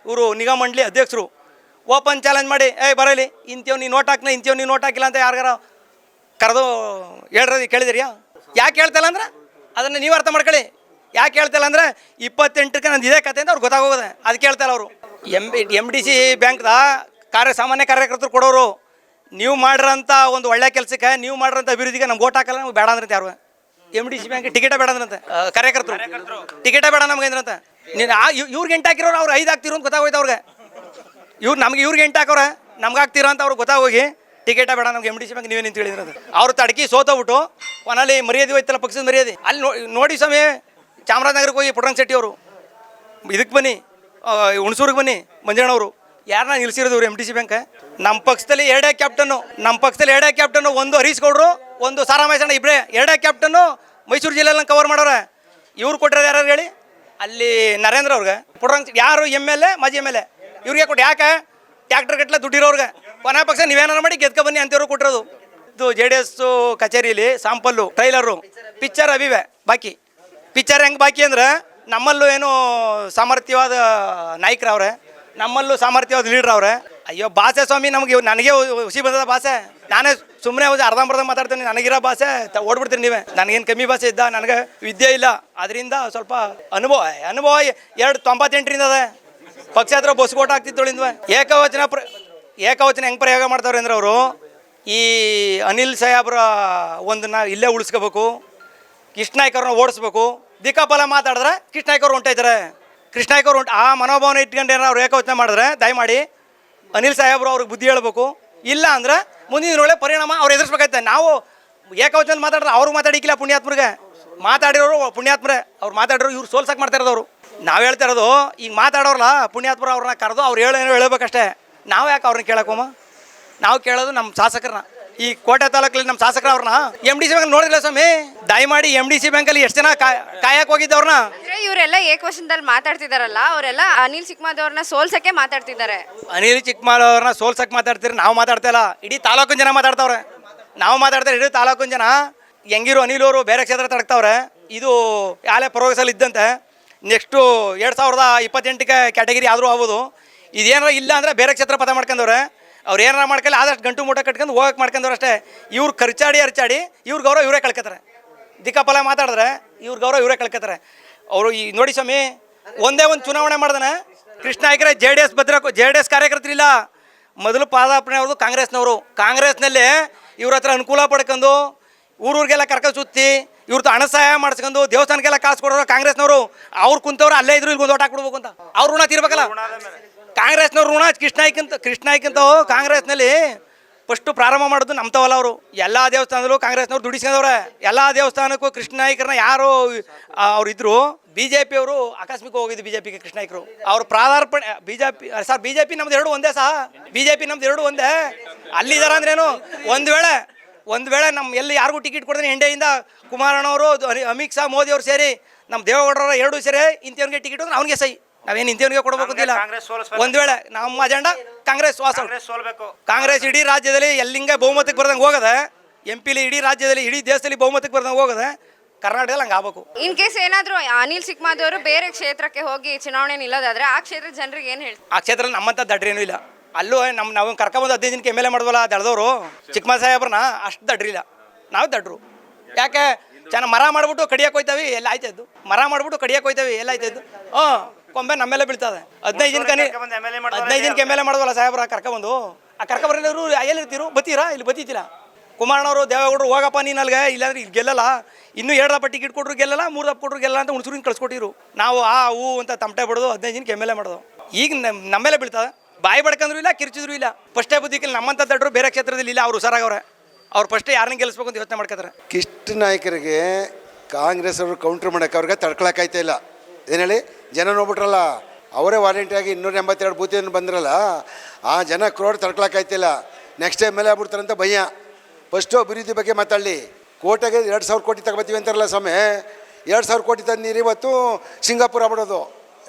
ಇವರು ನಿಗಮ ಮಂಡಳಿ ಅಧ್ಯಕ್ಷರು. ಓಪನ್ ಚಾಲೆಂಜ್ ಮಾಡಿ ಬರಲಿ, ಇಂಥವ್ ನೀನು ನೋಟ್ ಹಾಕಿನ, ಇಂಥವ್ ನೀನು ನೋಟ್ ಹಾಕಿಲ್ಲ ಅಂತ ಯಾರಿಗಾರ ಕರೆದು ಹೇಳ್ರಿ ಕೇಳಿದಿರಿಯಾ? ಯಾಕೆ ಹೇಳ್ತಲ್ಲ ಅಂದ್ರೆ ಅದನ್ನು ನೀವು ಅರ್ಥ ಮಾಡ್ಕೊಳ್ಳಿ. ಯಾಕೆ ಹೇಳ್ತಲ್ಲ ಅಂದರೆ 28ಕ್ಕೆ ನಂದು ಇದೇ ಕತೆ ಅಂತ ಅವ್ರಿಗೆ ಗೊತ್ತಾಗೋದೆ. ಅದಕ್ಕೆ ಹೇಳ್ತಾಯಿಲ್ಲ ಅವರು. MDC ಬ್ಯಾಂಕ್ದ ಸಾಮಾನ್ಯ ಕಾರ್ಯಕರ್ತರು ಕೊಡೋರು. ನೀವು ಮಾಡಿರೋಂಥ ಒಂದು ಒಳ್ಳೆ ಕೆಲಸಕ್ಕೆ, ನೀವು ಮಾಡಿರೋಂಥ ಅಭಿವೃದ್ಧಿಗೆ ನಮ್ಗೆ ಓಟ್ ಹಾಕಲ್ಲ, ನಮ್ಗೆ ಬೇಡ ಅಂದ್ರಂತೆ ಯಾರು. MDC ಬ್ಯಾಂಕ್ ಟಿಕೆಟೇ ಬೇಡ ಅಂದ್ರಂತೆ ಕಾರ್ಯಕರ್ತರು. ಟಿಕೆಟೇ ಬೇಡ ನಮ್ಗೆ ಅಂದ್ರಂತೆ. ನೀನು ಇವ್ರಿಗೆ 8 ಹಾಕಿರೋರು ಅವ್ರು 5 ಹಾಕ್ತಿರೋ ಅಂತ ಗೊತ್ತಾಗೋಯ್ತು ಅವ್ರಿಗೆ. ಇವ್ರಿಗೆ 8 ಹಾಕೋರೆ ನಮ್ಗೆ ಹಾಕ್ತಿರೋ ಅಂತ ಅವ್ರಿಗೆ ಗೊತ್ತಾಗೋಗಿ ಟಿಕೆಟೇ ಬೇಡ ನಮ್ಗೆ MDC ಬ್ಯಾಂಕ್ ನೀವೇ ನಿಂತು ಹೇಳಿದ್ರಂತೆ. ಅವ್ರು ತಡಕಿ ಸೋತೋಗ್ಬಿಟ್ಟು ಕೊನೆಯಲ್ಲಿ ಮರ್ಯಾದೆ ಹೋಯ್ತಲ್ಲ ಪಕ್ಷದ ಮರ್ಯಾದೆ. ಅಲ್ಲಿ ನೋಡಿ ಸ್ವಾಮಿ, ಚಾಮರಾಜನಗರಕ್ಕೆ ಹೋಗಿ ಪುಟ್ಟರಂಗ ಶೆಟ್ಟಿ ಅವರು ಇದಕ್ಕೆ ಬನ್ನಿ, ಹುಣಸೂರಿಗೆ ಬನ್ನಿ, ಮಂಜಣ್ಣವರು ಯಾರನ್ನ ನಿಲ್ಸಿರೋದು ಇವರು MDC ಬ್ಯಾಂಕ್. ನಮ್ಮ ಪಕ್ಷದಲ್ಲಿ 2 ಕ್ಯಾಪ್ಟನ್ನು, ಒಂದು ಹರೀಶ್ ಗೌಡರು, ಒಂದು ಸಾರಾ ಮಹೇಶಣ್ಣ, ಇಬ್ಬರೇ 2 ಕ್ಯಾಪ್ಟನ್ನು ಮೈಸೂರು ಜಿಲ್ಲೆಯಲ್ಲಿ ಕವರ್ ಮಾಡೋರೆ. ಇವ್ರು ಕೊಟ್ಟಿರೋದು ಯಾರು ಹೇಳಿ? ಅಲ್ಲಿ ನರೇಂದ್ರ ಅವ್ರಿಗೆ. ಪುಟ್ಟರಂಗ ಯಾರು MLA, ಮಾಜಿ MLA ಇವ್ರಿಗೆ ಕೊಟ್ಟು. ಯಾಕೆ? ಟ್ಯಾಕ್ಟರ್ ಗಟ್ಟಲೆ ದುಡ್ಡಿರೋರ್ಗೆ. ಕೊನೆ ಪಕ್ಷ ನೀವೇನಾರು ಮಾಡಿ ಗೆದ್ಕ ಬನ್ನಿ ಅಂತವ್ರು ಕೊಟ್ಟಿರೋದು. ಇದು JDS ಕಚೇರಿಯಲ್ಲಿ ಸಾಂಪಲ್ಲು ಟ್ರೈಲರು ಪಿಕ್ಚರ್ ಅವಿವೆ ಬಾಕಿ. ಪಿಕ್ಚರ್ ಹೆಂಗೆ ಬಾಕಿ ಅಂದರೆ, ನಮ್ಮಲ್ಲೂ ಏನು ಸಾಮರ್ಥ್ಯವಾದ ನಾಯಕರವ್ರೆ, ನಮ್ಮಲ್ಲೂ ಸಾಮರ್ಥ್ಯವಾದ ಲೀಡ್ರ್ ಅವ್ರೆ. ಅಯ್ಯೋ ಭಾಷೆ ಸ್ವಾಮಿ, ನನಗೆ ಹುಸಿ ಬಂದದ ಭಾಷೆ. ನಾನೇ ಸುಮ್ಮನೆ ಅರ್ಧಂಬರ್ಧ ಮಾತಾಡ್ತೀನಿ. ನನಗಿರೋ ಭಾಷೆ ಓಡ್ಬಿಡ್ತೀನಿ ನೀವೇ. ನನಗೇನು ಕಮ್ಮಿ ಭಾಷೆ ಇದ್ದ, ನನಗೆ ವಿದ್ಯೆ ಇಲ್ಲ. ಅದರಿಂದ ಸ್ವಲ್ಪ ಅನುಭವ 298ರಿಂದ ಅದೇ ಪಕ್ಷ ಹತ್ರ ಬಸ್ಕೋಟ್ ಆಗ್ತಿದ್ದೊಳಿಂದ. ಏಕವಚನ ಹೆಂಗೆ ಪ್ರಯೋಗ ಮಾಡ್ತಾವ್ರೆ ಅಂದ್ರೆ ಅವರು, ಈ ಅನಿಲ್ ಸಾಹೇಬ್ರ ಒಂದನ್ನ ಇಲ್ಲೇ ಉಳಿಸ್ಕೋಬೇಕು, ಕೃಷ್ಣಾಯ್ಕ ಅವ್ರನ್ನ ಓಡಿಸ್ಬೇಕು. ದಿಕ್ಕಾಪಲ ಮಾತಾಡಿದ್ರೆ ಕೃಷ್ಣಾಯ್ಕ ಅವ್ರು ಹೊಂಟಾಯ್ತಾರೆ. ಕೃಷ್ಣಾಯ್ಕ ಅವ್ರು ಆ ಮನೋಭಾವನೆ ಇಟ್ಕೊಂಡು ಏನಾರು ಅವ್ರು ಏಕವಚನ ಮಾಡಿದ್ರೆ ದಯಮಾಡಿ ಅನಿಲ್ ಸಾಹೇಬ್ರು ಅವ್ರಿಗೆ ಬುದ್ಧಿ ಹೇಳ್ಬೇಕು. ಇಲ್ಲ ಅಂದ್ರೆ ಮುಂದಿನ ಒಳ್ಳೆ ಪರಿಣಾಮ ಅವ್ರು ಎದುರಿಸ್ಬೇಕಾಯ್ತೆ. ನಾವು ಏಕವಚನ ಮಾತಾಡಿದ್ರೆ ಅವ್ರಿಗೆ ಮಾತಾಡಿಕ್ಕಿಲ್ಲ. ಪುಣ್ಯಾತ್ಮರಿಗೆ ಮಾತಾಡಿರೋರು ಪುಣ್ಯಾತ್ಮರೇ. ಅವ್ರು ಮಾತಾಡಿರೋ ಇವ್ರು ಸೋಲ್ಸಕ್ಕೆ ಮಾಡ್ತಾ ಇರೋದು. ನಾವು ಹೇಳ್ತಾ ಇರೋದು ಈಗ ಮಾತಾಡೋರಲ್ಲ ಪುಣ್ಯಾತ್ಮರು, ಅವ್ರನ್ನ ಕರೆದು ಅವ್ರು ಏನೋ ಹೇಳ್ಬೇಕಷ್ಟೇ. ನಾವು ಯಾಕೆ ಅವ್ರನ್ನ ಕೇಳೋಕೋಮ? ನಾವು ಕೇಳೋದು ನಮ್ಮ ಶಾಸಕರನ್ನ. ಈ ಕೋಟೆ ತಾಲೂಕಲ್ಲಿ ನಮ್ಮ ಶಾಸಕರ ಅವ್ರನ್ನ MDC ಬ್ಯಾಂಕ್ ನೋಡಿಲ್ಲ ಸ್ವಾಮಿ. ದಯಮಾಡಿ MDC ಬ್ಯಾಂಕಲ್ಲಿ ಎಷ್ಟು ಜನ ಕಾಯಕ್ಕೆ ಹೋಗಿದ್ದವ್ರನ್ನ. ಇವರೆಲ್ಲ ಏಕವಚನದಲ್ಲಿ ಮಾತಾಡ್ತಿದಾರಲ್ಲ, ಅವರೆಲ್ಲ ಅನಿಲ್ ಚಿಕ್ಕಮಾದ್ ಅವ್ರನ್ನ ಸೋಲ್ಸಕ್ಕೆ ಮಾತಾಡ್ತಿದ್ದಾರೆ. ಅನಿಲ್ ಚಿಕ್ಕಮಾದ್ ಅವ್ರನ್ನ ಸೋಲ್ಸಕ್ಕೆ ಮಾತಾಡ್ತೀರಿ, ನಾವು ಮಾತಾಡ್ತಾ ಇಲ್ಲ. ಇಡೀ ತಾಲೂಕಿನ ಜನ ಮಾತಾಡ್ತಾವ್ರೆ. ನಾವು ಮಾತಾಡ್ತಾರೆ ಇಡೀ ತಾಲೂಕಿನ ಜನ. ಹೆಂಗಿರು ಅನಿಲ್ ಅವರು ಬೇರೆ ಕ್ಷೇತ್ರ ತಡಕ್ತಾವ್ರೆ. ಇದು ಯಾಲೇ ಪ್ರೋಗ್ರೆಸಲ್ಲಿ ಇದ್ದಂತೆ. ನೆಕ್ಸ್ಟು 2028ಕ್ಕೆ ಕ್ಯಾಟಗಿರಿ ಆದರೂ ಆಗ್ಬೋದು. ಇದೇನಾರ ಇಲ್ಲ ಅಂದರೆ ಬೇರೆ ಕ್ಷೇತ್ರ ಪದ ಮಾಡ್ಕೊಂಡವ್ರೆ. ಅವ್ರು ಏನಾರ ಮಾಡ್ಕೊಳ್ಳಿ, ಆದಷ್ಟು ಗಂಟು ಮೂಟ ಕಟ್ಕೊಂಡು ಹೋಗಕ್ಕೆ ಮಾಡ್ಕೊಂಡವ್ರು ಅಷ್ಟೇ. ಇವ್ರು ಖರ್ಚಾಡಿ ಇವ್ರ ಗೌರವ ಇವರೇ ಕಳ್ಕೊತಾರೆ. ದಿಕ್ಕಾಪಲ ಮಾತಾಡಿದ್ರೆ ಇವ್ರ ಗೌರವ ಇವರೇ ಕಳ್ಕೊತಾರೆ. ಅವರು ಈ ನೋಡಿ ಸ್ವಾಮಿ, ಒಂದೇ ಒಂದು ಚುನಾವಣೆ ಮಾಡ್ದಾನೆ ಕೃಷ್ಣ ನಾಯ್ಕರೇ ಜೆ ಡಿ ಎಸ್ ಕಾರ್ಯಕರ್ತರಿಲ್ಲ. ಮೊದಲು ಪಾದಾರ್ಪಣೆ ಅವ್ರದ್ದು ಕಾಂಗ್ರೆಸ್ನವರು. ಕಾಂಗ್ರೆಸ್ನಲ್ಲಿ ಇವ್ರ ಹತ್ರ ಅನುಕೂಲ ಪಡ್ಕೊಂಡು ಊರೂರಿಗೆಲ್ಲ ಕರ್ಕೊಂಡು ಸುತ್ತಿ ಇವ್ರದ್ದು ಹಣ ಸಹಾಯ ಮಾಡಿಸ್ಕೊಂಡು ದೇವಸ್ಥಾನಕ್ಕೆಲ್ಲ ಕಾಸು ಕೊಡೋರು ಕಾಂಗ್ರೆಸ್ನವರು. ಅವ್ರು ಕುಂತವ್ರು ಅಲ್ಲೇ ಇದ್ರು ಇಲ್ಲಿ ಓಟ್ ಹಾಕ್ಬಿಡ್ಬೇಕು ಅಂತ ಅವ್ರ ಋಣ ತೀರ್ಬೇಕಲ್ಲ. ಕಾಂಗ್ರೆಸ್ನವ್ರ ಋಣ ಕೃಷ್ಣ ನಾಯ್ಕಂತ ಕಾಂಗ್ರೆಸ್ನಲ್ಲಿ ಫಸ್ಟು ಪ್ರಾರಂಭ ಮಾಡೋದು ನಮ್ತವಲ್ಲ ಅವರು. ಎಲ್ಲ ದೇವಸ್ಥಾನದಲ್ಲೂ ಕಾಂಗ್ರೆಸ್ನವ್ರು ದುಡಿಸ್ಕೊಂಡವ್ರೆ. ಎಲ್ಲ ದೇವಸ್ಥಾನಕ್ಕೂ ಕೃಷ್ಣ ನಾಯ್ಕರನ್ನ ಯಾರು ಅವ್ರು ಇದ್ರು. ಬಿ ಜೆ ಪಿಯವರು ಆಕಸ್ಮಿಕ ಹೋಗಿದ್ದು ಬಿ ಜೆ ಪಿಗೆ ಕೃಷ್ಣ ನಾಯ್ಕರು. ಅವ್ರು ಪ್ರಾದಾರ್ಪಣೆ ಬಿ ಜೆ ಪಿ ನಮ್ದು ಎರಡು ಒಂದೇ ಬಿ ಜೆ ಪಿ ನಮ್ದು ಎರಡು ಒಂದೇ. ಅಲ್ಲಿದಾರ ಅಂದ್ರೇನು, ಒಂದು ವೇಳೆ ನಮ್ಮ ಎಲ್ಲಿ ಯಾರಿಗೂ ಟಿಕೆಟ್ ಕೊಡ್ತಾರೆ ಇಂಡಿಯಾದಿಂದ ಕುಮಾರಣ್ಣವರು, ಅಮಿತ್ ಶಾ, ಮೋದಿ ಅವರು ಸೇರಿ ನಮ್ಮ ದೇವೇಗೌಡರ ಎರಡೂ ಸೇರಿ ಇಂಥವ್ನಿಗೆ ಟಿಕೆಟ್ ಅಂದ್ರೆ ಅವ್ನಿಗೆ ಸೈ. ನಾವೇನು ಇಂಥವ್ನಿಗೆ ಕೊಡಬೇಕು ಅಂತಿಲ್ಲ. ಒಂದು ವೇಳೆ ನಮ್ಮ ಅಜೆಂಡಾ ಕಾಂಗ್ರೆಸ್ ಸೋಲ್ಬೇಕು. ಕಾಂಗ್ರೆಸ್ ಇಡೀ ರಾಜ್ಯದಲ್ಲಿ ಎಲ್ಲಿಂಗೆ ಬಹುಮತಕ್ಕೆ ಬರ್ದಂಗೆ ಹೋಗದೆ, ಎಂಪಿಲಿ ಇಡೀ ರಾಜ್ಯದಲ್ಲಿ ಇಡೀ ದೇಶದಲ್ಲಿ ಬಹುಮತಕ್ಕೆ ಬರ್ದಂಗೆ ಹೋಗದೆ, ಕರ್ನಾಟಕದಲ್ಲಿ ಹಂಗೆ ಆಗ್ಬೇಕು. ಇನ್ ಕೇಸ್ ಏನಾದರೂ ಅನಿಲ್ ಸಿಕ್ಮಾದವರು ಬೇರೆ ಕ್ಷೇತ್ರಕ್ಕೆ ಹೋಗಿ ಚುನಾವಣೆ ನಿಲ್ಲೋದಾದ್ರೆ ಆ ಕ್ಷೇತ್ರದ ಜನರಿಗೆ ಏನು ಹೇಳ್ತಾರೆ? ಆ ಕ್ಷೇತ್ರದಲ್ಲಿ ನಮ್ಮಂಥ ದಡ್ರೇನೂ ಇಲ್ಲ. ಅಲ್ಲೂ ನಾವು ಕರ್ಕೊಂಬಂದು 15 ಜನಕ್ಕೆ ಎಮ್ ಎಲ್ ಎ ಮಾಡಿದ್ವಲ್ಲ ದಡ್ದವರು ಚಿಕ್ಕಮ್ಮ ಸಾಹೇಬ್ರನ್ನ ಅಷ್ಟು ದಡ್ರಿಲ್ಲ. ನಾವು ದಡ್ರು. ಯಾಕೆ ಮರ ಮಾಡ್ಬಿಟ್ಟು ಕಡಿಯಕ್ಕೆ ಹೋಯ್ತವಿ ಎಲ್ಲ ಆಯ್ತಾಯಿದ್ದು. ಮರ ಮಾಡ್ಬಿಟ್ಟು ಕಡಿಯಕ್ಕೆ ಹೋಯ್ತವಿ ಎಲ್ಲ ಆಯ್ತಾಯಿದ್ದು. ಕೊಂಬೆ ನಮ್ಮೆಲ್ಲ ಬೀಳ್ತದೆ. 15 ಜನಕ್ಕೆ ಎಮ್ ಎಲ್ ಎ ಮಾಡಿದ್ವಲ್ಲ ಸಾಹೇಬ್ರ ಕರ್ಕೊಂಬಂದು. ಆ ಕರ್ಕೊಂಬರೋರು ಎಲ್ಲಿರ್ತೀರು ಬತ್ತೀರಾ? ಇಲ್ಲಿ ಬತ್ತೀತಿಲ್ಲ. ಕುಮಾರಣ್ಣವರು ದೇವೇಗೌಡರು ಹೋಗಪ್ಪ ನೀನು ಅಲ್ಲಿಗೆ, ಇಲ್ಲಾಂದ್ರೆ ಇಲ್ಲಿ ಗೆಲ್ಲಲ್ಲ. ಇನ್ನೂ 2 ದಪ್ಪ ಟಿಕೆಟ್ ಕೊಟ್ಟರು ಗೆಲ್ಲಲ್ಲ, 3 ದಪ್ಪ ಕೊಟ್ಟರು ಗೆಲ್ಲ ಅಂತ ಹುಣಸೂರಿನ ಕಳ್ಸ್ಕೊಟ್ಟಿರು. ನಾವು ಹೂ ಅಂತ ತಮಟೆ ಬಿಡೋದು 15 ಜನಕ್ಕೆ ಎಮ್ ಎಲ್ ಎ ಮಾಡೋದು. ಈಗ ನಮ್ಮೆಲ್ಲ ಬೀಳ್ತದೆ. ಬಾಯಿ ಬಡ್ಕಂದ್ರು ಇಲ್ಲ, ಕಿರ್ಚಿದ್ರು ಇಲ್ಲ. ಫಸ್ಟೇ ಬುದ್ಧಿಕಿಲ್ಲ. ನಮ್ಮಂಥ ದಡ್ರು ಬೇರೆ ಕ್ಷೇತ್ರದಲ್ಲಿ ಇಲ್ಲ. ಅವ್ರು ಹುಷಾರಾಗವ್ರೆ. ಅವ್ರು ಫಸ್ಟೇ ಯಾರನ್ನ ಗೆಲ್ಲಿಸ್ಬೇಕು ಅಂತ ಯೋಚನೆ ಮಾಡ್ಕೊತಾರೆ. ಕೃಷ್ಣ ನಾಯ್ಕರಿಗೆ ಕಾಂಗ್ರೆಸ್ ಅವರು ಕೌಂಟ್ರ್ ಮಾಡೋಕೆ ಅವ್ರಿಗೆ ತಡ್ಕೊಳಕ್ಕಾಯ್ತಾ ಇಲ್ಲ. ಏನು ಹೇಳಿ, ಜನ ನೋಡ್ಬಿಟ್ರಲ್ಲ, ಅವರೇ ವಾರಂಟಿಯಾಗಿ 282 ಬೂತಿಯನ್ನು ಬಂದ್ರಲ್ಲ, ಆ ಜನ ಕ್ರೋಡ್ ತಡ್ಕೊಳಕ್ಕಾಯ್ತಿಲ್ಲ. ನೆಕ್ಸ್ಟ್ ಎಮ್ ಎಲ್ ಎ ಆಗ್ಬಿಡ್ತಾರಂತ ಭಯ. ಫಸ್ಟು ಅಭಿವೃದ್ಧಿ ಬಗ್ಗೆ ಮಾತಾಡಲಿ. ಕೋಟೆಗೆ 2000 ಕೋಟಿ ತಗೋತೀವಿ ಅಂತಾರಲ್ಲ ಸ್ವಾಮಿ. 2000 ಕೋಟಿ ತಂದು ನೀರು ಇವತ್ತು ಸಿಂಗಾಪುರ ಆಗ್ಬಿಡೋದು.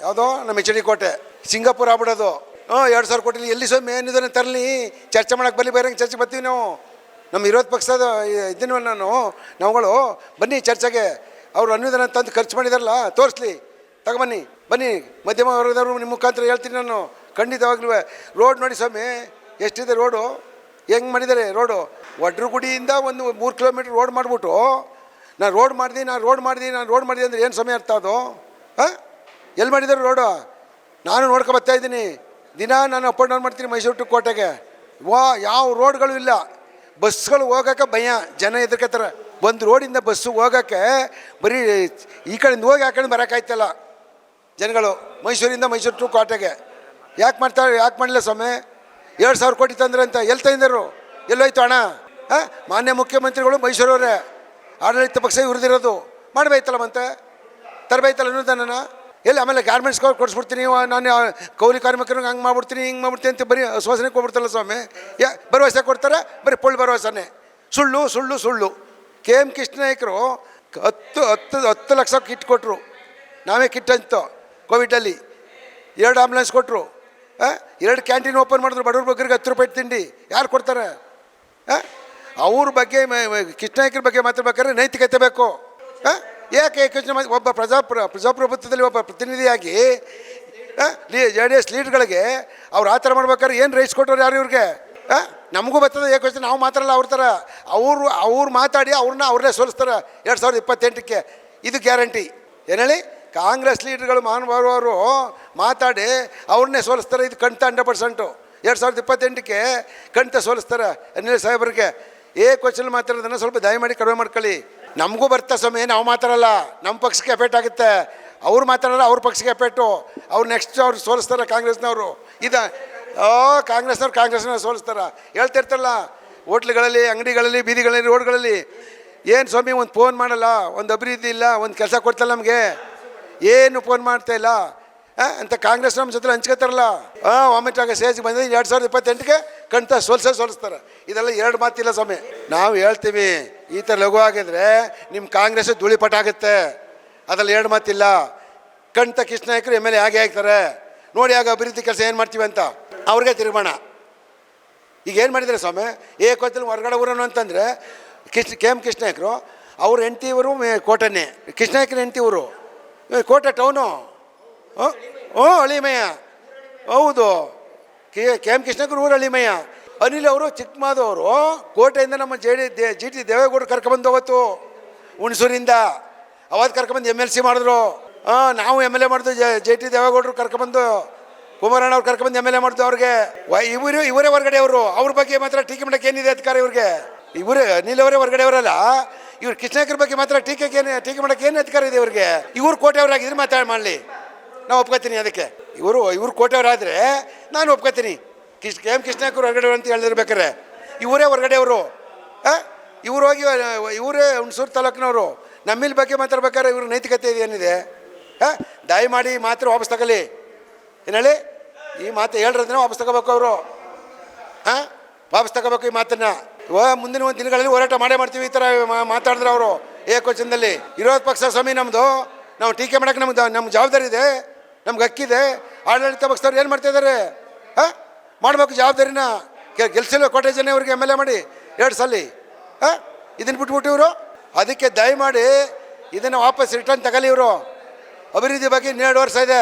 ಯಾವುದೋ ನಮ್ಮ ಎಚ್ ಡಿ ಕೋಟೆ ಸಿಂಗಾಪುರ ಆಗ್ಬಿಡೋದು. 2000 ಕೋಟಿಲಿ ಎಲ್ಲಿ ಸ್ವಾಮಿ ಏನಿದಾನೆ ತರಲಿ, ಚರ್ಚೆ ಮಾಡೋಕೆ ಬರಲಿ, ಬೇರೆ ಚರ್ಚೆ ಬರ್ತೀವಿ ನಾವು. ನಮ್ಮ ವಿರೋಧ ಪಕ್ಷದ ಇದ್ದೀನವ ನಾವುಗಳು ಬನ್ನಿ ಚರ್ಚೆಗೆ. ಅವರು ಅನುದಾನ ತಂದು ಖರ್ಚು ಮಾಡಿದಾರಲ್ಲ ತೋರಿಸ್ಲಿ, ತಗೊಬನ್ನಿ, ಬನ್ನಿ. ಮಧ್ಯಮ ವರ್ಗದವರು ನಿಮ್ಮ ಮುಖಾಂತರ ಹೇಳ್ತೀನಿ ನಾನು. ಖಂಡಿತವಾಗ್ಲೂ ರೋಡ್ ನೋಡಿ ಸ್ವಾಮಿ, ಎಷ್ಟಿದೆ ರೋಡು, ಹೆಂಗೆ ಮಾಡಿದ್ದಾರೆ ರೋಡು. ವಡ್ರಗುಡಿಯಿಂದ ಒಂದು 3 ಕಿಲೋಮೀಟ್ರ್ ರೋಡ್ ಮಾಡಿಬಿಟ್ಟು ನಾನು ರೋಡ್ ಮಾಡಿದೆ ಅಂದರೆ ಏನು ಸಮಯ ಅರ್ಥ ಅದು? ಎಲ್ಲಿ ಮಾಡಿದ್ದಾರೆ ರೋಡು? ನಾನು ನೋಡ್ಕೊಬರ್ತಾ ಇದ್ದೀನಿ. ದಿನ ನಾನು ಅಪ್ ಆ್ಯಂಡ್ ಡೌನ್ ಮಾಡ್ತೀನಿ ಮೈಸೂರು ಟು ಕೋಟೆಗೆ. ಯಾವ ರೋಡ್ಗಳು ಇಲ್ಲ. ಬಸ್ಗಳು ಹೋಗೋಕೆ ಭಯ, ಜನ ಎದುರ್ಕತ್ತಾರೆ. ಒಂದು ರೋಡಿಂದ ಬಸ್ಸು ಹೋಗೋಕ್ಕೆ ಬರೀ ಈ ಕಡೆಯಿಂದ ಹೋಗಿ ಆ ಕಡೆ ಬರೋಕ್ಕಾಯ್ತಲ್ಲ ಜನಗಳು. ಮೈಸೂರು ಟು ಕೋಟೆಗೆ ಯಾಕೆ ಮಾಡಲಿಲ್ಲ ಸ್ವಾಮಿ? 2000 ಕೋಟಿ ತಂದ್ರೆ ಅಂತ ಎಲ್ಲಿ ತಂದರು? ಎಲ್ಲೋಯ್ತು ಹಣ? ಮಾನ್ಯ ಮುಖ್ಯಮಂತ್ರಿಗಳು ಮೈಸೂರವರೇ, ಆಡಳಿತ ಪಕ್ಷ ಇವ್ರದಿರೋದು. ಮಾಡಬೇಕಲ್ಲ ಮತ್ತೆ, ತರಬೇಕಲ್ಲ ಅನುದಾನನ ಎಲ್ಲಿ? ಆಮೇಲೆ ಗಾರ್ಮೆಂಟ್ಸ್ ಕೊಡಿಸ್ಬಿಡ್ತೀನಿ, ನಾನು ಕೌಲಿ ಕಾರ್ಮಿಕರಿಗೆ ಹಂಗೆ ಮಾಡ್ಬಿಡ್ತೀನಿ, ಹಿಂಗೆ ಮಾಡ್ಬಿಡ್ತೀನಿ ಅಂತ ಬರೀ ಆಶ್ವಾಸನೆ ಕೊಡ್ಬಿಡ್ತಲ್ಲ ಸ್ವಾಮಿ. ಭರವಸೆ ಕೊಡ್ತಾರೆ, ಬರೀ ಪೊಳ್ಳು ಭರವಸೆನೇ. ಸುಳ್ಳು. ಕೆ ಎಮ್ ಕೃಷ್ಣ ನಾಯ್ಕರು 10 ಲಕ್ಷ ಕಿಟ್ ಕೊಟ್ಟರು. ನಾವೇ ಕಿಟ್ ಅಂತು ಕೋವಿಡಲ್ಲಿ. 2 ಆಂಬುಲೆನ್ಸ್ ಕೊಟ್ಟರು. 2 ಕ್ಯಾಂಟೀನ್ ಓಪನ್ ಮಾಡಿದ್ರು. ಬಡವ್ರ ಬಗ್ಗರಿಗೆ 10 ರೂಪಾಯಿ ತಿಂಡಿ ಯಾರು ಕೊಡ್ತಾರೆ? ಅವ್ರ ಬಗ್ಗೆ ಕೃಷ್ಣ ನಾಯ್ಕರ ಬಗ್ಗೆ ಮಾತಾಡ್ಬೇಕಾದ್ರೆ ನೈತಿಕತೆ ಬೇಕು. ಯಾಕೆ ಒಬ್ಬ ಪ್ರಜಾಪ್ರಭುತ್ವದಲ್ಲಿ ಒಬ್ಬ ಪ್ರತಿನಿಧಿಯಾಗಿ JDS ಲೀಡ್ಗಳಿಗೆ ಅವ್ರು ಆ ಥರ ಮಾಡ್ಬೇಕಾದ್ರೆ ಏನು ರೈಟ್ಸ್ ಕೊಟ್ಟರು ಯಾರು ಇವ್ರಿಗೆ? ನಮಗೂ ಬರ್ತದೆ ಏಕೆ ನಾವು ಮಾತಾಡಲ್ಲ ಅವ್ರ ಥರ. ಅವ್ರು ಮಾತಾಡಿ ಅವ್ರನ್ನೇ ಸೋಲಿಸ್ತಾರೆ 2028ಕ್ಕೆ. ಇದು ಗ್ಯಾರಂಟಿ. ಏನು ಹೇಳಿ? ಕಾಂಗ್ರೆಸ್ ಲೀಡರ್ಗಳು ಮಹಾನುಭಾವರು ಮಾತಾಡಿ ಅವ್ರನ್ನೇ ಸೋಲಿಸ್ತಾರೆ. ಇದು ಖಂಡಿತ 100%. 2028ಕ್ಕೆ ಖಂಡಿತ ಸೋಲಿಸ್ತಾರೆ ಅನಿಲ್ ಸಾಹೇಬ್ರಿಗೆ. ಕ್ವಶನ್ ಮಾತಾಡೋದನ್ನು ಸ್ವಲ್ಪ ದಯಮಾಡಿ ಕಡಿಮೆ ಮಾಡ್ಕೊಳ್ಳಿ. ನಮಗೂ ಬರ್ತಾ ಸ್ವಾಮಿ, ನಾವು ಮಾತಾಡಲ್ಲ, ನಮ್ಮ ಪಕ್ಷಕ್ಕೆ ಎಫೆಕ್ಟ್ ಆಗುತ್ತೆ. ಅವ್ರು ಮಾತಾಡಲ್ಲ, ಅವ್ರ ಪಕ್ಷಕ್ಕೆ ಎಫೆಕ್ಟು. ಅವ್ರು ನೆಕ್ಸ್ಟ್ ಅವ್ರು ಸೋಲಿಸ್ತಾರೆ ಕಾಂಗ್ರೆಸ್ನವರು. ಕಾಂಗ್ರೆಸ್ನವ್ರು ಸೋಲಿಸ್ತಾರೆ. ಹೇಳ್ತಿರ್ತಾರಲ್ಲ ಹೋಟ್ಲುಗಳಲ್ಲಿ, ಅಂಗಡಿಗಳಲ್ಲಿ, ಬೀದಿಗಳಲ್ಲಿ, ರೋಡ್ಗಳಲ್ಲಿ. ಏನು ಸ್ವಾಮಿ ಒಂದು ಫೋನ್ ಮಾಡಲ್ಲ, ಒಂದು ಅಭಿವೃದ್ಧಿ ಇಲ್ಲ, ಒಂದು ಕೆಲಸ ಕೊಡ್ತಲ್ಲ ನಮಗೆ, ಏನು ಫೋನ್ ಮಾಡ್ತಾ ಇಲ್ಲ ಅಂತ ಕಾಂಗ್ರೆಸ್ ನಮ್ಮ ಜೊತೆ ಹಂಚ್ಕೋತಾರಲ್ಲ. ವಾಮಿಟ್ ಆಗೋ ಸ್ಟೇಜ್ಗೆ ಬಂದರೆ 2028ಕ್ಕೆ ಖಂಡಿತ ಸೋಲಿಸ್ತಾರೆ. ಇದೆಲ್ಲ 2 ಮಾತಿಲ್ಲ ಸ್ವಾಮಿ. ನಾವು ಹೇಳ್ತೀವಿ ಈ ಥರ ಲಘು ಆಗಿದ್ರೆ ನಿಮ್ಮ ಕಾಂಗ್ರೆಸ್ ಧೂಳಿಪಟ ಆಗುತ್ತೆ. ಅದರಲ್ಲಿ 2 ಮಾತಿಲ್ಲ. ಖಂಡಿತ ಕೃಷ್ಣ ನಾಯ್ಕರು ಎಮ್ ಎಲ್ ಎ ಆಗ್ತಾರೆ. ನೋಡಿ ಆಗ ಅಭಿವೃದ್ಧಿ ಕೆಲಸ ಏನು ಮಾಡ್ತೀವಿ ಅಂತ ಅವ್ರಿಗೆ ತಿರುಗೋಣ. ಈಗ ಏನು ಮಾಡಿದ್ದಾರೆ ಸ್ವಾಮಿ? ಏಕೋತ್ತಲ್ಲಿ ಹೊರಗಡೆ ಊರನು ಅಂತಂದರೆ ಕೆ ಎಮ್ ಕೃಷ್ಣ ನಾಯ್ಕರು ಅವ್ರ ಹೆಂಡತಿ ಇವರು ಕೋಟೆನೇ. ಕೃಷ್ಣ ನಾಯ್ಕರ ಹೆಂಡತಿ ಊರು ಕೋಟೆ ಟೌನು. ಅಳಿಮಯ್ಯ. ಹೌದು, ಕೆ ಎಮ್ ಕೃಷ್ಣಕರು ಊರು ಅಳಿಮಯ್ಯ. ಅನಿಲ್ ಅವರು ಚಿಕ್ಕಮಾದವರು ಕೋಟೆಯಿಂದ ನಮ್ಮ ಜಿ ಟಿ ದೇವೇಗೌಡರು ಕರ್ಕೊಂಬಂದು ಅವತ್ತು ಹುಣಸೂರಿಂದ ಅವತ್ತು ಕರ್ಕೊಂಬಂದು MLC ಮಾಡಿದ್ರು. ನಾವು MLA ಮಾಡಿದ್ವಿ. ಜೆ ಟಿ ದೇವೇಗೌಡರು ಕರ್ಕೊಂಬಂದು ಕುಮಾರಣ್ಣ ಅವ್ರು ಕರ್ಕೊಂಡ್ಬಂದು ಎಮ್ ಎಲ್ ಎ ಮಾಡ್ತು ಅವ್ರಿಗೆ ಇವರೇ ಹೊರಗಡೆ ಅವರು. ಅವ್ರ ಬಗ್ಗೆ ಮಾತ್ರ ಟೀಕೆ ಮಾಡಕ್ಕೆ ಏನಿದೆ ಅಧಿಕಾರ ಇವ್ರಿಗೆ? ಇವರೇ ನೀಲವರೇ ಹೊರಗಡೆ ಅವರಲ್ಲ. ಇವ್ರು ಕೃಷ್ಣಾಕರ್ ಬಗ್ಗೆ ಮಾತ್ರ ಟೀಕೆ ಮಾಡಕ್ಕೆ ಏನು ಅಧಿಕಾರ ಇದೆ ಇವ್ರಿಗೆ? ಇವ್ರು ಕೋಟೆಯವರಾಗಿದ್ರೆ ಮಾಡಲಿ, ನಾವು ಒಪ್ಕೋತೀನಿ. ಅದಕ್ಕೆ ಇವರು ಕೋಟೆಯವರಾದರೆ ನಾನು ಒಪ್ಕೋತೀನಿ. ಕೃಷ್ಣಾಕರ್ ಹೊರಗಡೆ ಅಂತ ಹೇಳಿರ್ಬೇಕಾರೆ ಇವರೇ ಹೊರಗಡೆ ಅವರು. ಇವ್ರು ಹೋಗಿ ಇವರೇ ಹುಣಸೂರು ತಾಲೂಕಿನವರು. ನಮ್ಮಿಲ್ ಬಗ್ಗೆ ಮಾತಾಡ್ಬೇಕಾದ್ರೆ ಇವ್ರ ನೈತಿಕತೆ ಏನಿದೆ? ದಯಮಾಡಿ ಮಾತ್ರ ವಾಪಸ್ ತಗೊಳ್ಳಿ. ಏನು ಹೇಳಿ? ಈ ಮಾತು ಹೇಳ್ರದ್ರೆ ವಾಪಸ್ ತಗೋಬೇಕು ಅವರು. ವಾಪಸ್ ತಗೋಬೇಕು ಈ ಮಾತನ್ನು. ಮುಂದಿನ ಒಂದು ದಿನಗಳಲ್ಲಿ ಹೋರಾಟ ಮಾಡ್ತೀವಿ ಈ ಥರ ಮಾತಾಡಿದ್ರೆ ಅವರು ಏಕವಚನದಲ್ಲಿ. ವಿರೋಧ ಪಕ್ಷ ಸ್ವಾಮಿ ನಮ್ಮದು, ನಾವು ಟೀಕೆ ಮಾಡೋಕ್ಕೆ ನಮ್ಮ ಜವಾಬ್ದಾರಿ ಇದೆ, ನಮ್ಗೆ ಹಕ್ಕಿದೆ. ಆಡಳಿತ ಪಕ್ಷದವ್ರು ಏನು ಮಾಡ್ತಾ ಇದ್ದಾರೆ? ಮಾಡಬೇಕು ಜವಾಬ್ದಾರಿನ. ಗೆಲ್ಸಿಲ್ವ ಕೋಟೆ ಜನ ಇವ್ರಿಗೆ ಎಮ್ ಎಲ್ ಎ ಮಾಡಿ 2 ಸಲ. ಇದನ್ನು ಬಿಟ್ಬಿಟ್ಟು ಇವರು. ಅದಕ್ಕೆ ದಯಮಾಡಿ ಇದನ್ನು ವಾಪಸ್ ರಿಟರ್ನ್ ತಗೊಳ್ಳಿ ಇವರು. ಅಭಿವೃದ್ಧಿ ಬಗ್ಗೆ 2 ವರ್ಷ ಇದೆ,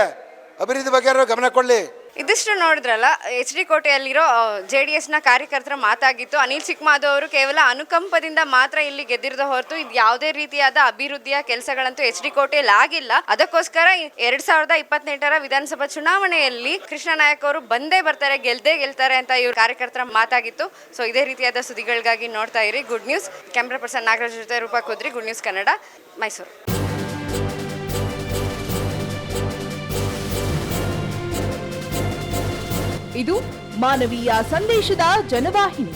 ಅಭಿವೃದ್ಧಿ ಬಗ್ಗೆ ಗಮನ ಕೊಡಲಿ. ಇದಿಷ್ಟು ನೋಡಿದ್ರಲ್ಲ, ಎಚ್ ಡಿ ಕೋಟೆಯಲ್ಲಿರೋ JDS ನ ಕಾರ್ಯಕರ್ತರ ಮಾತಾಗಿತ್ತು. ಅನಿಲ್ ಚಿಕ್ಕಮಾದು ಅವರು ಕೇವಲ ಅನುಕಂಪದಿಂದ ಮಾತ್ರ ಇಲ್ಲಿ ಗೆದ್ದಿರೋದು ಹೊರತು ಇದು ಯಾವುದೇ ರೀತಿಯಾದ ಅಭಿವೃದ್ಧಿಯ ಕೆಲಸಗಳಂತೂ ಎಚ್ ಡಿ ಕೋಟೆಯಲ್ಲಿ ಆಗಿಲ್ಲ. ಅದಕ್ಕೋಸ್ಕರ 2028ರ ವಿಧಾನಸಭಾ ಚುನಾವಣೆಯಲ್ಲಿ ಕೃಷ್ಣ ನಾಯಕ್ ಅವರು ಬಂದೇ ಬರ್ತಾರೆ, ಗೆಲ್ತಾರೆ ಅಂತ ಇವ್ರ ಕಾರ್ಯಕರ್ತರ ಮಾತಾಗಿತ್ತು. ಸೊ ಇದೇ ರೀತಿಯಾದ ಸುದ್ದಿಗಳಿಗಾಗಿ ನೋಡ್ತಾ ಇರಿ good news. Camera person Nagaraj ಜೊತೆ ರೂಪಾ ಕುದ್ರಿ, ಗುಡ್ ನ್ಯೂಸ್ ಕನ್ನಡ, ಮೈಸೂರು. ಇದು ಮಾನವೀಯ ಸಂದೇಶದ ಜನವಾಹಿನಿ.